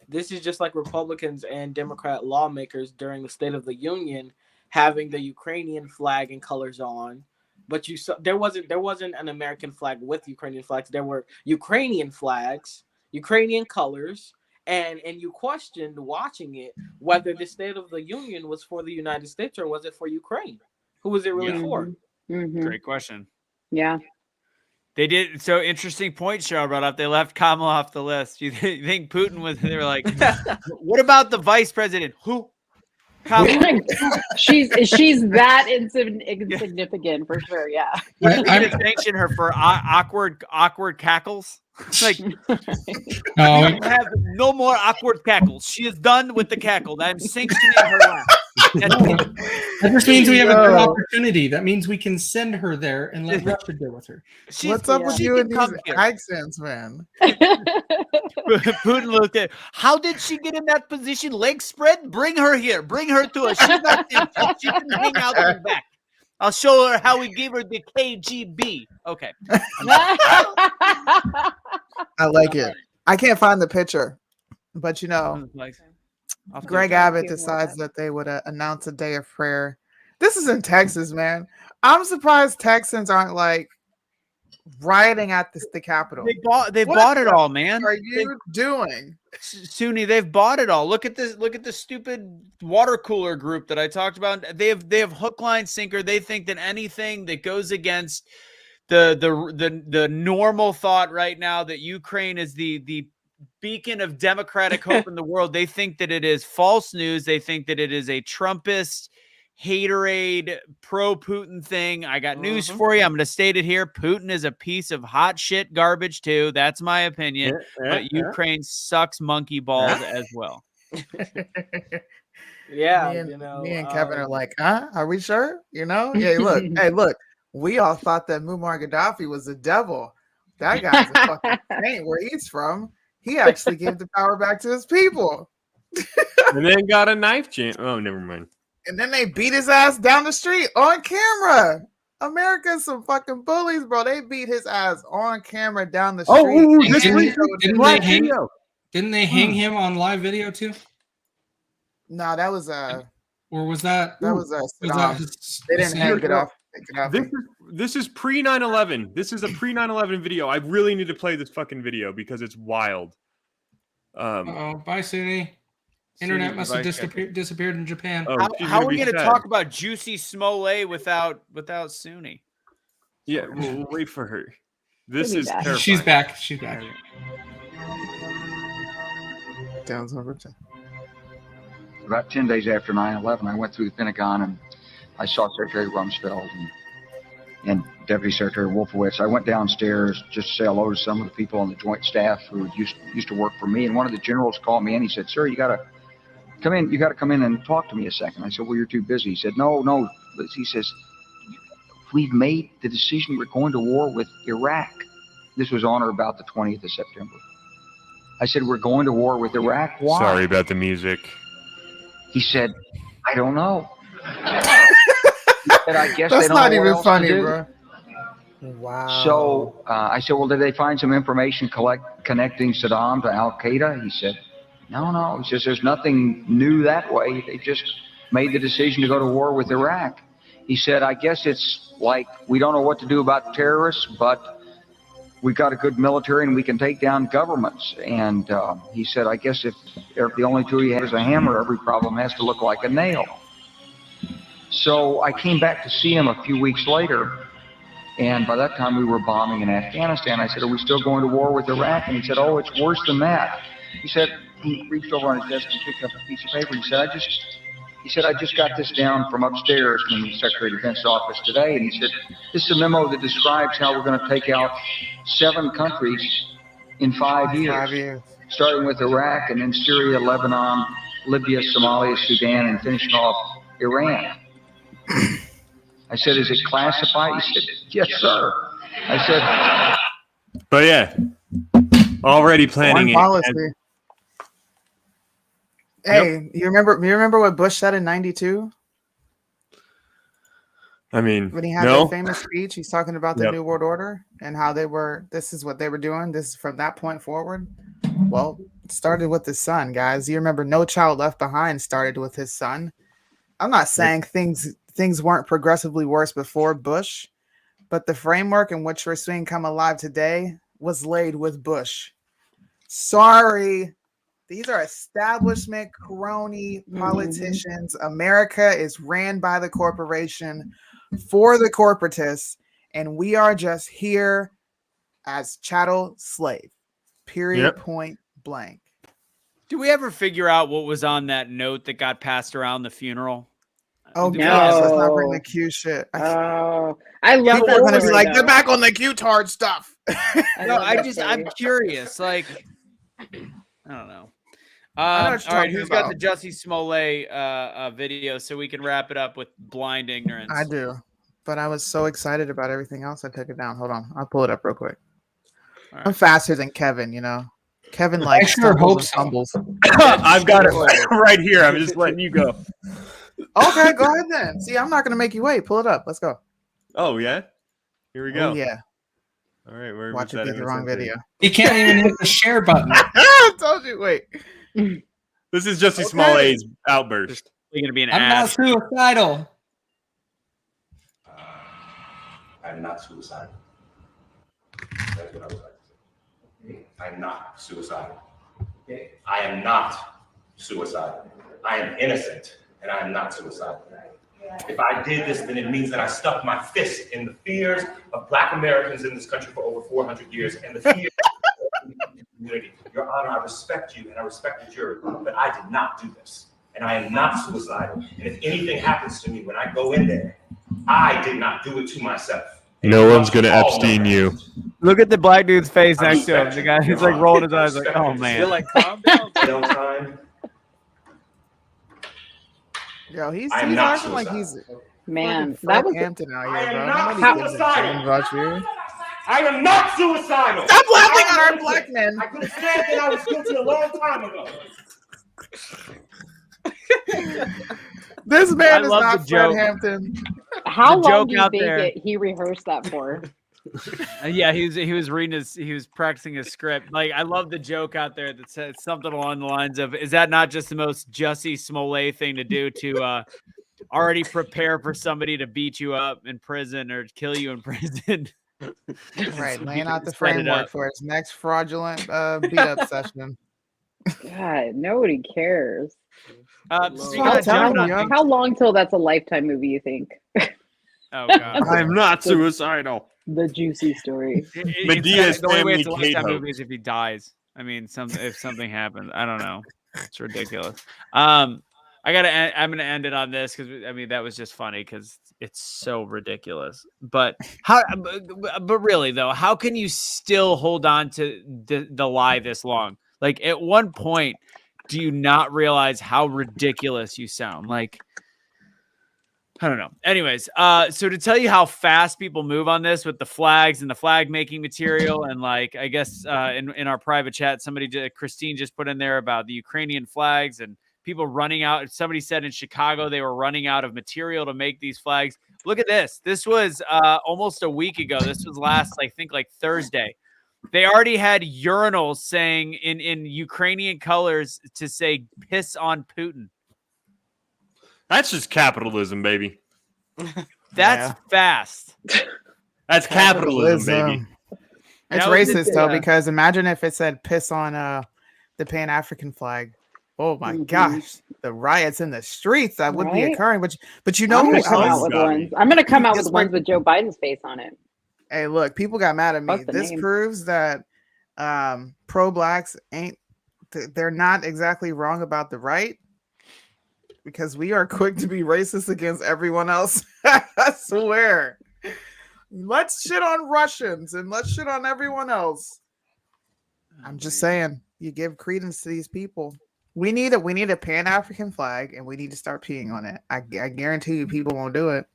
This is just like Republicans and Democrat lawmakers during the State of the Union having the Ukrainian flag and colors on, but there wasn't an American flag with Ukrainian flags. There were Ukrainian flags, Ukrainian colors, and you questioned watching it whether the State of the Union was for the United States or was it for Ukraine? Who was it really for? Great question. Yeah. They did. So interesting point Cheryl brought up. They left Kamala off the list. You think Putin was, they were like, what about the vice president? Who? Kamala. she's that insignificant for sure. Yeah. I'm going to sanction her for awkward cackles. Like, have no more awkward cackles. She is done with the cackle. I'm sanctioning her laugh. That just means we have a good opportunity. That means we can send her there and let Russia deal with her. What's up with you and these accents, man? Putin looked at, how did she get in that position? Leg spread? Bring her here. Bring her to us. She's not tempted. She can hang out in the back. I'll show her how we gave her the KGB. Okay. I like it. I can't find the picture, but you know, Greg Abbott decides that they would announce a day of prayer. This is in Texas, man. I'm surprised Texans aren't like rioting at the Capitol. They bought it all, man. What are you doing? Suni, they've bought it all. Look at this. Look at the stupid water cooler group that I talked about. They have hook, line, sinker. They think that anything that goes against the normal thought right now that Ukraine is the beacon of democratic hope in the world, they think that it is false news. They think that it is a Trumpist haterade pro-Putin thing. I got news for you. I'm going to state it here. Putin is a piece of hot shit garbage too. That's my opinion. But Ukraine sucks monkey balls as well. Yeah, me and Kevin are like, huh? Are we sure? You know? Yeah, look, look. We all thought that Muammar Gaddafi was the devil. That guy's a fucking saint where he's from. He actually gave the power back to his people. And then got a knife jam. Oh, never mind. And then they beat his ass down the street on camera. America's some fucking bullies, bro. They beat his ass on camera down the street. Didn't they hang him on live video too? No, that was or was that they didn't hang it off. This is pre 9/11. This is a pre 9/11 video. I really need to play this fucking video because it's wild. Bye, Suni. Internet must have disappeared in Japan. How are we going to talk about Juicy Smollett without Suni? Yeah, we'll wait for her. This is terrifying. She's back. She's back. About 10 days after 9/11, I went through the Pentagon and I saw Secretary Rumsfeld and Deputy Secretary Wolfowitz. I went downstairs just to say hello to some of the people on the Joint Staff who used to work for me. And one of the generals called me and he said, "Sir, you got to come in. You got to come in and talk to me a second." I said, "Well, you're too busy." He said, No. He says, "We've made the decision. We're going to war with Iraq." This was on or about the 20th of September. I said, "We're going to war with Iraq. Why?" Sorry about the music. He said, "I don't know." He said, "I guess That's they don't not know what even else funny, to do." bro. Wow. So I said, "Well, did they find some information connecting Saddam to Al Qaeda?" He said, No. He says, "There's nothing new that way. They just made the decision to go to war with Iraq." He said, "I guess it's like we don't know what to do about terrorists, but we've got a good military and we can take down governments." And he said, "I guess if the only tool you have is a hammer, every problem has to look like a nail." So I came back to see him a few weeks later, and by that time we were bombing in Afghanistan. I said, "Are we still going to war with Iraq?" And he said, "Oh, it's worse than that." He reached over on his desk and picked up a piece of paper. He said, I just got this down from upstairs from the Secretary of Defense's office today." And he said, "This is a memo that describes how we're going to take out 7 countries in 5 years, starting with Iraq and then Syria, Lebanon, Libya, Somalia, Sudan, and finishing off Iran." I said, "Is it classified?" He said, "Yes, sir." I said, But yeah, already planning policy. it. Hey, you remember what Bush said in '92? I mean, When he had that famous speech, he's talking about the New World Order and how this is what they were doing. This is from that point forward. Well, it started with his son, guys. You remember No Child Left Behind started with his son. I'm not saying things weren't progressively worse before Bush, but the framework in which we're seeing come alive today was laid with Bush. Sorry. These are establishment crony politicians. America is ran by the corporation for the corporatists, and we are just here as chattel slave. Period. Point blank. Did we ever figure out what was on that note that got passed around the funeral? Oh, yes. Let's not bring the Q shit. Oh, I love People that. are going to be like, though. "Get back on the Q-tard stuff." I'm curious. Like, I don't know. All right, who's got the Jussie Smollett video so we can wrap it up with blind ignorance? I do, but I was so excited about everything else, I took it down. Hold on, I'll pull it up real quick. I'm faster than Kevin, you know. Kevin like stumbles. I've got it right here. I'm just letting you go. Okay, go ahead then. See, I'm not going to make you wait. Pull it up. Let's go. Oh yeah, here we go. Oh, yeah. All right, where watch it be the wrong video. He can't even hit the share button. I told you. Wait. This is Jussie Smollett's outburst. You're gonna be an I'm ass. not suicidal. I'm not suicidal. That's what I would like to say. I'm not suicidal. I am not suicidal. I am innocent, and I am not suicidal. If I did this, then it means that I stuck my fist in the fears of Black Americans in this country for over 400 years, and the fears of the community. Your Honor, I respect you, and I respect the jury, but I did not do this, and I am not suicidal. And if anything happens to me when I go in there, I did not do it to myself. No one's gonna Epstein you. Look at the black dude's face next to him. The guy who's like rolling his eyes, like, "Oh man." You're like, calm down. No time. Yo, he's not acting like he's Man, Fred that was Hampton out I here, bro. am not Nobody gives a suicidal. shit about you. I am not suicidal. Stop laughing at our black men. I could have said that I was guilty a long time ago. This man I is love not the Fred joke. Hampton. How The long joke do you out think there. he rehearsed that for? Yeah, he was reading he was practicing his script. Like, I love the joke out there that says something along the lines of, "Is that not just the most Jussie Smollett thing to do to already prepare for somebody to beat you up in prison or kill you in prison?" Right, laying out the Set it framework up. for his next fraudulent beat up session. God, nobody cares. Speaking of How long till that's a Lifetime movie, you think? Oh God, I'm not suicidal. The juicy story. Medea's the only way family it's a Kate Lifetime hope. movie is if he dies. I mean, if something happens, I don't know. It's ridiculous. I'm gonna end it on this because I mean that was just funny because it's so ridiculous. But but really though, how can you still hold on to the lie this long? Like, at one point, do you not realize how ridiculous you sound? Like, I don't know. Anyways, so to tell you how fast people move on this with the flags and the flag making material, and like, I guess in our private chat, Christine just put in there about the Ukrainian flags and people running out. Somebody said in Chicago they were running out of material to make these flags. Look at this. This was almost a week ago. This was last, I think, like Thursday. They already had urinals saying in Ukrainian colors to say "piss on Putin." That's just capitalism, baby. That's fast. That's capitalism, baby. It's That was racist though, because imagine if it said "piss" on the Pan-African flag. Oh my gosh, the riots in the streets that would be Right? occurring. But you know I'm who gonna come else? out with ones. I'm gonna come out with ones with Joe Biden's face on it. Hey, look, people got mad at me. Fuck the This name. proves that pro-blacks they're not exactly wrong about the right, because we are quick to be racist against everyone else. I swear. Let's shit on Russians and let's shit on everyone else. I'm just saying, you give credence to these people. We need a Pan-African flag, and we need to start peeing on it. I guarantee you people won't do it.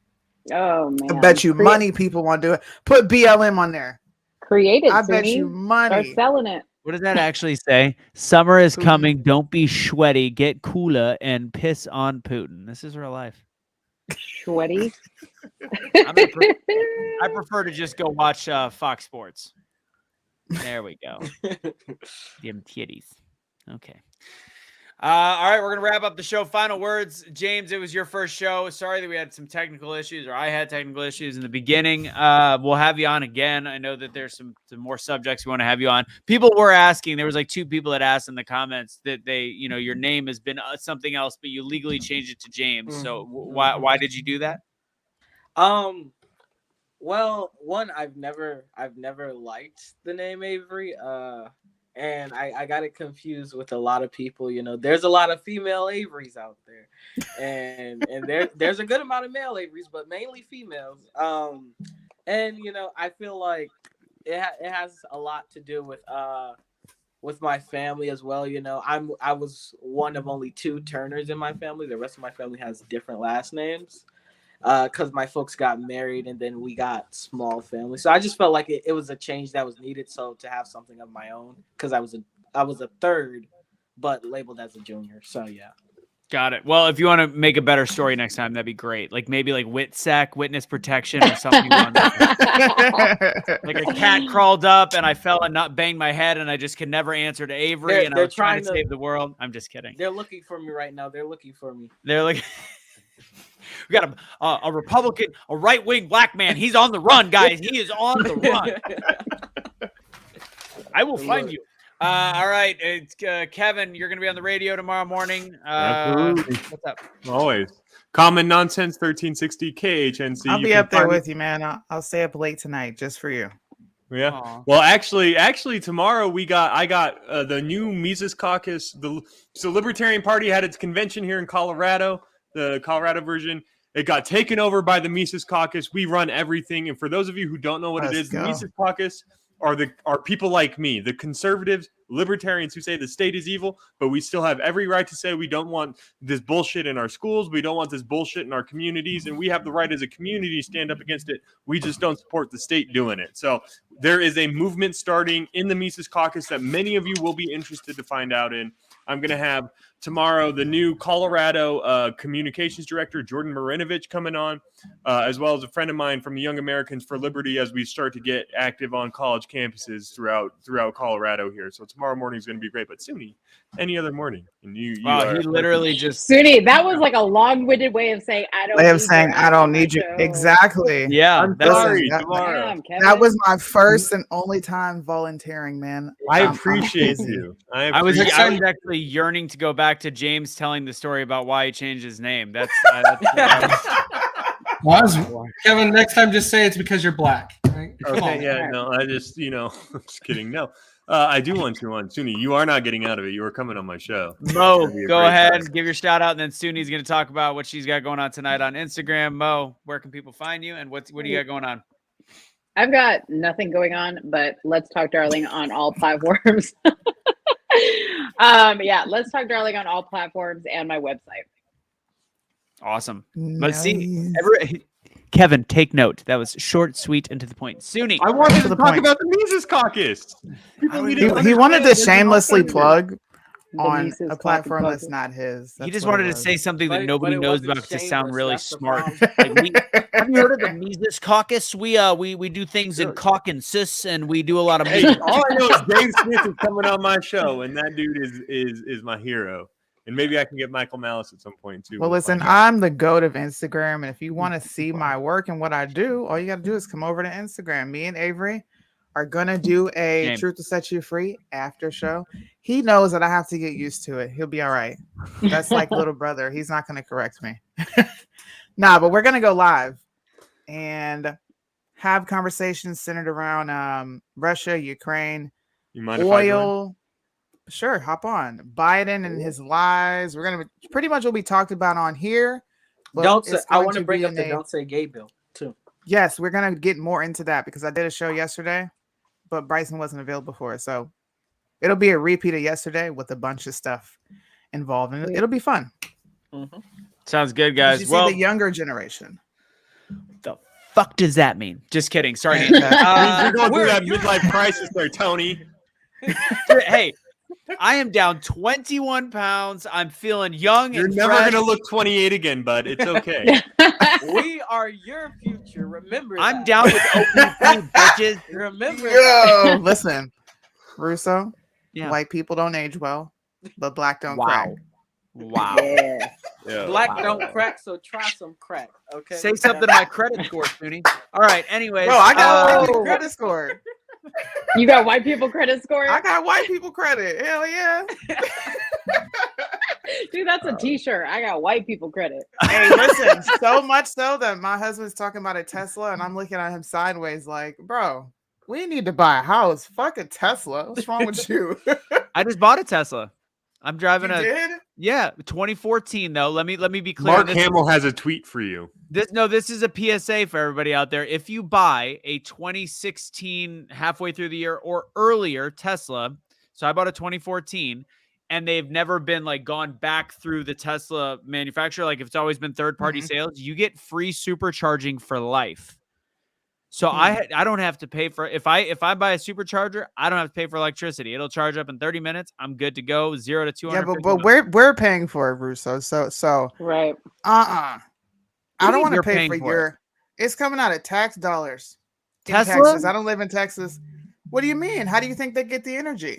Oh man! I bet you money people won't do it. Put BLM on there. Create it. I bet Sumi. you money. Start selling it. What does that actually say? Summer is coming. Don't be sweaty. Get cooler and piss on Putin. This is real life. Sweaty. I prefer to just go watch Fox Sports. There we go. Them titties. Okay. All right, we're going to wrap up the show. Final words. James, it was your first show. Sorry that we had some technical issues, or I had technical issues in the beginning. We'll have you on again. I know that there's some more subjects we want to have you on. People were asking. There was like 2 people that asked in the comments that your name has been something else, but you legally changed it to James. So why did you do that? Well, one, I've never liked the name Avery. And I got it confused with a lot of people. There's a lot of female Averys out there, and there's a good amount of male Averys, but mainly females. And I feel like it has a lot to do with my family as well. I was one of only 2 Turners in my family. The rest of my family has different last names. Because my folks got married and then we got small family. So I just felt like it was a change that was needed. So to have something of my own, because I was a 3rd, but labeled as a junior. So yeah. Got it. Well, if you want to make a better story next time, that'd be great. Like maybe like WITSEC, witness protection, or something. Like a cat crawled up and I fell and not banged my head and I just could never answer to Avery and I was trying to save the world. I'm just kidding. They're looking for me right now. They're looking for me. They're like, we got a Republican, a right-wing black man. He's on the run, guys. He is on the run. I will find you. All right. It's, Kevin, you're going to be on the radio tomorrow morning. Absolutely. What's up? Always. Common Nonsense 1360 KHNC. I'll be up there with you, man. I'll stay up late tonight just for you. Yeah. Aww. Well, actually, tomorrow I got the new Mises Caucus. So Libertarian Party had its convention here in Colorado, the Colorado version. It got taken over by the Mises Caucus. We run everything. And for those of you who don't know what it is, the Mises Caucus are people like me, the conservatives, libertarians who say the state is evil, but we still have every right to say we don't want this bullshit in our schools. We don't want this bullshit in our communities. And we have the right as a community to stand up against it. We just don't support the state doing it. So there is a movement starting in the Mises Caucus that many of you will be interested to find out in. I'm going to have tomorrow, the new Colorado communications director, Jordan Marinovich, coming on, as well as a friend of mine from the Young Americans for Liberty as we start to get active on college campuses throughout Colorado here. So tomorrow morning is going to be great. But Suni, any other morning. And you Wow, he literally just... Suni, that was like a long-winded way of saying I don't Way of need saying you I don't on my need you. show. Exactly. Yeah, I'm sorry. Tomorrow. Damn, Kevin. That was my first and only time volunteering, man. I I'm appreciate busy. you. I was actually yearning to go back to James telling the story about why he changed his name. That's Kevin, next time just say it's because you're black. Right? Come on. Okay, yeah, no, I just, I'm just kidding. No, I do want you on, Suni. You are not getting out of it. You are coming on my show. Mo, It's gonna be a go great ahead time. and give your shout out, and then Suni's going to talk about what she's got going on tonight on Instagram. Mo, where can people find you, and what do you got going on? I've got nothing going on, but Let's Talk Darling on all platforms. Yeah, Let's Talk Darling on all platforms and my website. Awesome. Let's see. Kevin, take note. That was short, sweet, and to the point. Suni. I wanted to talk about the Mises Caucus. He wanted to shamelessly plug on Mises a platform Caucus. that's not his. He That's just what wanted it to was. say something that But nobody it knows wasn't about to sound shameless, really that's the smart. problem. Have you heard of the Mises Caucus? We do things in caucuses, and we do a lot of Hey, meetings. all I know is Dave Smith is coming on my show, and that dude is my hero. And maybe I can get Michael Malice at some point too. Well, listen, I'm the goat of Instagram, and if you want to see my work and what I do, all you got to do is come over to Instagram. Me and Avery are gonna do a Shame. Truth to Set You Free after show. He knows that I have to get used to it. He'll be all right. That's like little brother. He's not gonna correct me. Nah, but we're gonna go live and have conversations centered around Russia, Ukraine, You mind if I join? oil. Sure, hop on. Biden and his lies. We're gonna pretty much will be talked about on here. but Don't say. it's I going want to be bring up in the a- don't say gay bill too. Yes, we're gonna get more into that because I did a show yesterday, but Bryson wasn't available for it, so it'll be a repeat of yesterday with a bunch of stuff involved, and it'll be fun. Sounds good, Did guys. you see Well, the younger generation? the fuck does that mean? Just kidding. Sorry. You're going through we're- that midlife crisis there, Tony. Hey, I am down 21 pounds. I'm feeling young. You're and never fresh. gonna look 28 again, bud. It's okay. We are your future. Remember, I'm that. down with OPP, bitches. Remember, Yo, listen, Russo. Yeah. White people don't age well, but black don't Wow. crack. Wow. Yeah. Yeah. black don't crack, so try some crack. Okay. Say something to my credit score, Spoonie. All right. Anyways, Bro, I got uh, credit score. You got white people credit score? I got white people credit. Hell yeah. Dude, that's a t-shirt. I got white people credit. Hey, listen, so much so that my husband's talking about a Tesla, and I'm looking at him sideways like, bro, we need to buy a house. Fuck a Tesla. What's wrong with you? I just bought a Tesla. I'm driving You a did? yeah, 2014 though. Let me be clear. Mark This- Hamill has a tweet for you. This is a PSA for everybody out there. If you buy a 2016 halfway through the year or earlier Tesla, so I bought a 2014, and they've never been like gone back through the Tesla manufacturer, like if it's always been third-party sales, you get free supercharging for life. So I don't have to pay for if I buy a supercharger, I don't have to pay for electricity. It'll charge up in 30 minutes. I'm good to go. 0 to 200. Yeah, but we're paying for it, Russo. So Right. I do you don't mean want to you're pay paying for for your. It's coming out of tax dollars. In Tesla? Texas. I don't live in Texas. What do you mean? How do you think they get the energy?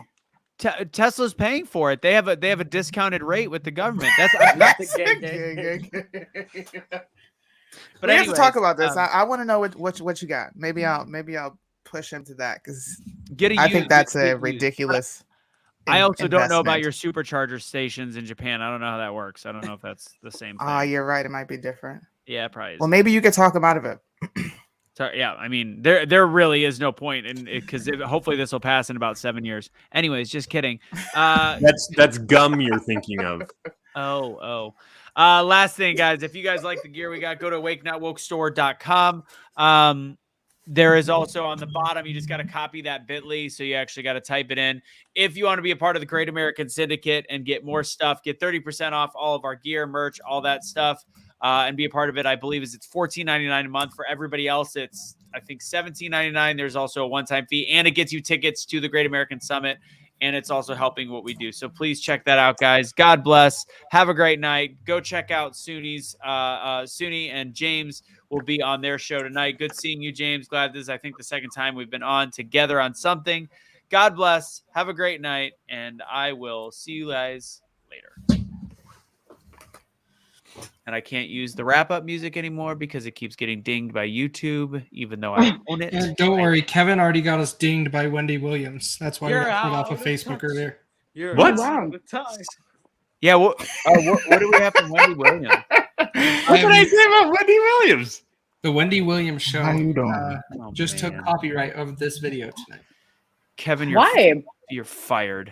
Tesla's paying for it. They have a discounted rate with the government. That's But we have to talk anyways, about this. I want to know what you got. Maybe I'll push into that because I think that's a ridiculous. I also don't know about investment. your supercharger stations in Japan. I don't know how that works. I don't know if that's the same thing. You're right. It might be different. Yeah, probably. Well, maybe you could talk them out of it. So, yeah, I mean, there really is no point in it because hopefully this will pass in about 7 years. Anyways, just kidding. That's gum you're thinking of. Last thing, guys, if you guys like the gear we got, go to wakenotwokestore.com. There is also on the bottom, you just got to copy that bit.ly. So you actually got to type it in. If you want to be a part of the Great American Syndicate and get more stuff, get 30% off all of our gear, merch, all that stuff, and be a part of it. I believe it's $14.99 a month. For everybody else, it's, I think, $17.99. There's also a one-time fee, and it gets you tickets to the Great American Summit and it's also helping what we do. So please check that out, guys. God bless. Have a great night. Go check out Suni's. Suni and James will be on their show tonight. Good seeing you, James. Glad this is, I think, the second time we've been on together on something. God bless. Have a great night, and I will see you guys later. And I can't use the wrap-up music anymore because it keeps getting dinged by YouTube, even though I own it. Yeah, don't worry. Kevin already got us dinged by Wendy Williams. That's why we got pulled off of Facebook earlier. What? Wow. Yeah, what do we have from Wendy Williams? What did I say about Wendy Williams? The Wendy Williams show How you doing? just took copyright of this video tonight. Kevin, you're fired.